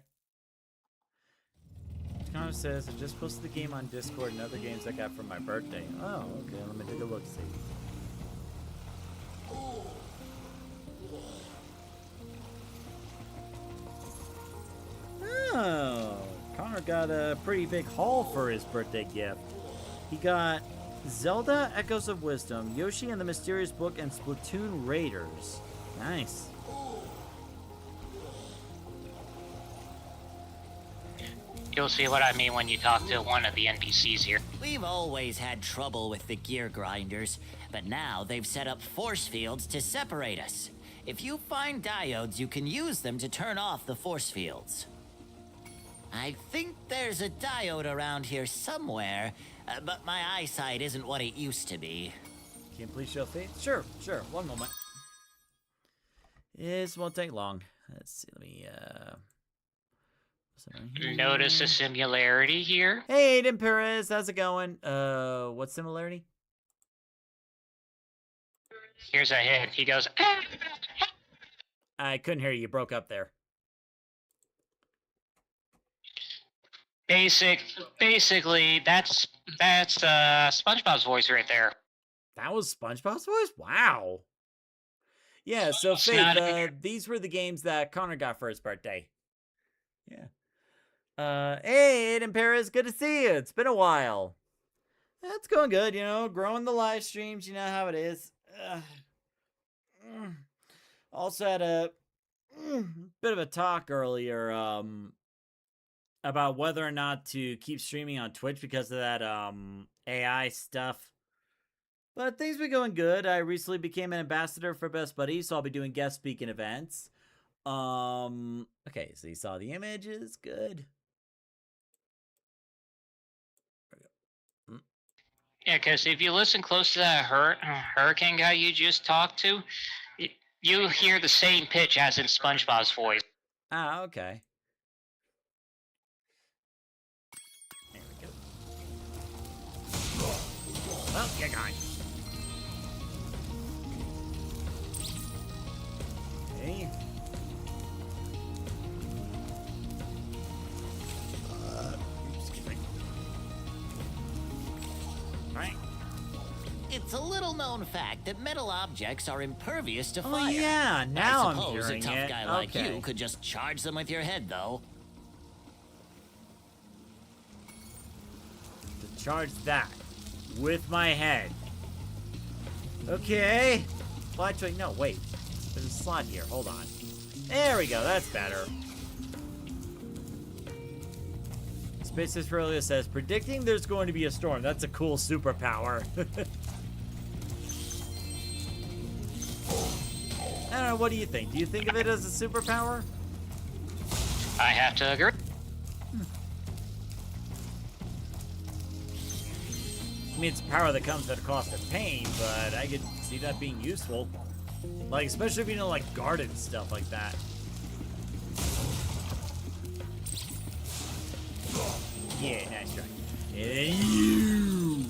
Connor says, I just posted the game on Discord and other games I got for my birthday. Oh, okay, let me take a look, see. Oh, Connor got a pretty big haul for his birthday gift. He got Zelda Echoes of Wisdom, Yoshi and the Mysterious Book, and Splatoon Raiders. Nice. You'll see what I mean when you talk to one of the NPCs here. We've always had trouble with the gear grinders, but now they've set up force fields to separate us. If you find diodes, you can use them to turn off the force fields. I think there's a diode around here somewhere, but my eyesight isn't what it used to be. Can you please show face? Sure, one moment. This won't take long. Let's see, let me, Notice a similarity here? Hey, Aiden Perez, how's it going? What similarity? Here's a hit. He goes, I couldn't hear you. You broke up there. Basically, that's SpongeBob's voice right there. That was SpongeBob's voice? Wow. Yeah, so It's Faith, not- these were the games that Connor got for his birthday. Yeah. Hey, Aiden Perez, good to see you. It's been a while. It's going good, you know, growing the live streams, you know how it is. Also had a bit of a talk earlier about whether or not to keep streaming on Twitch because of that AI stuff. But things been going good. I recently became an ambassador for Best Buddies, so I'll be doing guest speaking events. Okay, so you saw the images. Good. Yeah, because if you listen close to that hurricane guy you just talked to, you hear the same pitch as in SpongeBob's voice. Ah, okay. There we go. Well, get going. Okay. Excuse me. Right. It's a little known fact that metal objects are impervious to Oh, fire. yeah, now I I'm suppose hearing a tough it. guy like Okay. you could just charge them with your head, though. To charge that with my head. Okay. Well, actually, no, wait. There's a slot here. Hold on. There we go. That's better. Space Australia says, predicting there's going to be a storm. That's a cool superpower. I don't know. What do you think? Do you think of it as a superpower? I have to agree. I mean, it's a power that comes at a cost of pain, but I could see that being useful. Like, especially if you know, like, garden stuff like that. Yeah, nice try. And you!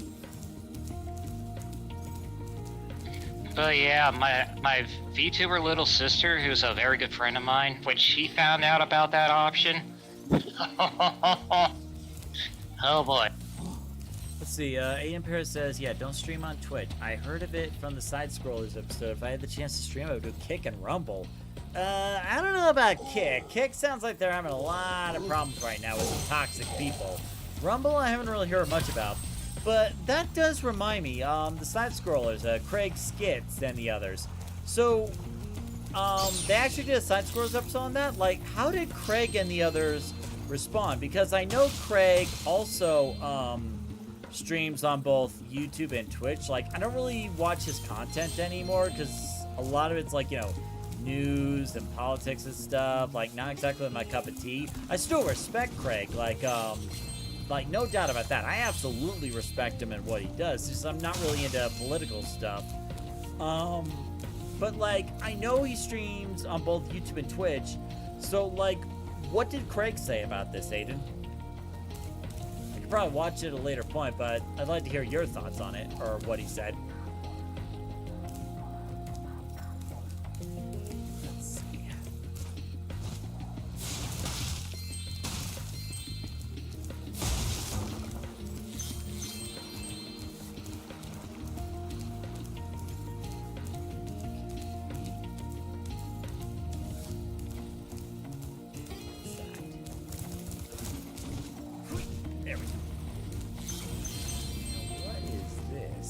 But yeah, my VTuber little sister, who's a very good friend of mine, when she found out about that option, oh boy. Let's see, A.M. Paris says, yeah, don't stream on Twitch. I heard of it from the Side Scrollers episode. If I had the chance to stream, I would do Kick and Rumble. I don't know about Kick. Kick sounds like they're having a lot of problems right now with some toxic people. Rumble, I haven't really heard much about. But that does remind me, the Side Scrollers, Craig Skits and the others. So, they actually did a Side Scrollers episode on that. Like, how did Craig and the others respond? Because I know Craig also, streams on both YouTube and Twitch. Like, I don't really watch his content anymore because a lot of it's like, you know, news and politics and stuff. Like, not exactly my cup of tea. I still respect Craig. Like, no doubt about that. I absolutely respect him and what he does. Just I'm not really into political stuff. But like, I know he streams on both YouTube and Twitch. So like, what did Craig say about this, Aiden? I could probably watch it at a later point, but I'd like to hear your thoughts on it, or what he said. Let's see. There we go. What is this?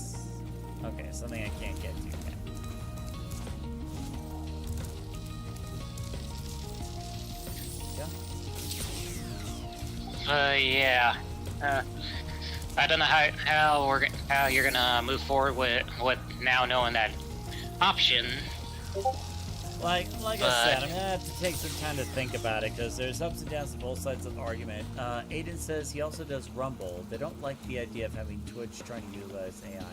Okay, something I can't get to yet. Yeah. I don't know how you're gonna move forward with now knowing that option. Like I said, I'm gonna have to take some time to think about it because there's ups and downs to both sides of the argument. Aiden says he also does Rumble. They don't like the idea of having Twitch trying to utilize AI.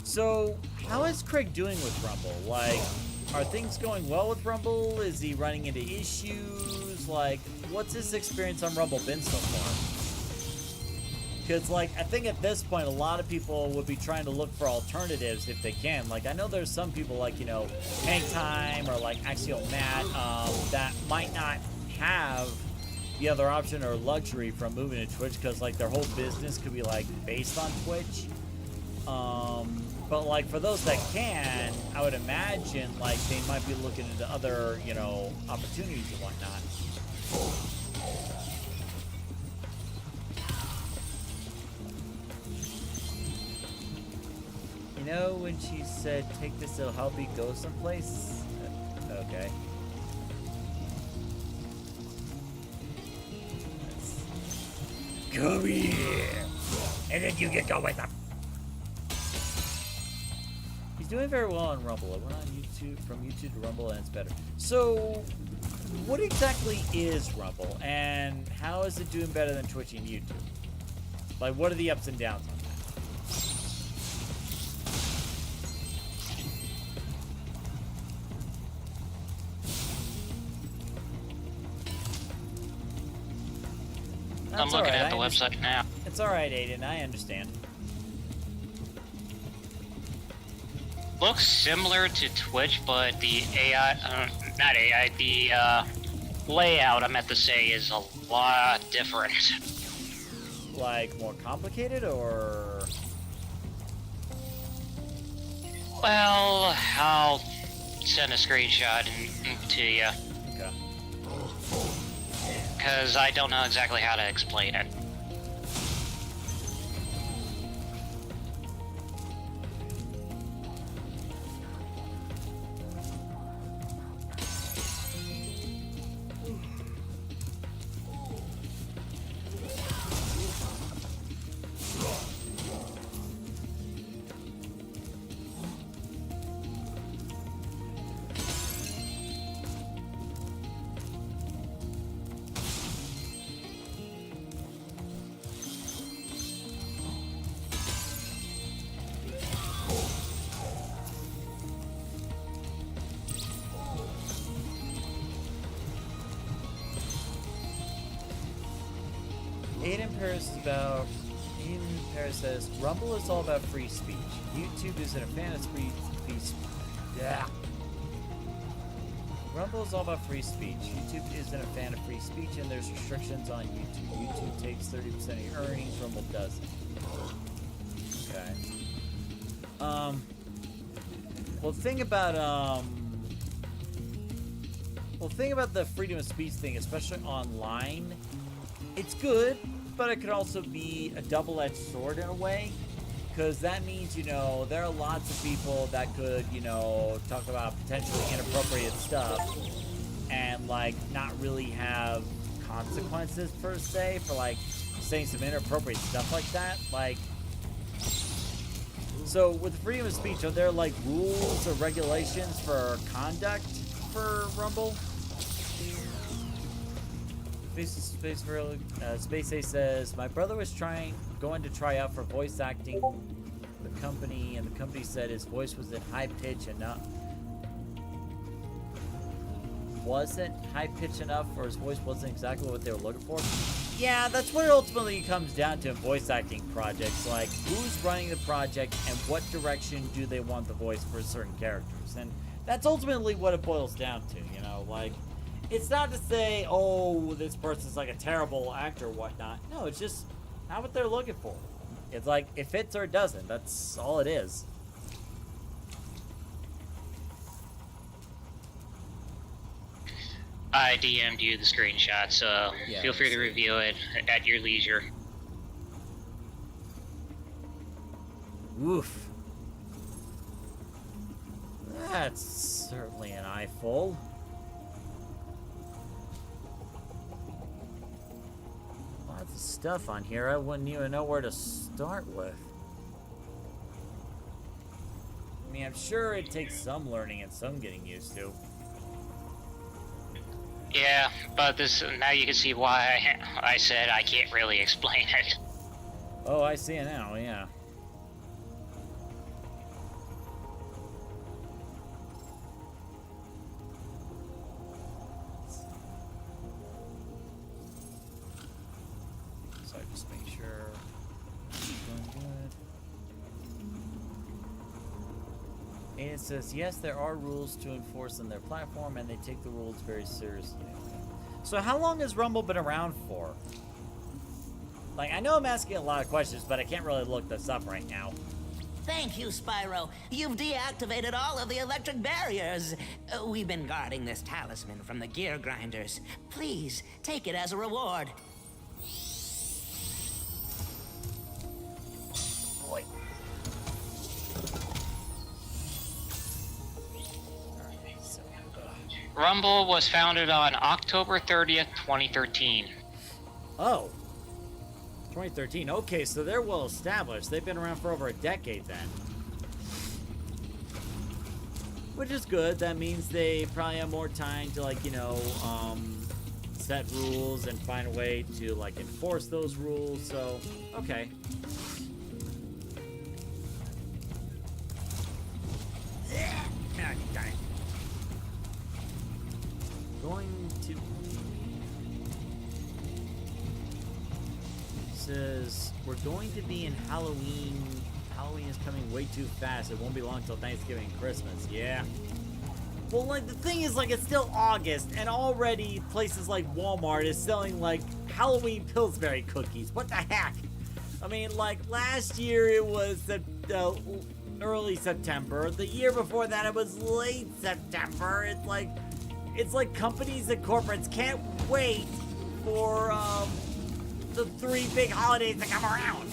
So, how is Craig doing with Rumble? Like, are things going well with Rumble? Is he running into issues? Like, what's his experience on Rumble been so far? Because, like, I think at this point, a lot of people would be trying to look for alternatives if they can. Like, I know there's some people like, you know, Hang Time or, like, Axial Matt that might not have the other option or luxury from moving to Twitch, because like their whole business could be like based on Twitch. But like for those that can, I would imagine like they might be looking into other, you know, opportunities and whatnot. You know when she said, "Take this, it'll help you go someplace"? Okay. Come here, and then you can go with them. He's doing very well on Rumble. It went on YouTube, from YouTube to Rumble, and it's better. So, what exactly is Rumble, and how is it doing better than Twitch and YouTube? Like, what are the ups and downs on that? I'm looking at the website now. It's alright, Aiden. I understand. Looks similar to Twitch, but the AI, not AI, the layout, I meant to say, is a lot different. Like, more complicated, or? Well, I'll send a screenshot to you. Okay. Because I don't know exactly how to explain it. Aiden Paris says, Rumble is all about free speech. YouTube isn't a fan of free speech. Yeah. Rumble is all about free speech. YouTube isn't a fan of free speech, and there's restrictions on YouTube. YouTube takes 30% of your earnings. Rumble doesn't. Okay. Well, the thing about the freedom of speech thing, especially online, it's good, but it could also be a double-edged sword in a way, because that means, you know, there are lots of people that could, you know, talk about potentially inappropriate stuff and, like, not really have consequences, per se, for, like, saying some inappropriate stuff like that. Like, so with freedom of speech, are there, like, rules or regulations for conduct for Rumble? Space Ace says, my brother was going to try out for voice acting the company, and the company said his voice was at high pitch enough. Wasn't high pitch enough, or his voice wasn't exactly what they were looking for? Yeah, that's what it ultimately comes down to in voice acting projects. Like, who's running the project and what direction do they want the voice for certain characters? And that's ultimately what it boils down to, you know, like, it's not to say, oh, this person's like a terrible actor or whatnot. No, it's just not what they're looking for. It's like, it fits or it doesn't. That's all it is. I DM'd you the screenshot, so yeah, feel free to review it at your leisure. Oof. That's certainly an eyeful. Lots of stuff on here I wouldn't even know where to start with. I mean, I'm sure it takes some learning and some getting used to. Yeah, but now you can see why I said I can't really explain it. Oh, I see it now, yeah. So I just make sure it's going good. And it says, yes, there are rules to enforce on their platform, and they take the rules very seriously. So how long has Rumble been around for? Like, I know I'm asking a lot of questions, but I can't really look this up right now. Thank you, Spyro. You've deactivated all of the electric barriers. We've been guarding this talisman from the gear grinders. Please, take it as a reward. Boy. Rumble was founded on October 30th, 2013. Oh. 2013. Okay, so they're well established. They've been around for over a decade then. Which is good. That means they probably have more time to, like, you know, set rules and find a way to, like, enforce those rules. So, okay. Going to... Says we're going to be in Halloween. Halloween is coming way too fast. It won't be long till Thanksgiving and Christmas. Yeah. Well, like, the thing is, like, it's still August, and already places like Walmart is selling, like, Halloween Pillsbury cookies. What the heck? I mean, like, last year it was early September. The year before that it was late September. It's like companies and corporates can't wait for the 3 big holidays to come around.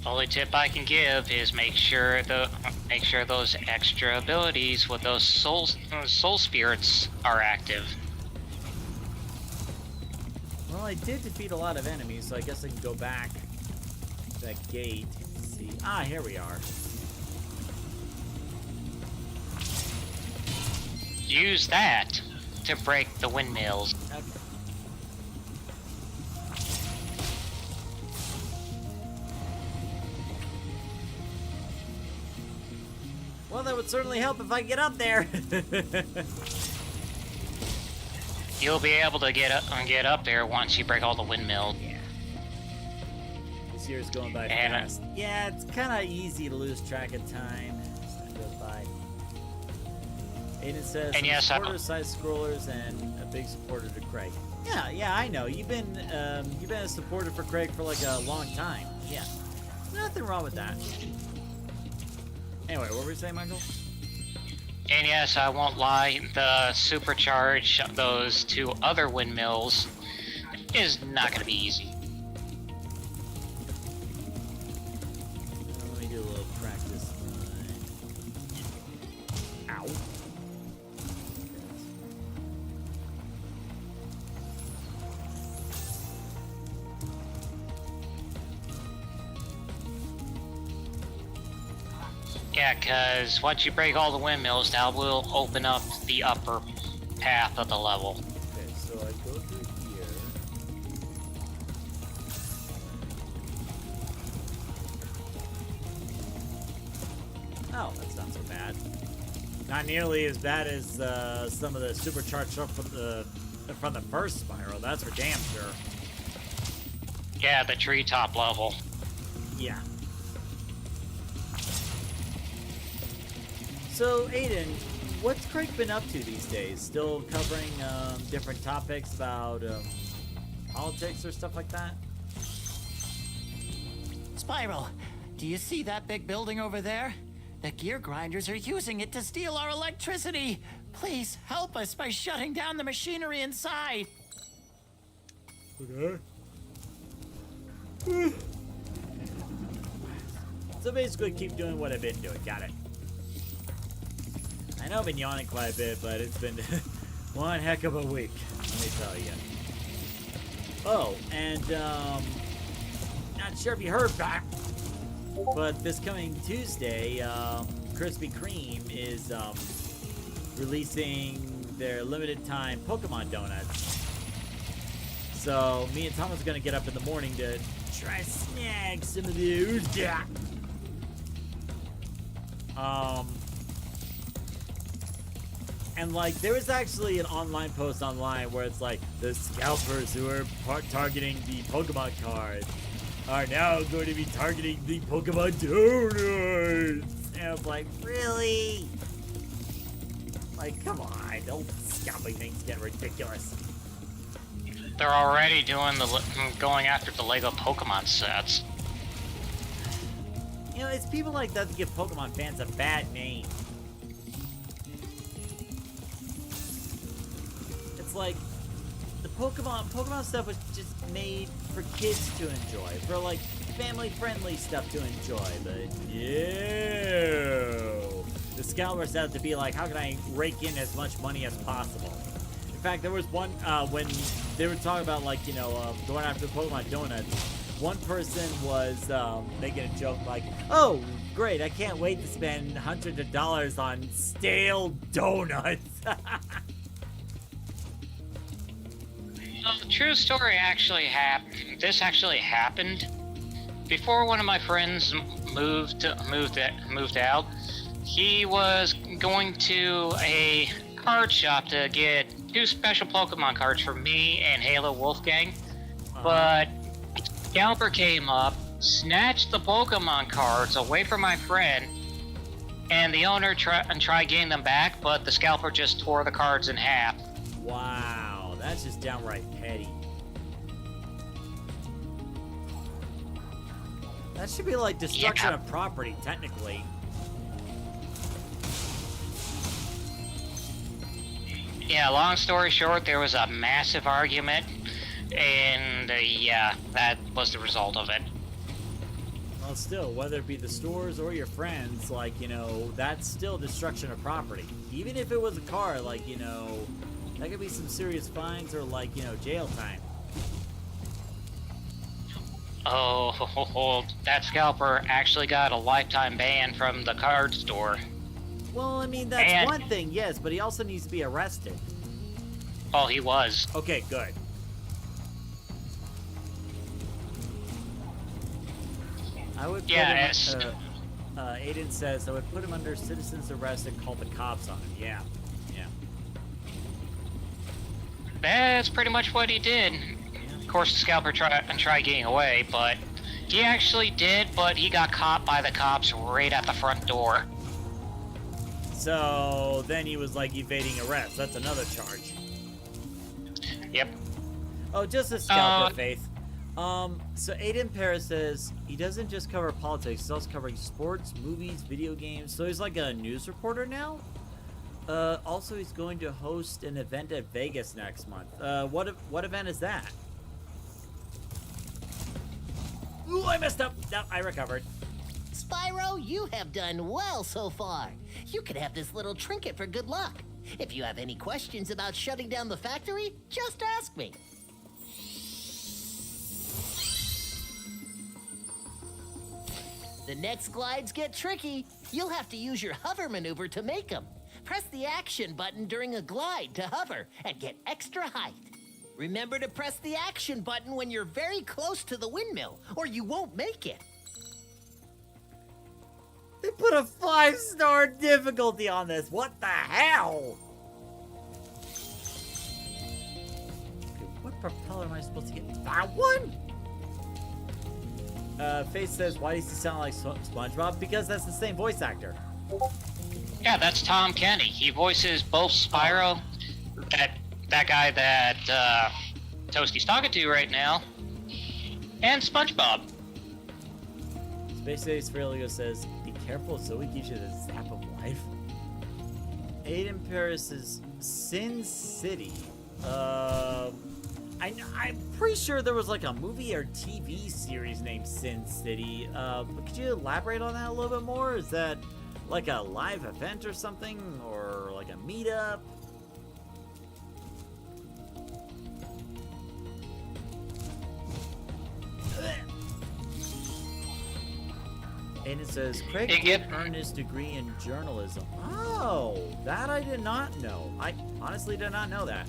Only tip I can give is make sure those extra abilities with those soul spirits are active. Well, I did defeat a lot of enemies, so I guess I can go back to that gate. See. Ah, here we are. Use that to break the windmills. Okay. Well, that would certainly help if I get up there. You'll be able to get up there once you break all the windmills. Yeah. This year's going by fast. Yeah, it's kind of easy to lose track of time as time goes by. Aiden says, and yes, supporter-sized scrollers and a big supporter to Craig. Yeah, I know. You've been a supporter for Craig for like a long time. Yeah, nothing wrong with that. Anyway, what were we saying, Michael? And yes, I won't lie, the supercharge of those 2 other windmills is not going to be easy. Let me do a little practice. Ow. Yeah, because once you break all the windmills, that will open up the upper path of the level. Okay, so I go through here. Oh, that's not so bad. Not nearly as bad as some of the supercharged stuff from the first Spyro. That's for damn sure. Yeah, the treetop level. Yeah. So, Aiden, what's Craig been up to these days? Still covering different topics about politics or stuff like that? Spyro, do you see that big building over there? The gear grinders are using it to steal our electricity. Please help us by shutting down the machinery inside. Okay. So basically keep doing what I've been doing. Got it. I know I've been yawning quite a bit, but it's been one heck of a week, let me tell you. Oh, and not sure if you heard back, but this coming Tuesday, Krispy Kreme is releasing their limited time Pokemon donuts. So me and Thomas are gonna get up in the morning to try to snag some of those. Yeah. And like there was actually an online post online where it's like the scalpers who are targeting the Pokemon cards. are now going to be targeting the Pokemon donors. And I was like, really? Like, come on, don't scalping things get ridiculous. They're already doing going after the Lego Pokemon sets. You know, it's people like that that give Pokemon fans a bad name. It's like the Pokemon stuff was just made for kids to enjoy, for like family-friendly stuff to enjoy. But no, the scalpers set out to be like, how can I rake in as much money as possible? In fact, there was one when they were talking about like going after the Pokemon donuts. One person was making a joke like, "Oh, great! I can't wait to spend hundreds of dollars on stale donuts." True story actually happened. This actually happened before one of my friends moved out. He was going to a card shop to get 2 special Pokemon cards for me and Halo Wolfgang, but Scalper came up, snatched the Pokemon cards away from my friend, and the owner tried getting them back, but the Scalper just tore the cards in half. Wow, that's just downright petty. That should be like destruction of property, technically. Yeah, long story short, there was a massive argument, and yeah, that was the result of it. Well, still, whether it be the stores or your friends, like, that's still destruction of property. Even if it was a car, like, that could be some serious fines or, like, jail time. Oh, that Scalper actually got a lifetime ban from the card store. Well, I mean, that's one thing, yes, but he also needs to be arrested. Oh, he was. Okay, good. I would put him, Aiden says, I would put him under citizen's arrest and call the cops on him. Yeah. That's pretty much what he did. Of course, the Scalper tried getting away, but he actually did, but he got caught by the cops right at the front door. So then he was like evading arrest. That's another charge. Yep. Oh, just a Scalper, Faith. So Aiden Paris says he doesn't just cover politics, he's also covering sports, movies, video games. So he's like a news reporter now. Also, he's going to host an event at Vegas next month. What event is that? Ooh, I messed up. No, I recovered. Spyro, you have done well so far. You could have this little trinket for good luck. If you have any questions about shutting down the factory, just ask me. The next glides get tricky. You'll have to use your hover maneuver to make them. Press the action button during a glide to hover and get extra height. Remember to press the action button when you're very close to the windmill, or you won't make it. They put a 5-star difficulty on this. What the hell? Okay, what propeller am I supposed to get? That one? Faith says, why does he sound like SpongeBob? Because that's the same voice actor. Yeah, that's Tom Kenny. He voices both Spyro, that guy that Toasty's talking to right now, and SpongeBob. Space Ace Feraligo says, be careful, Zoe gives you the zap of life. Aiden Paris's Sin City. I'm pretty sure there was like a movie or TV series named Sin City. Could you elaborate on that a little bit more? Is that like a live event or something? Or like a meetup? Aiden says, Craig did earn his degree in journalism. Oh, that I did not know. I honestly did not know that.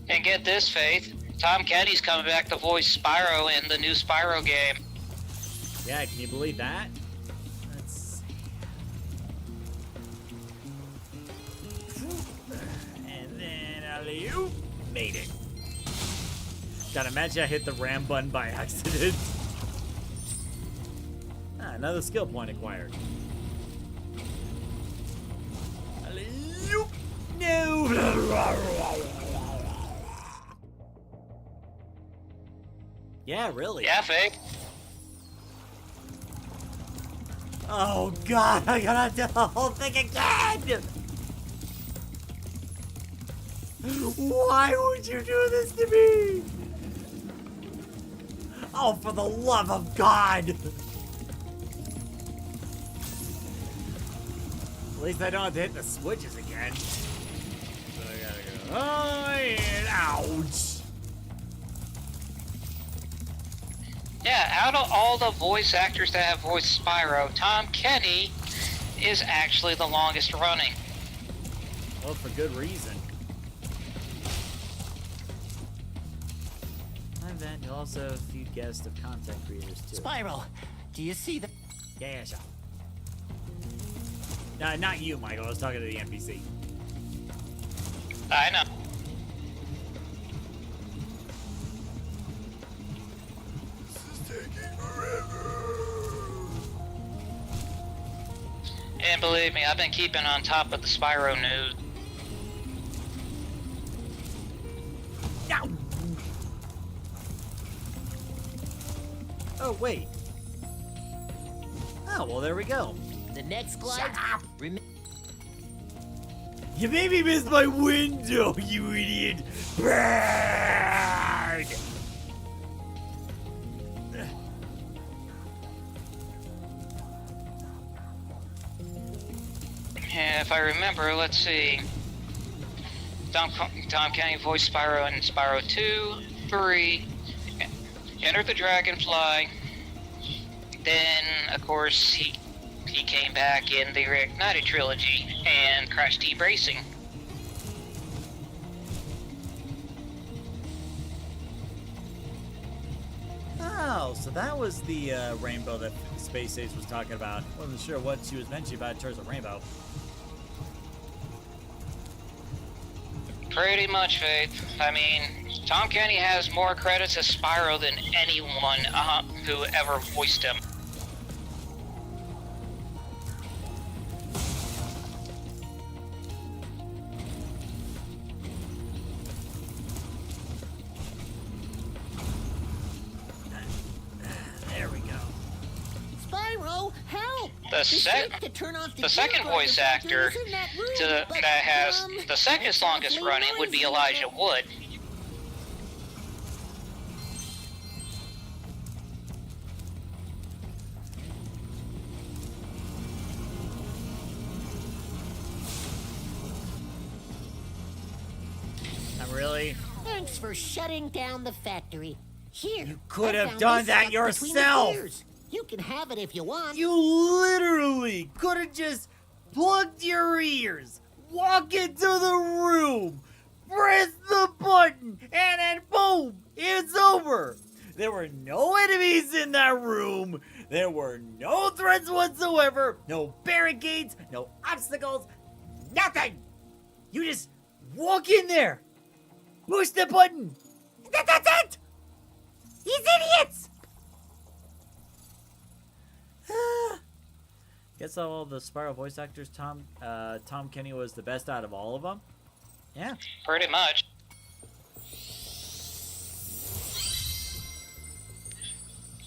And get this, Faith. Tom Kenny's coming back to voice Spyro in the new Spyro game. Yeah, can you believe that? Let's see. And then alley-oop, made it. God, imagine I hit the RAM button by accident. Another skill point acquired. No. Yeah, really. Yeah, fake. Oh God, I gotta do the whole thing again! Why would you do this to me? Oh, for the love of God! At least I don't have to hit the switches again. So I gotta go. Oh, and ouch! Yeah, out of all the voice actors that have voiced Spyro, Tom Kenny is actually the longest running. Well, for good reason. And then you'll also have a few guests of content creators too. Spyro, do you see the... Yeah, sure. Not you, Michael. I was talking to the NPC. I know. And believe me, I've been keeping on top of the Spyro news. No. Oh, wait. Oh, well, there we go. The next glide. Shut up! You made me miss my window, you idiot! Bird! Yeah, if I remember, let's see. Tom Kenny voiced Spyro in Spyro 2, 3, Enter the Dragonfly. Then, of course, he came back in the Reignited Trilogy and Crash Team Racing. Oh, so that was the rainbow that Space Ace was talking about. Wasn't sure what she was mentioning about in terms of rainbow. Pretty much, Faith. I mean, Tom Kenny has more credits as Spyro than anyone who ever voiced him. There we go. Spyro, help! The second voice actor that has the second longest running would be Elijah Wood. Really? Thanks for shutting down the factory. Here, You could I have found done this that stuff between the yourself! gears. You can have it if you want. You literally could have just plugged your ears, walk into the room, press the button, and then boom, it's over. There were no enemies in that room. There were no threats whatsoever. No barricades, no obstacles, nothing. You just walk in there, push the button. That's it. These idiots. Guess all the Spyro voice actors, Tom Kenny was the best out of all of them. Yeah, Pretty much.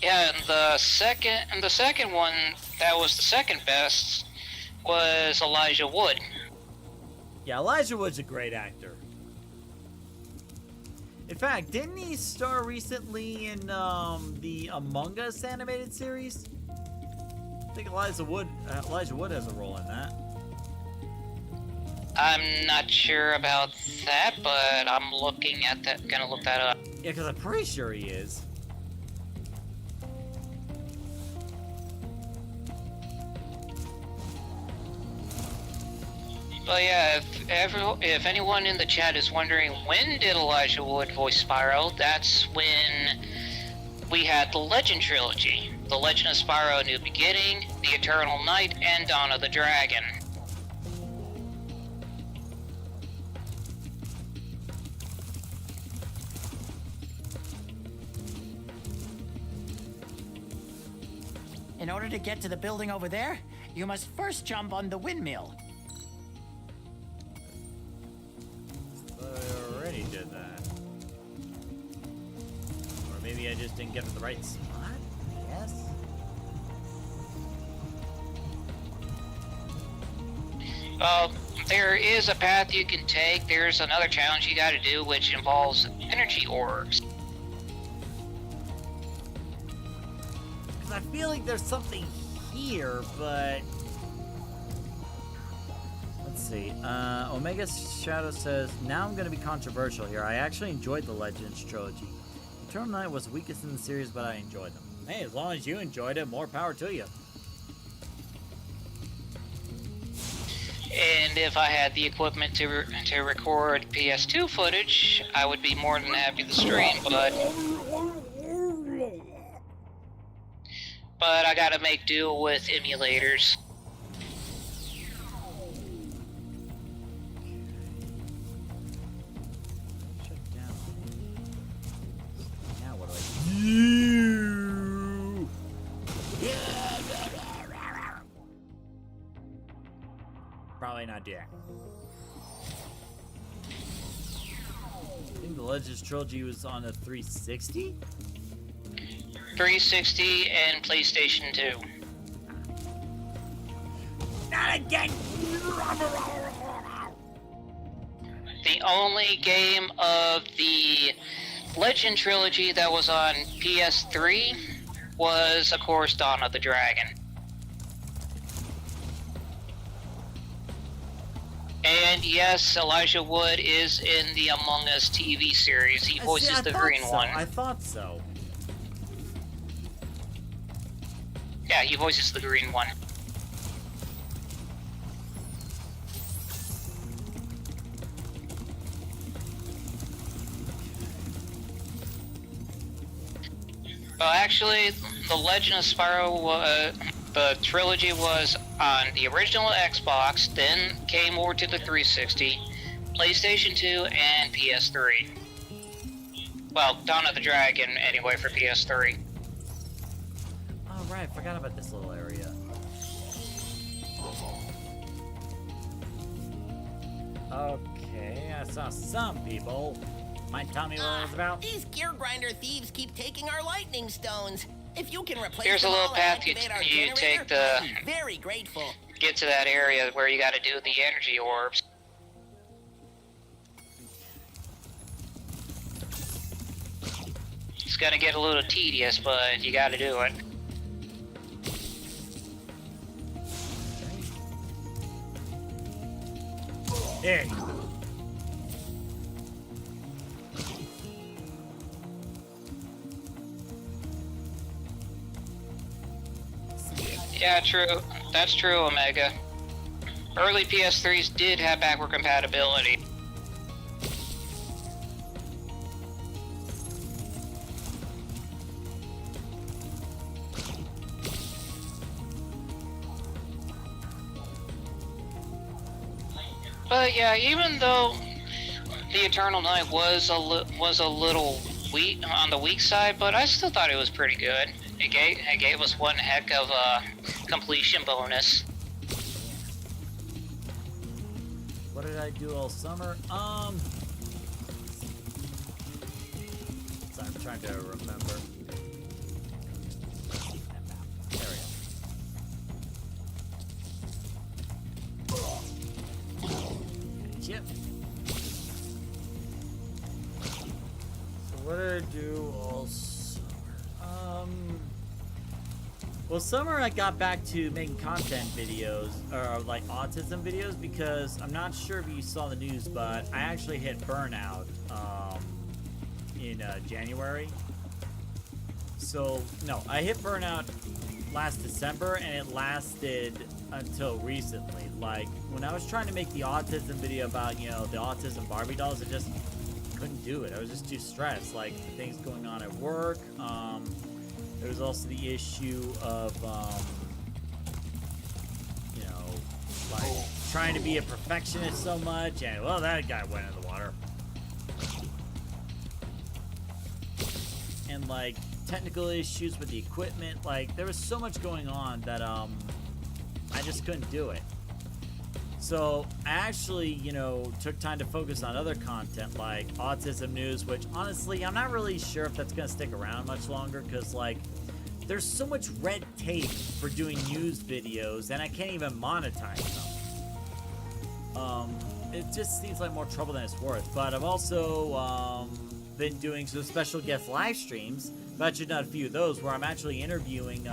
Yeah, and the second one that was the second best was Elijah Wood. yeah. Elijah Wood's a great actor. In fact, didn't he star recently in the Among Us animated series? I think Elijah Wood has a role in that. I'm not sure about that, but I'm looking at that. Gonna look that up. Yeah, because I'm pretty sure he is. But yeah, if anyone in the chat is wondering when did Elijah Wood voice Spyro, that's when we had the Legend Trilogy. The Legend of Spyro: A New Beginning, The Eternal Night, and Dawn of the Dragon. In order to get to the building over there, you must first jump on the windmill. I already did that. Or maybe I just didn't get to the right spot? Yes? There is a path you can take. There's another challenge you gotta do, which involves energy orbs. Because I feel like there's something here, but... Let's see. Omega Shadow says, now I'm going to be controversial here. I actually enjoyed the Legends trilogy. Eternal Night was weakest in the series, but I enjoyed them. Hey, as long as you enjoyed it, more power to you. And if I had the equipment to record PS2 footage, I would be more than happy to stream, but I gotta make do with emulators. Shut down. Now what do I do? Probably not yet. I think the Legends trilogy was on a 360? 360 and PlayStation 2. Not again! The only game of the Legend trilogy that was on PS3 was, of course, Dawn of the Dragon. And yes, Elijah Wood is in the Among Us TV series. He voices the green one. I thought so. Yeah, he voices the green one. Well, actually, the Legend of Spyro, the trilogy was on the original Xbox, then came over to the 360, PlayStation 2, and PS3. Well, Dawn of the Dragon, anyway, for PS3. Oh, right, I forgot about this little area. Okay, I saw some people. Might tell me what it was about? These gear grinder thieves keep taking our lightning stones. If you can replace There's a them little all path and activate our you generator, take the... I'd be very grateful. Get to that area where you gotta do the energy orbs. It's gonna get a little tedious, but you gotta do it. Hey. Yeah, true. That's true, Omega. Early PS3s did have backward compatibility. But yeah, even though the Eternal Night was a little weak on the weak side, but I still thought it was pretty good. It gave us one heck of a completion bonus. What did I do all summer? Sorry, I'm trying to remember. There we go. Chip. So what did I do all summer? Well, summer I got back to making content videos, or like autism videos, because I'm not sure if you saw the news, but I actually hit burnout in January. So, no, I hit burnout last December, and it lasted until recently. Like, when I was trying to make the autism video about, you know, the autism Barbie dolls, I just couldn't do it. I was just too stressed. Like, the things going on at work, there was also the issue of, you know, like trying to be a perfectionist so much, and well, that guy went in the water. And like, technical issues with the equipment. Like, there was so much going on that I just couldn't do it. So I actually, you know, took time to focus on other content like autism news, which honestly, I'm not really sure if that's going to stick around much longer because, like, there's so much red tape for doing news videos and I can't even monetize them. It just seems like more trouble than it's worth. But I've also been doing some special guest live streams. I've actually done a few of those where I'm actually interviewing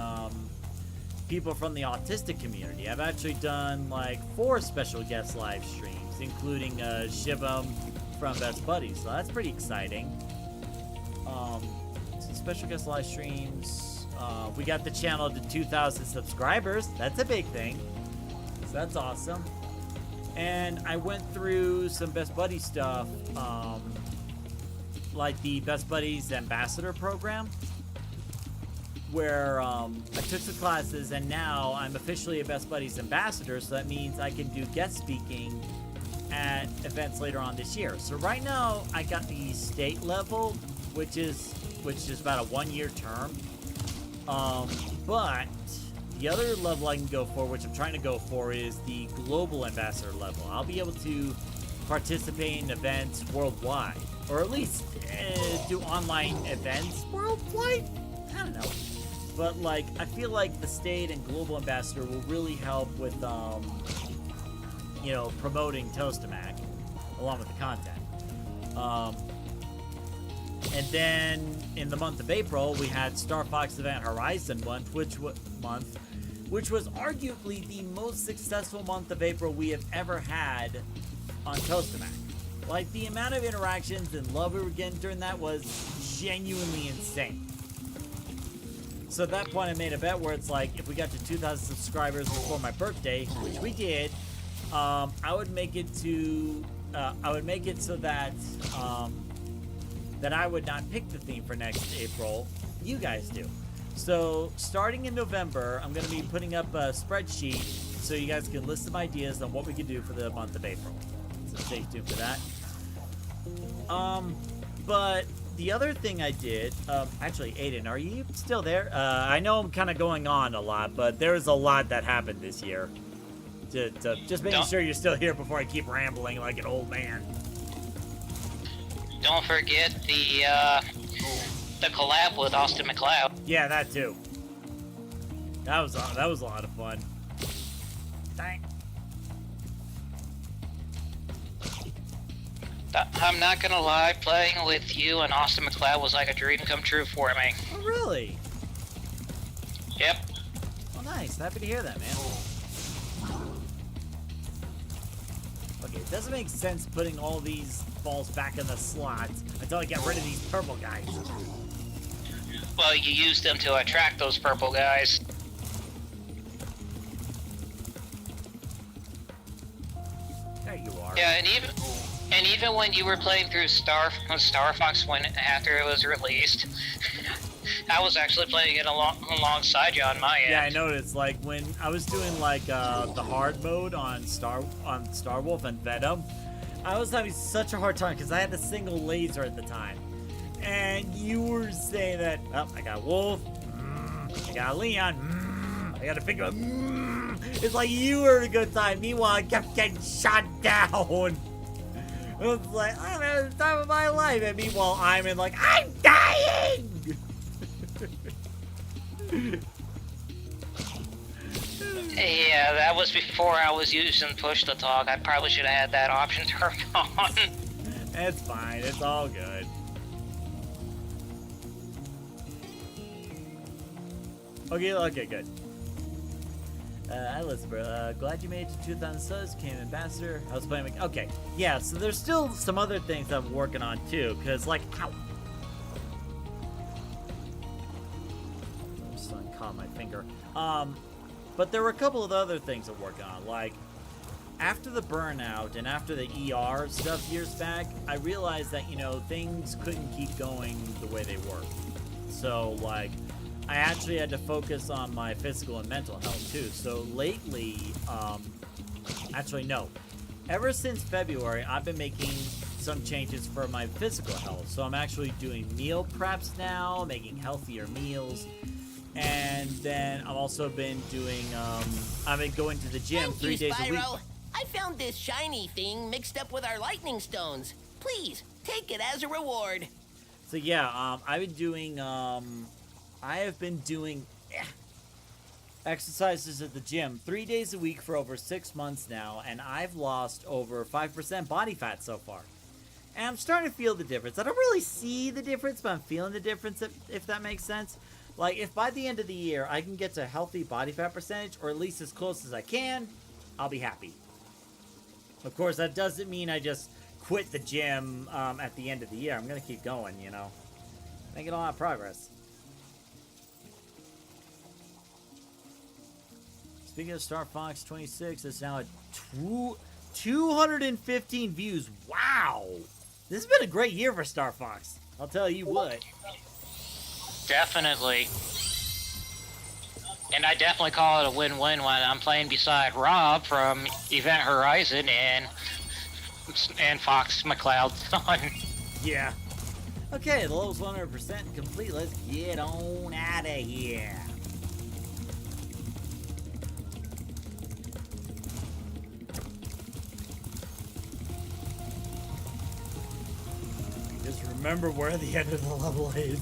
people from the autistic community. I've actually done like 4 special guest live streams, including Shivam from Best Buddies. So that's pretty exciting. Some special guest live streams. We got the channel to 2,000 subscribers. That's a big thing. So that's awesome. And I went through some Best Buddies stuff, like the Best Buddies Ambassador program, where I took some classes and now I'm officially a Best Buddies ambassador, so that means I can do guest speaking at events later on this year. So right now I got the state level, which is about a 1-year term. But the other level I can go for, which I'm trying to go for, is the global ambassador level. I'll be able to participate in events worldwide, or at least do online events worldwide. I don't know. But, like, I feel like the state and global ambassador will really help with, you know, promoting Toastamac along with the content. And then in the month of April, we had Star Fox Event Horizon month, which was arguably the most successful month of April we have ever had on Toastamac. Like, the amount of interactions and love we were getting during that was genuinely insane. So at that point, I made a bet where it's like, if we got to 2,000 subscribers before my birthday, which we did, I would make it so that that I would not pick the theme for next April. You guys do. So starting in November, I'm going to be putting up a spreadsheet so you guys can list some ideas on what we can do for the month of April. So stay tuned for that. But the other thing I did, actually, Aiden, are you still there? I know I'm kind of going on a lot, but there's a lot that happened this year. Just making sure you're still here before I keep rambling like an old man. Don't forget the collab with Austin McLeod. Yeah, that too. That was a lot of fun. Dang. I'm not gonna lie, playing with you and Austin McLeod was like a dream come true for me. Oh, really? Yep. Oh, nice. Happy to hear that, man. Okay, it doesn't make sense putting all these balls back in the slots until I get rid of these purple guys. Well, you used them to attract those purple guys. There you are. Yeah, and even when you were playing through Star Fox after it was released, I was actually playing it alongside you on my end. Yeah, I noticed. Like when I was doing like the hard mode on Star Wolf and Venom, I was having such a hard time because I had a single laser at the time, and you were saying that, oh, I got Wolf, I got Leon, I got to figure out. It's like you were in a good time. Meanwhile, I kept getting shot down. It was like, I'm having the time of my life. And meanwhile, I'm in like, I'm dying! Yeah, that was before I was using push to talk. I probably should have had that option turned on. It's fine. It's all good. Okay, good. Hi, Elizabeth. Glad you made it to 2,000 subs, became ambassador. I was playing. Okay, yeah. So there's still some other things I'm working on too, cause like, ow. Just caught my finger. But there were a couple of other things I'm working on. Like, after the burnout and after the ER stuff years back, I realized that things couldn't keep going the way they were. So like, I actually had to focus on my physical and mental health too. So lately, actually no, ever since February, I've been making some changes for my physical health. So I'm actually doing meal preps now, making healthier meals. And then I've also been doing, I've been going to the gym Thank 3 you, days a week. Spyro. I found this shiny thing mixed up with our lightning stones. Please, take it as a reward. So yeah, I've been doing, I have been doing exercises at the gym 3 days a week for over 6 months now, and I've lost over 5% body fat so far. And I'm starting to feel the difference. I don't really see the difference, but I'm feeling the difference, if that makes sense. Like, if by the end of the year I can get to a healthy body fat percentage, or at least as close as I can, I'll be happy. Of course, that doesn't mean I just quit the gym at the end of the year. I'm going to keep going, you know. Making a lot of progress. Speaking of Star Fox 26, it's now at 215 views. Wow! This has been a great year for Star Fox. I'll tell you what. Definitely. And I definitely call it a win-win when I'm playing beside Rob from Event Horizon and Fox McCloud's son. Yeah. Okay, the level's 100% complete. Let's get on out of here. Just remember where the end of the level is.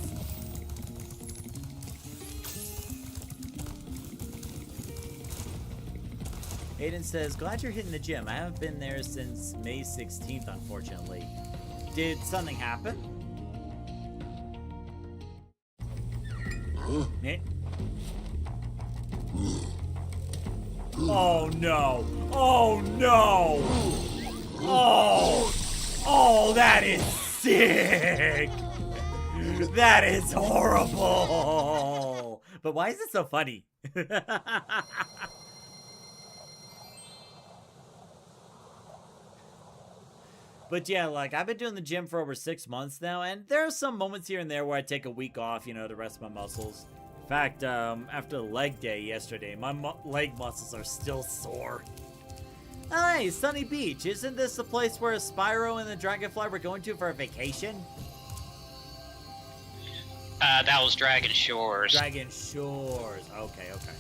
Aiden says, glad you're hitting the gym. I haven't been there since May 16th, unfortunately. Did something happen? Eh? Oh no! Oh no! Oh! Oh, that is sick! That is horrible! But why is it so funny? But yeah, like, I've been doing the gym for over 6 months now, and there are some moments here and there where I take a week off, you know, to rest my muscles. In fact, after the leg day yesterday, my leg muscles are still sore. Hey, Sunny Beach, isn't this the place where Spyro and the Dragonfly were going to for a vacation? That was Dragon Shores. Dragon Shores. Okay, okay.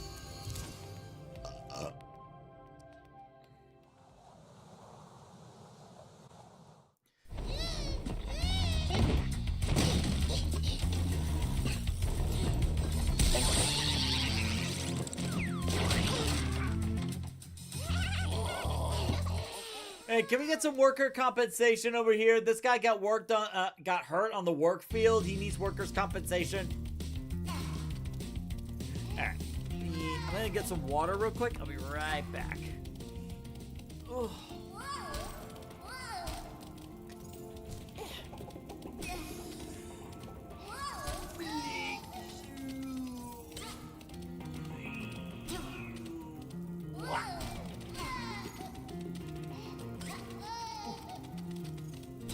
Hey, can we get some worker compensation over here? This guy got got hurt on the work field. He needs workers' compensation. Alright. I'm gonna get some water real quick. I'll be right back. Oh.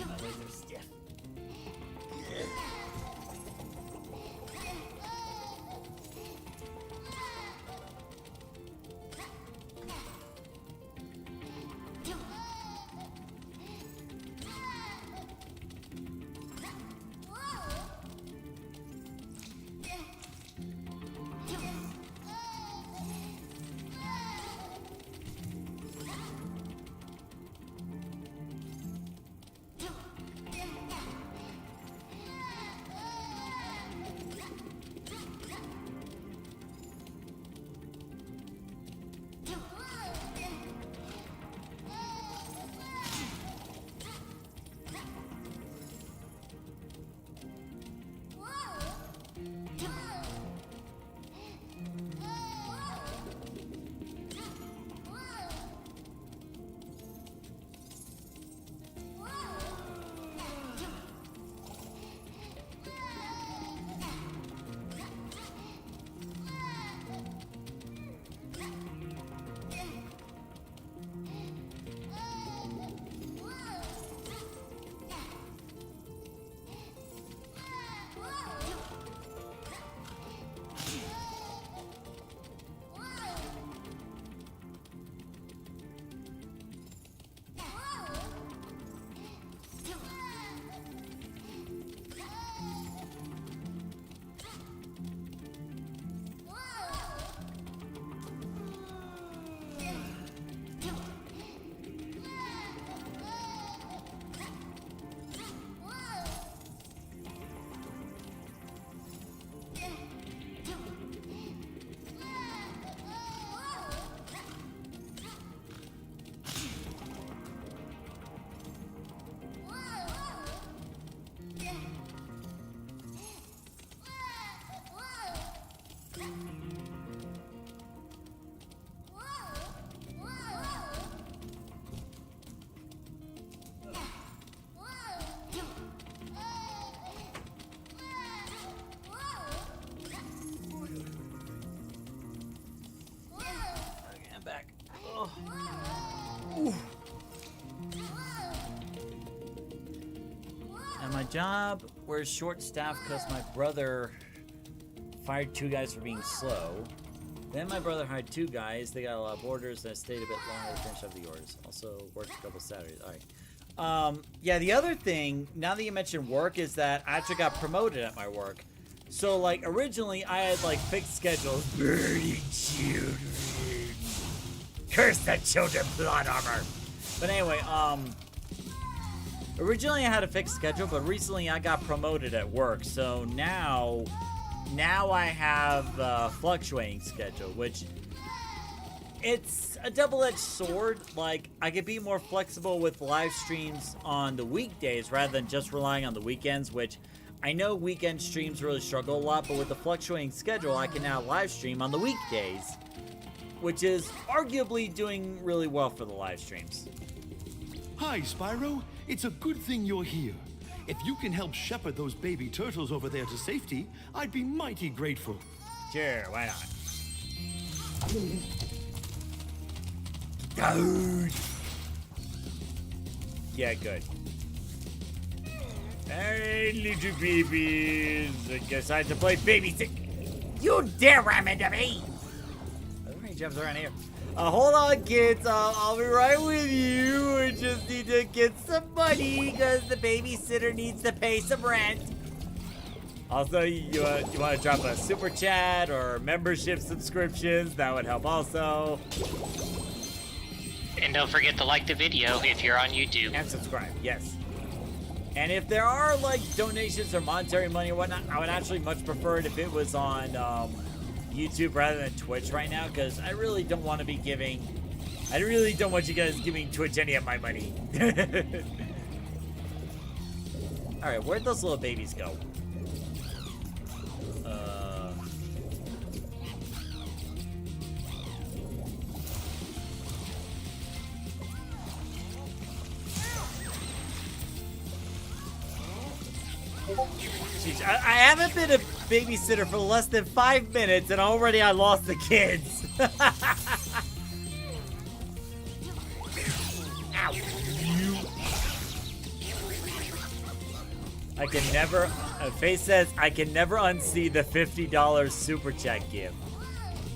My legs are stiff. job we're short-staffed because my brother fired 2 guys for being slow. Then my brother hired 2 guys. They got a lot of orders, and I stayed a bit longer to finish up the orders. Also worked a couple Saturdays. All right. Yeah, the other thing, now that you mentioned work, is that I actually got promoted at my work. So, like, originally I had, like, fixed schedules. Burning children. Curse the children, blood armor. But anyway, originally I had a fixed schedule, but recently I got promoted at work. So now I have a fluctuating schedule, which it's a double-edged sword. Like, I could be more flexible with live streams on the weekdays rather than just relying on the weekends, which I know weekend streams really struggle a lot, but with the fluctuating schedule, I can now live stream on the weekdays, which is arguably doing really well for the live streams. Hi, Spyro. It's a good thing you're here. If you can help shepherd those baby turtles over there to safety, I'd be mighty grateful. Sure, why not? Dude. Yeah, good. Hey, little babies. I guess I have to play babysit. You dare ram into me! He jumps around here. Hold on, kids. I'll be right with you. We just need to get some money because the babysitter needs to pay some rent. Also, you want to drop a super chat or membership subscriptions? That would help also. And don't forget to like the video if you're on YouTube. And subscribe, yes. And if there are, like, donations or monetary money or whatnot, I would actually much prefer it if it was on YouTube rather than Twitch right now, because I really don't want to be giving... I really don't want you guys giving Twitch any of my money. Alright, where'd those little babies go? Jeez, I haven't been a babysitter for less than 5 minutes and already I lost the kids. I can never, Faye says, I can never unsee the $50 super chat gift.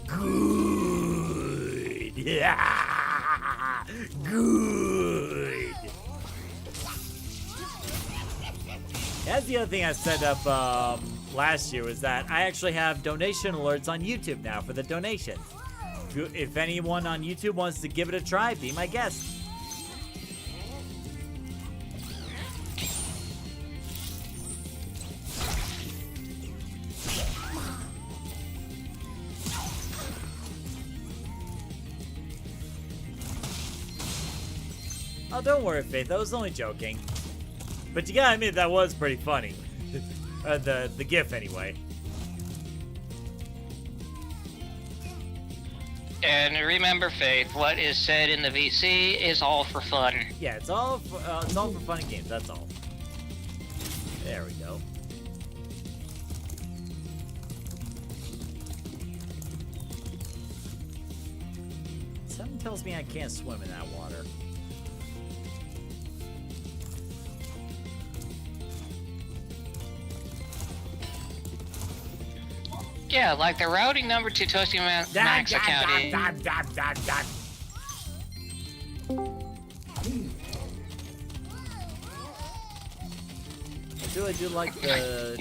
Good. Yeah. Good. That's the other thing I set up last year, was that I actually have donation alerts on YouTube now for the donations. If anyone on YouTube wants to give it a try, be my guest. Oh, don't worry, Faith. I was only joking. But you gotta admit, that was pretty funny. The GIF, anyway. And remember, Faith, what is said in the VC is all for fun. Yeah, it's all for fun and games, that's all. There we go. Something tells me I can't swim in that water. Yeah, like the routing number to Toasty Max account is... I do like the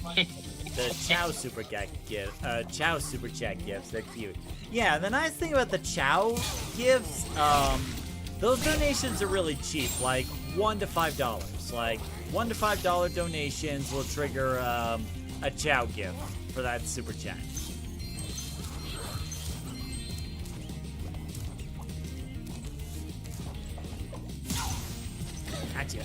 Chow super chat gift. Chow super chat gifts. They're cute. Yeah, the nice thing about the Chow gifts, those donations are really cheap, like $1 to $5. Like $1 to $5 donations will trigger a Chow gift for that super chat. Gotcha.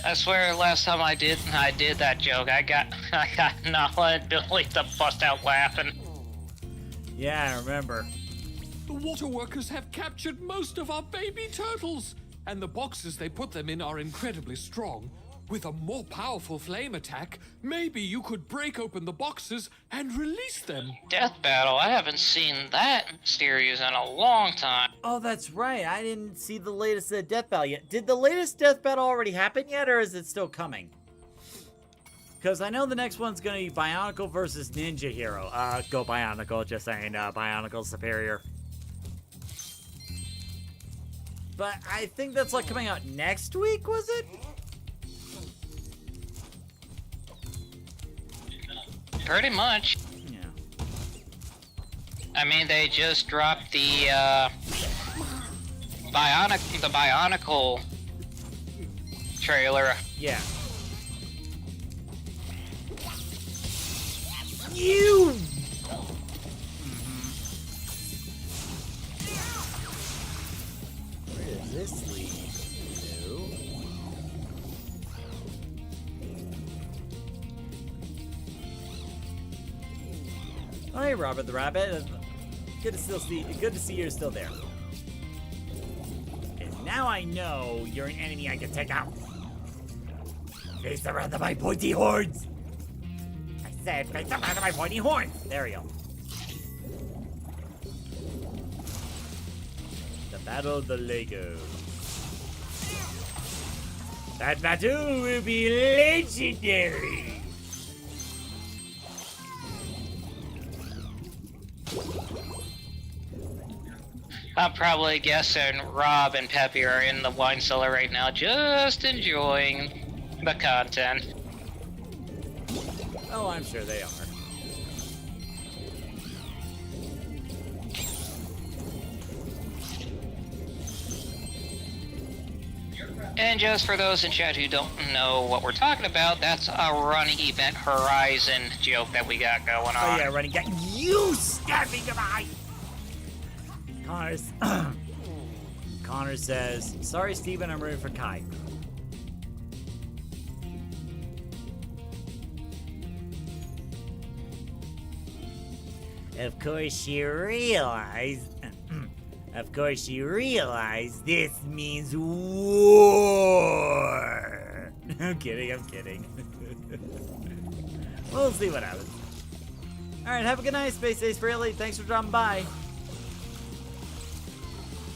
I swear, last time I did that joke, I got Nala and Billy to bust out laughing. Yeah, I remember. The water workers have captured most of our baby turtles, and the boxes they put them in are incredibly strong. With a more powerful flame attack, maybe you could break open the boxes and release them. Death Battle, I haven't seen that series in a long time. Oh, that's right. I didn't see the latest Death Battle yet. Did the latest Death Battle already happen yet, or is it still coming? Because I know the next one's going to be Bionicle versus Ninja Hero. Go Bionicle, just saying. Bionicle's superior. But I think that's like coming out next week, was it? Pretty much. Yeah. I mean, they just dropped the Bionicle trailer. Yeah. You! Where does this lead to? Oh, hey, Robert the Rabbit. Good to see you're still there. And now I know you're an enemy I can take out. Face the wrath of my pointy horns. I said, face the wrath of my pointy horns. There we go. The Battle of the Legos. That battle will be legendary. I'm probably guessing Rob and Peppy are in the wine cellar right now, just enjoying the content. Oh, I'm sure they are. And just for those in chat who don't know what we're talking about, that's a running Event Horizon joke that we got going on. Oh yeah, running guy. You stabbing him eye. Connor says, sorry, Steven, I'm rooting for Kai. Of course you realize this means war. I'm kidding. We'll see what happens. Alright, have a good night, Space Ace Freely. Thanks for dropping by.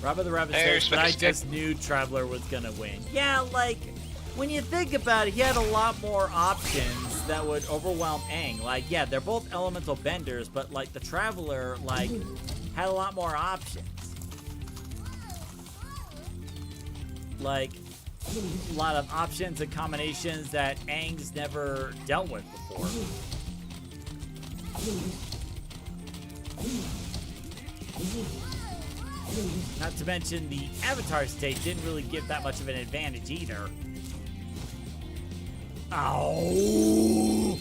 Robert the Rabbit says, but I just knew Traveler was gonna win. Yeah, like, when you think about it, he had a lot more options that would overwhelm Aang. Like, yeah, they're both elemental benders, but, like, the Traveler, like, had a lot more options. Like, a lot of options and combinations that Aang's never dealt with before. Not to mention the Avatar state didn't really give that much of an advantage either. Ow!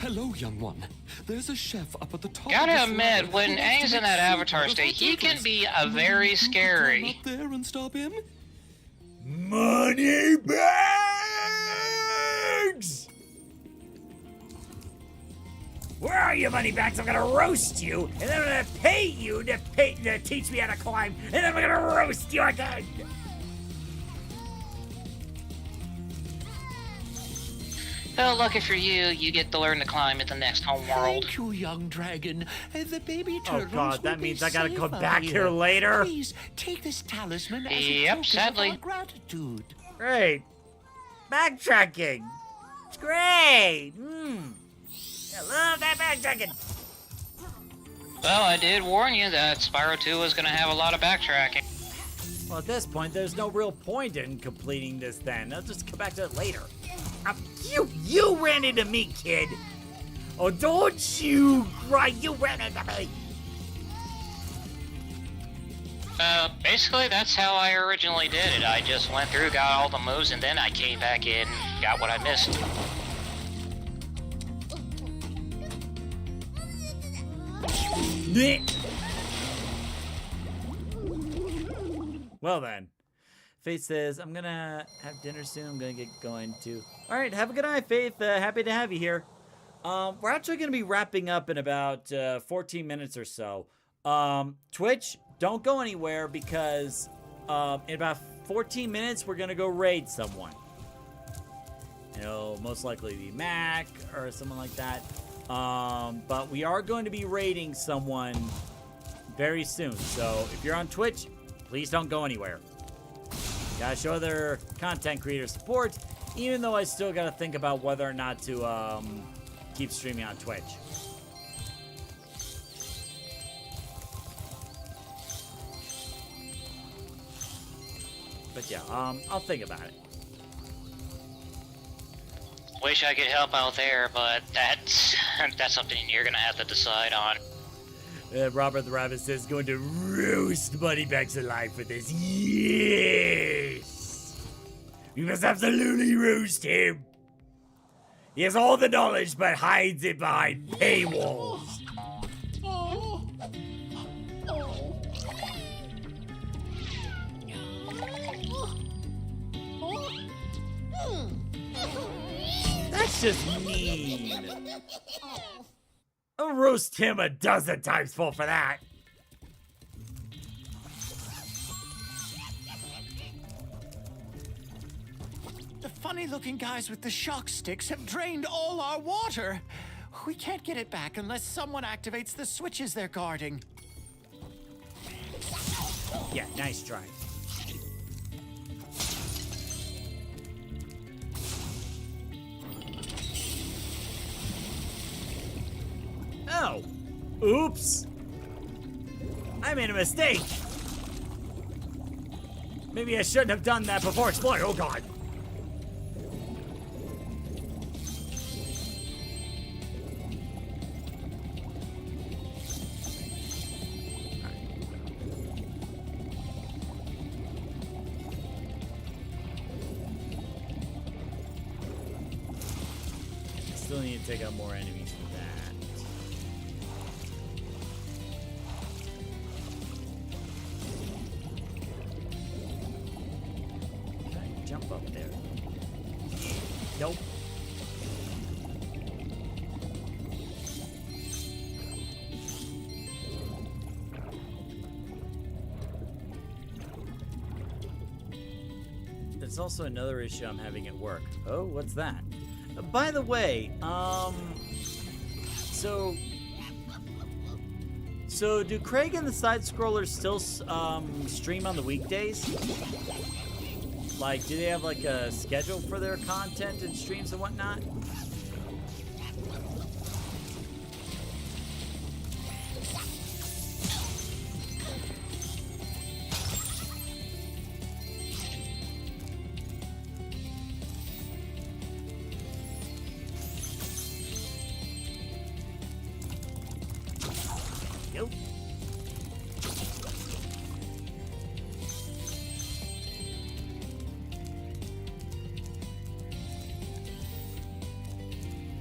Hello, young one. There's a chef up at the top. Gotta admit, when Aang's in that Avatar state, he can be a very scary. Up there and stop him. Money bags! Where are you, money bags? I'm gonna roast you, and then I'm gonna pay you to teach me how to climb, and then I'm gonna roast you again! Well, lucky for you, you get to learn to climb at the next homeworld. Thank you, young dragon. The baby Oh turtles god, that will means be I gotta safe come out back here later? Please, take this talisman as a Yep, token sadly. of our gratitude. Great. Backtracking. It's great. I love that backtracking. Well, I did warn you that Spyro 2 was gonna have a lot of backtracking. Well, at this point, there's no real point in completing this then. I'll just come back to it later. You ran into me, kid. Oh, don't you cry. You ran into me. Basically, that's how I originally did it. I just went through, got all the moves, and then I came back in, got what I missed. Well then. Faith says, I'm gonna have dinner soon. I'm gonna get going too. All right, have a good night, Faith. Happy to have you here. We're actually gonna be wrapping up in about 14 minutes or so. Twitch, don't go anywhere because in about 14 minutes we're gonna go raid someone. It'll most likely be Mac or someone like that. But we are going to be raiding someone very soon. So if you're on Twitch, please don't go anywhere. Gotta show other content creators support, even though I still gotta think about whether or not to keep streaming on Twitch. But yeah, I'll think about it. Wish I could help out there, but that's something you're gonna have to decide on. Robert the Rabbit says, going to roast Moneybags alive for this. Yes! We must absolutely roast him. He has all the knowledge, but hides it behind paywalls. That's just mean. I'll roast him a dozen times full for that. The funny-looking guys with the shock sticks have drained all our water. We can't get it back unless someone activates the switches they're guarding. Yeah, nice try. Oh, oops. I made a mistake. Maybe I shouldn't have done that before exploring. Oh, God. Still need to take out more enemies for that. Jump up there. Nope. There's also another issue I'm having at work. Oh, what's that? By the way, so do Craig and the Side Scrollers still stream on the weekdays? Like, do they have like a schedule for their content and streams and whatnot? Nope.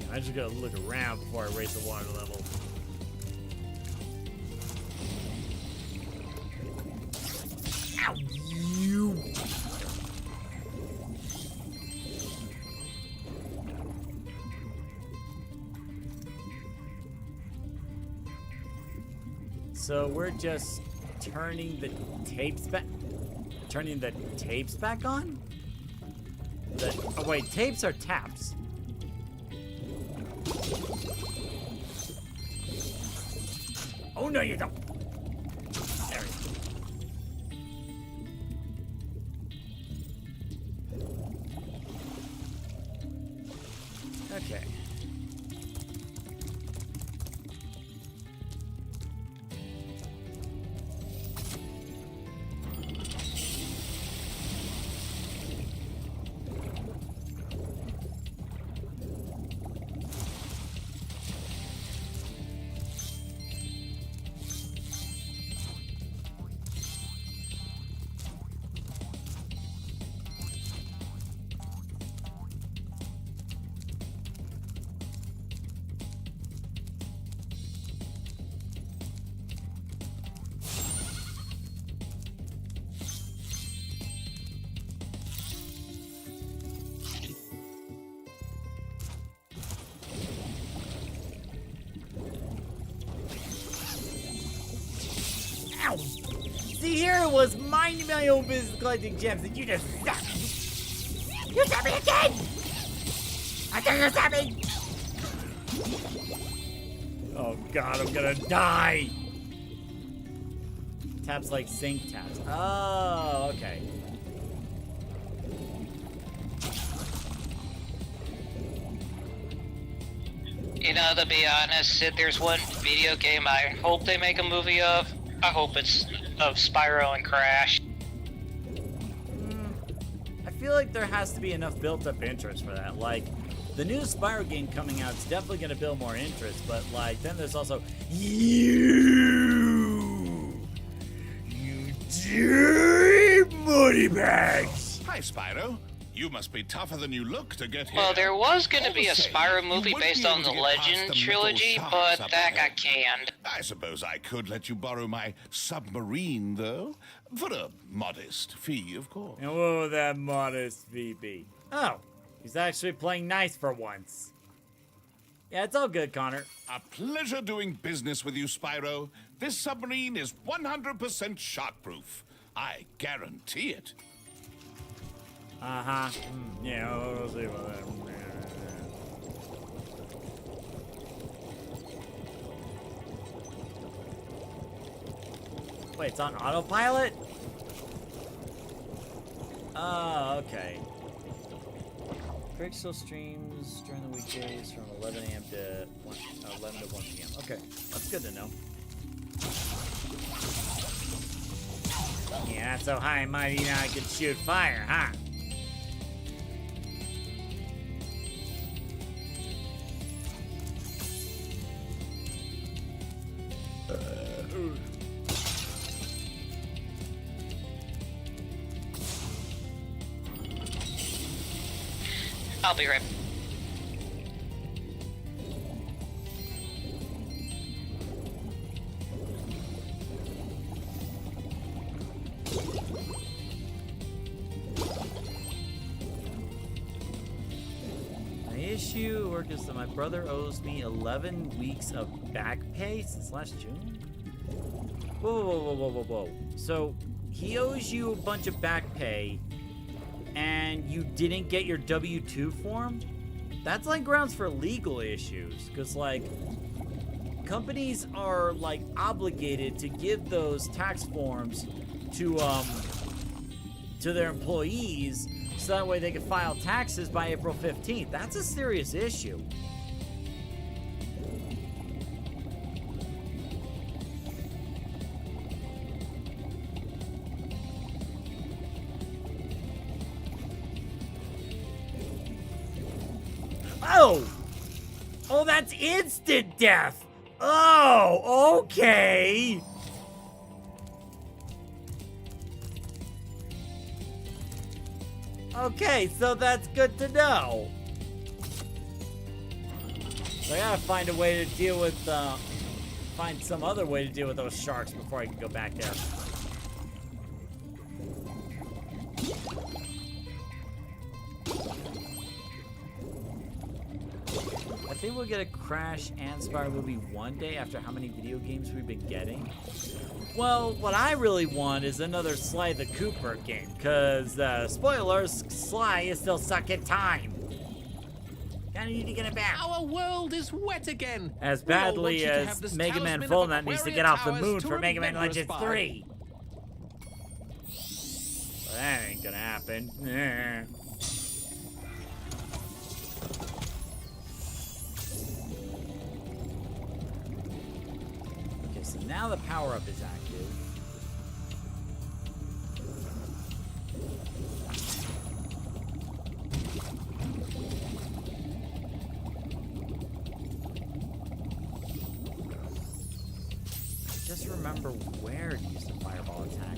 I just gotta look around before I raise the water level. Ow! You! So we're just turning the tapes back. Turning the tapes back on? Oh wait, tapes are taps. Oh no, you don't. There we go. Okay. Ow! See, here it was minding my own business collecting gems and you just suck. You got me again! I think there's something! Oh god, I'm gonna die! Taps like sync taps. Oh, okay. You know, to be honest, if there's one video game I hope they make a movie of, I hope it's of Spyro and Crash. I feel like there has to be enough built-up interest for that. Like, the new Spyro game coming out is definitely going to build more interest, but, like, then there's also you dirty money bags. Hi, Spyro. You must be tougher than you look to get here. Well, there was going to All be the a same, Spyro you movie wouldn't based be on able the to get past Legend the metal trilogy, sharks but up that ahead. got canned. I suppose I could let you borrow my submarine, though. For a modest fee, of course. And what would that modest fee be? Oh, he's actually playing nice for once. Yeah, it's all good, Connor. A pleasure doing business with you, Spyro. This submarine is 100% shockproof. I guarantee it. Uh-huh. Yeah, we'll see about that. Wait, it's on autopilot? Oh, okay. Critical streams during the weekdays from 11 a.m. to 11 to 1 p.m. Okay, that's good to know. Yeah, not so high and mighty now I can shoot fire, huh? I'll be right. My issue at work is that my brother owes me 11 weeks of back pay since last June. Whoa. So he owes you a bunch of back pay and you didn't get your W-2 form? That's like grounds for legal issues, because like companies are like obligated to give those tax forms to their employees so that way they can file taxes by April 15th. That's a serious issue. Oh, that's instant death. Oh, okay. Okay, so that's good to know. So I gotta find a way to deal with, find some other way to deal with those sharks before I can go back there. I think we'll get a Crash and Spyro movie one day after how many video games we've been getting. Well, what I really want is another Sly the Cooper game, because, spoilers, Sly is still stuck in time. Kinda need to get it back. Our world is wet again. As badly as Mega Man Full Nut needs to get off the moon for Mega Man Legends 3. Well, that ain't gonna happen. Okay, so now the power-up is active. Just remember where to use the fireball attack.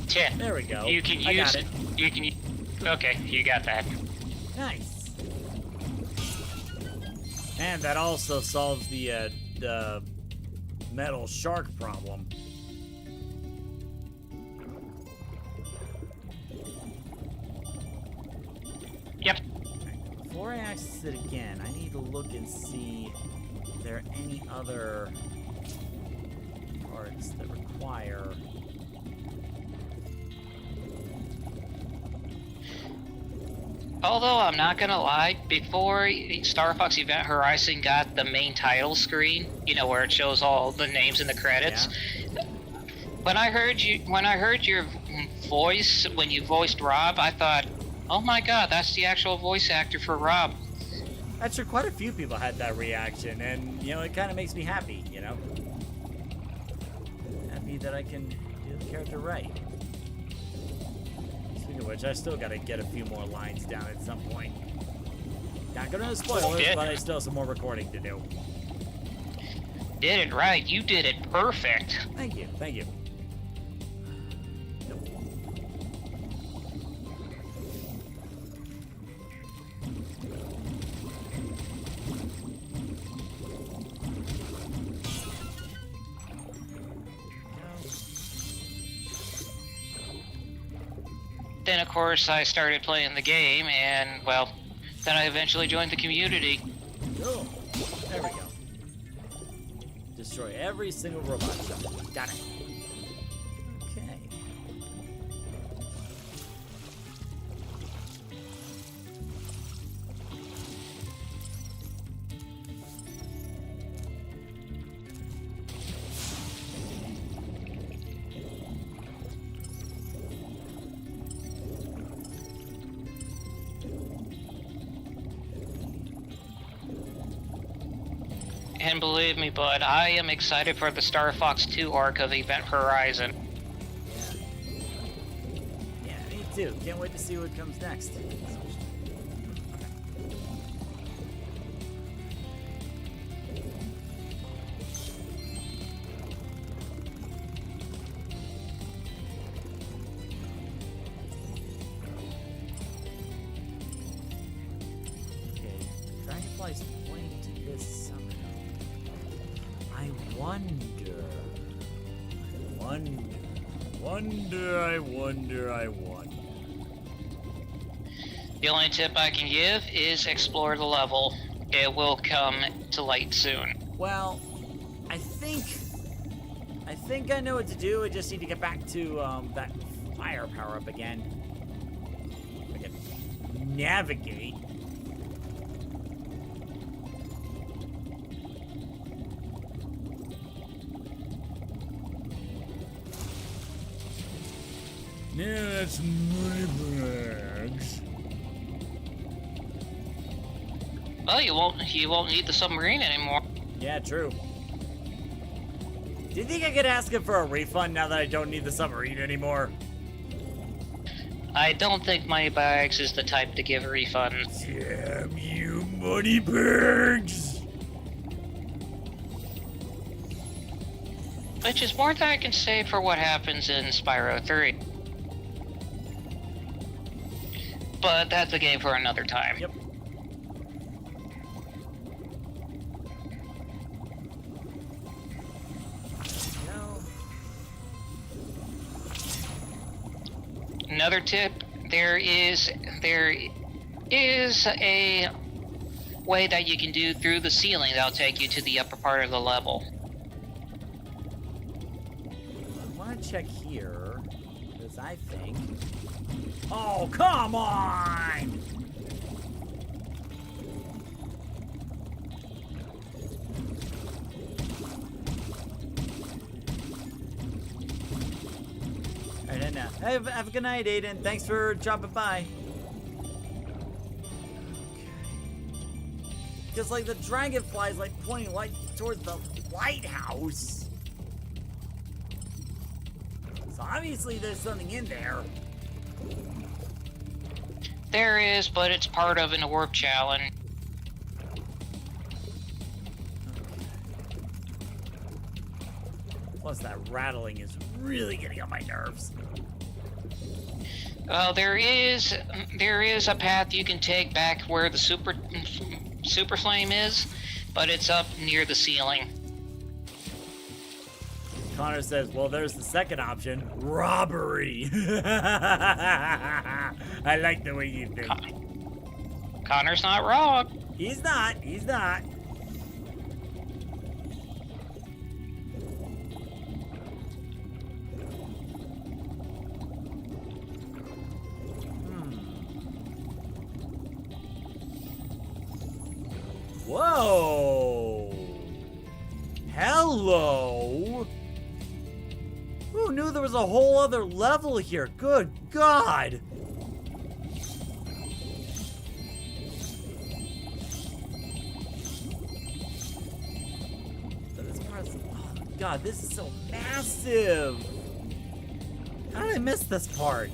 10. There we go. You can I use got it. You can. Okay, you got that. Nice. And that also solves the metal shark problem. Yep. Before I access it again, I need to look and see if there are any other parts that require... Although I'm not gonna lie, before Star Fox Event Horizon got the main title screen, you know, where it shows all the names and the credits. Yeah. When I heard your voice when you voiced Rob, I thought, oh my god, that's the actual voice actor for Rob. Actually, quite a few people had that reaction, and you know, it kind of makes me happy. You know, happy that I can do the character right. Speaking of which, I still got to get a few more lines down at some point. Not gonna spoil it, but I still have some more recording to do. Did it right. You did it perfect. Thank you. Thank you. Then, of course, I started playing the game, and, well, then I eventually joined the community. Oh, there we go. Destroy every single robot shop. Got it. Okay. And believe me, bud, I am excited for the Star Fox 2 arc of Event Horizon. Yeah, me too. Can't wait to see what comes next. Okay, Dragonfly's pointing to this somehow. I wonder. The only tip I can give is explore the level. It will come to light soon. Well, I think I know what to do. I just need to get back to that fire power-up again. I can navigate. Yeah, that's money bags. Well, you won't need the submarine anymore. Yeah, true. Do you think I could ask him for a refund now that I don't need the submarine anymore? I don't think Moneybags is the type to give refunds. Damn you, Moneybags! Which is more than I can say for what happens in Spyro 3. But that's a game for another time. Yep. Another tip, there is a way that you can do through the ceiling that'll take you to the upper part of the level. I want to check here, because I think... Oh, come on! Alright, now. Have a good night, Aiden. Thanks for dropping by. Because, like, the dragonfly's, like, pointing light towards the lighthouse. So, obviously, there's something in there. There is, but it's part of an orb challenge. Plus, that rattling is really getting on my nerves. Well, there is a path you can take back where the super flame is, but it's up near the ceiling. Connor says, well, there's the second option, robbery. I like the way you think. Connor's not wrong. He's not. Whoa! Hello! Who knew there was a whole other level here? Good God! Oh God, this is so massive! How did I miss this part?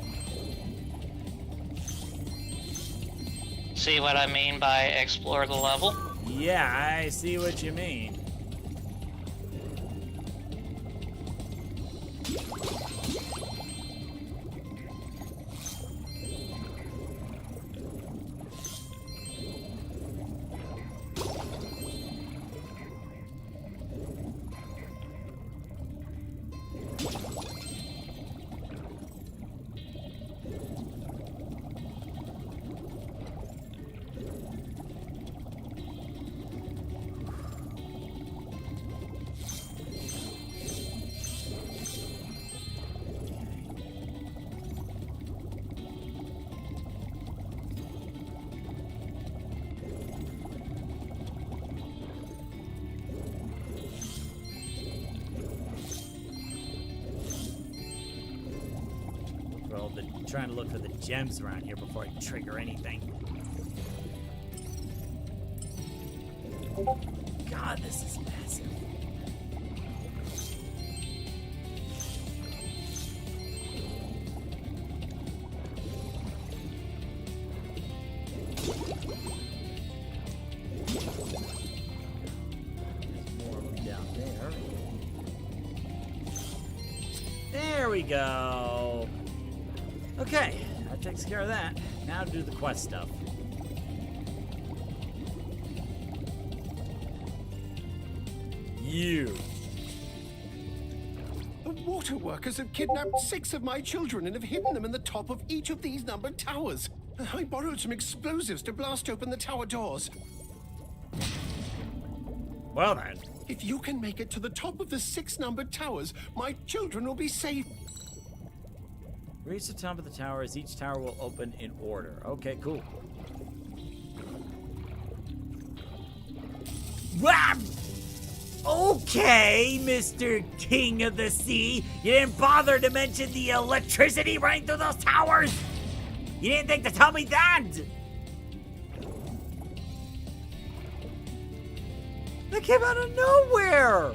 See what I mean by explore the level? Yeah, I see what you mean. Trying to look for the gems around here before I trigger anything. God, this is massive. There's more of them down there. There we go. Okay, that takes care of that. Now to do the quest stuff. You. The water workers have kidnapped 6 of my children and have hidden them in the top of each of these numbered towers. I borrowed some explosives to blast open the tower doors. Well then. If you can make it to the top of the 6 numbered towers, my children will be safe. Reach the top of the tower as each tower will open in order. Okay, cool. Wow! Okay, Mr. King of the Sea. You didn't bother to mention the electricity running through those towers. You didn't think to tell me that. That came out of nowhere.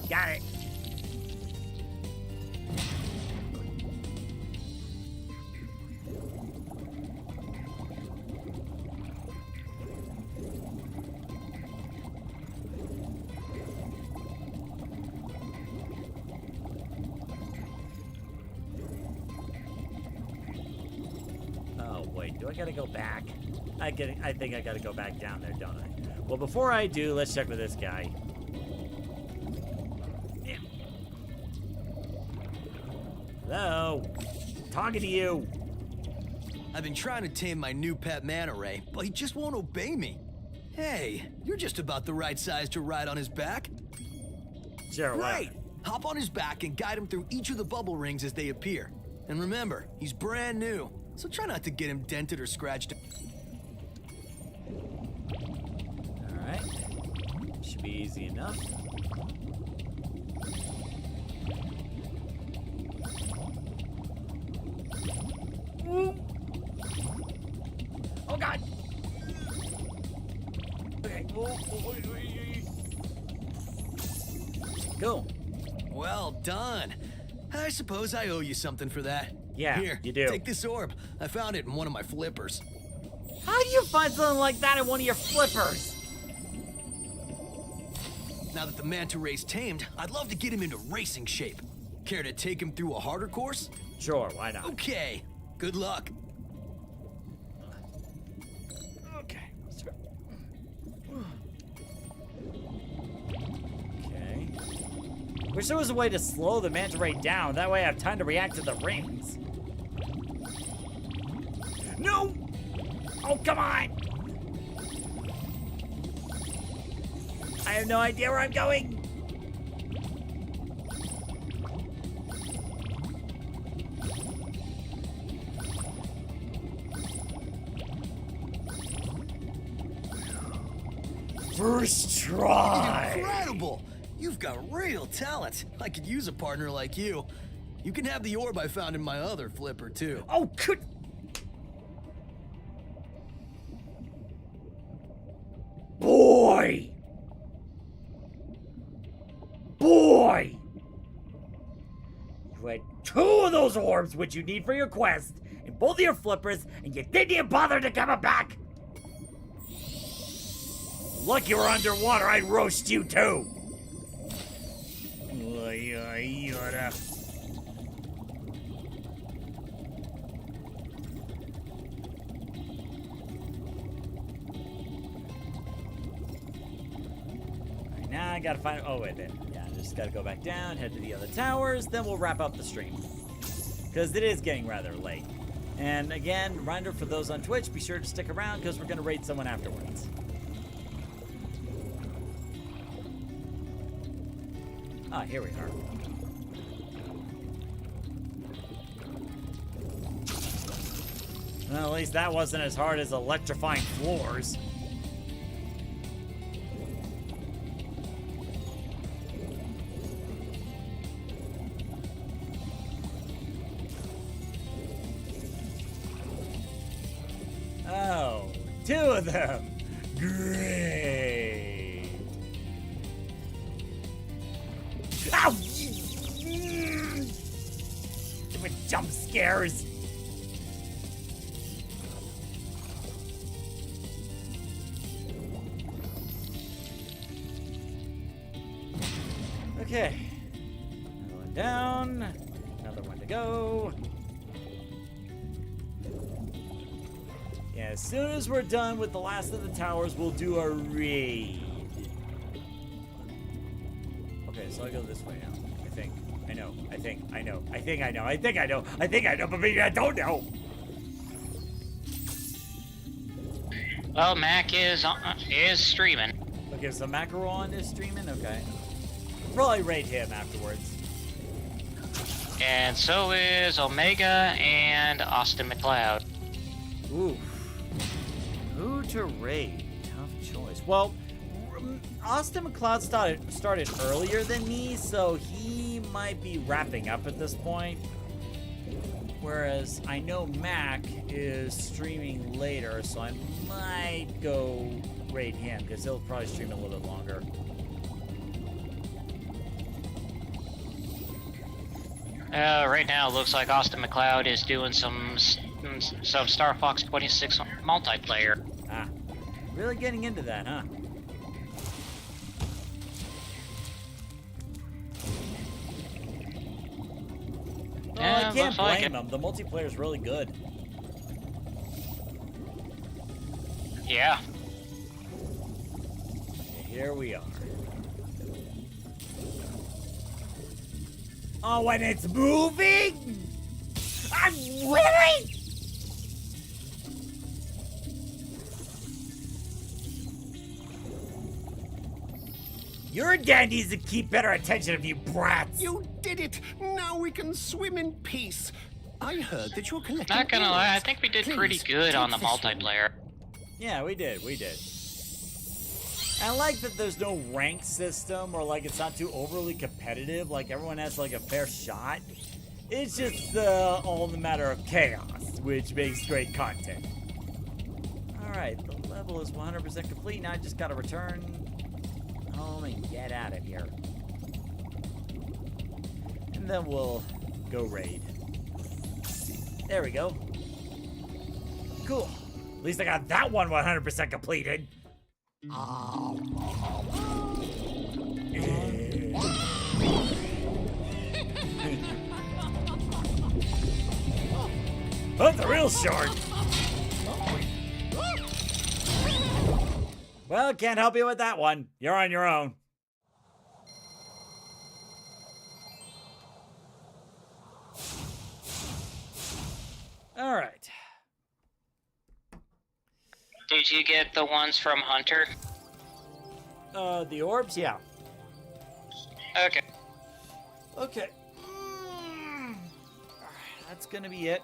Got it. Oh, wait. Do I gotta go back? I think I gotta go back down there, don't I? Well, before I do, let's check with this guy. Hello? Talking to you. I've been trying to tame my new pet manta ray, but he just won't obey me. Hey, you're just about the right size to ride on his back. Sure, right. Hop on his back and guide him through each of the bubble rings as they appear. And remember, he's brand new, so try not to get him dented or scratched. All right. Should be easy enough. Oh God! Okay. Go. Well done. I suppose I owe you something for that. Yeah, Here, you do. Take this orb. I found it in one of my flippers. How do you find something like that in one of your flippers? Now that the manta ray's tamed, I'd love to get him into racing shape. Care to take him through a harder course? Sure, why not? Okay. Good luck. Okay. Let's go. Okay. Wish there was a way to slow the manta ray down. That way I have time to react to the rings. No! Oh, come on! I have no idea where I'm going. First try. Incredible! You've got real talent. I could use a partner like you. You can have the orb I found in my other flipper, too. Oh, good. Boy! Boy! You had 2 of those orbs, which you need for your quest, in both of your flippers, and you didn't even bother to come back! Look, you were underwater, I'd roast you too! Now I gotta find. Oh, wait, there. Yeah, I just gotta go back down, head to the other towers, then we'll wrap up the stream. Because it is getting rather late. And again, reminder for those on Twitch, be sure to stick around because we're gonna raid someone afterwards. Ah, here we are. Well, at least that wasn't as hard as electrifying floors. Oh, 2 of them. Great. Ow! Stupid jump scares. Okay. Another one down. Another one to go. Yeah, as soon as we're done with the last of the towers, we'll do a raid. Okay, so I go this way now. I think. I know. I think. I know. I think I know. I think I know. I think I know, but maybe I don't know. Well, Mac is streaming. Okay, so Macaron is streaming? Okay. We'll probably raid him afterwards. And so is Omega and Austin McLeod. Ooh. Who to raid? Tough choice. Well, Austin McLeod started earlier than me, so he might be wrapping up at this point. Whereas I know Mac is streaming later, so I might go raid him because he'll probably stream a little bit longer. Right now, it looks like Austin McLeod is doing some Star Fox 26 multiplayer. Ah, really getting into that, huh? Well, I can't blame him. The multiplayer is really good. Yeah. Here we are. Oh, and it's moving? I'm really? Your dad needs to keep better attention of you brats. You did it! Now we can swim in peace. I heard that you're collecting. Not gonna lie, I orbs. think we did Please, pretty good on the take this one. multiplayer. Yeah, we did. I like that there's no rank system or like it's not too overly competitive. Like everyone has like a fair shot. It's just all in the matter of chaos, which makes great content. All right, the level is 100% complete. Now I just gotta return home and get out of here. And then we'll go raid. There we go. Cool. At least I got that one 100% completed. That's a real shark. Well, can't help you with that one. You're on your own. All right. Did you get the ones from Hunter? The orbs, yeah. Okay. Okay. That's gonna be it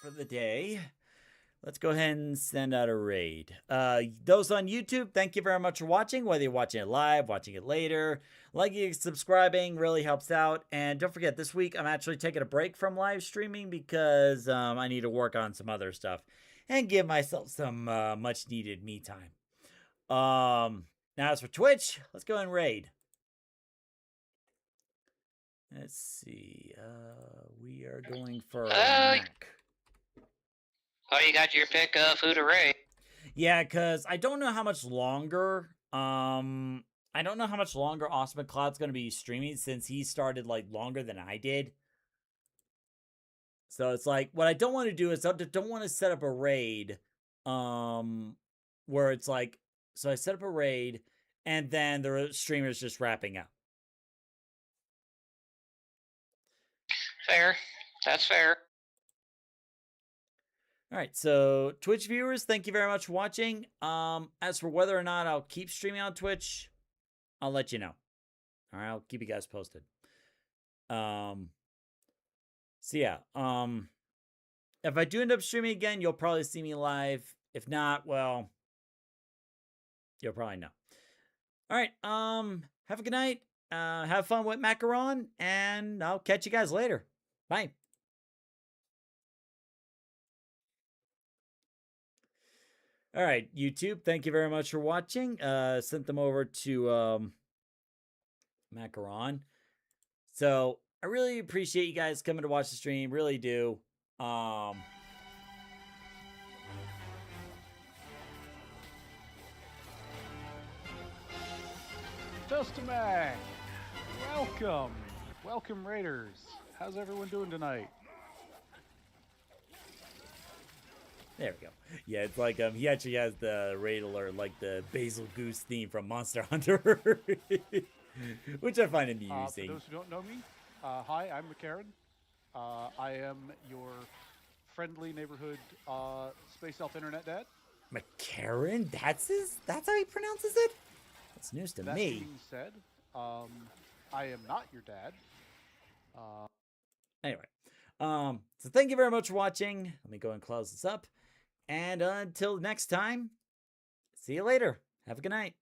for the day. Let's go ahead and send out a raid. Those on YouTube, thank you very much for watching, whether you're watching it live, watching it later. Liking and subscribing really helps out. And don't forget, this week I'm actually taking a break from live streaming because I need to work on some other stuff and give myself some much needed me time. Now as for Twitch, let's go and raid. Let's see. We are going for Mac. Oh, you got your pick of who to raid. Yeah, because I don't know how much longer. I don't know how much longer Awesome McCloud's going to be streaming since he started like longer than I did. So it's like what I don't want to do is I don't want to set up a raid, where it's like, so I set up a raid and then the streamer's just wrapping up. Fair. That's fair. All right, so Twitch viewers, thank you very much for watching. As for whether or not I'll keep streaming on Twitch, I'll let you know. All right, I'll keep you guys posted. So yeah, if I do end up streaming again, you'll probably see me live. If not, well, you'll probably know. All right, have a good night. Have fun with Macaron, and I'll catch you guys later. Bye. All right, YouTube, thank you very much for watching. Sent them over to Macaron. So I really appreciate you guys coming to watch the stream. Really do. Testament! Welcome! Welcome, Raiders. How's everyone doing tonight? There we go. Yeah, it's like he actually has the raid alert, like the Basil Goose theme from Monster Hunter, which I find amusing. For those who don't know me, hi, I'm McCarran. I am your friendly neighborhood space elf internet dad. McCarran? That's how he pronounces it? That's news to that me. Being said, I am not your dad. Anyway, so thank you very much for watching. Let me go and close this up. And until next time, see you later. Have a good night.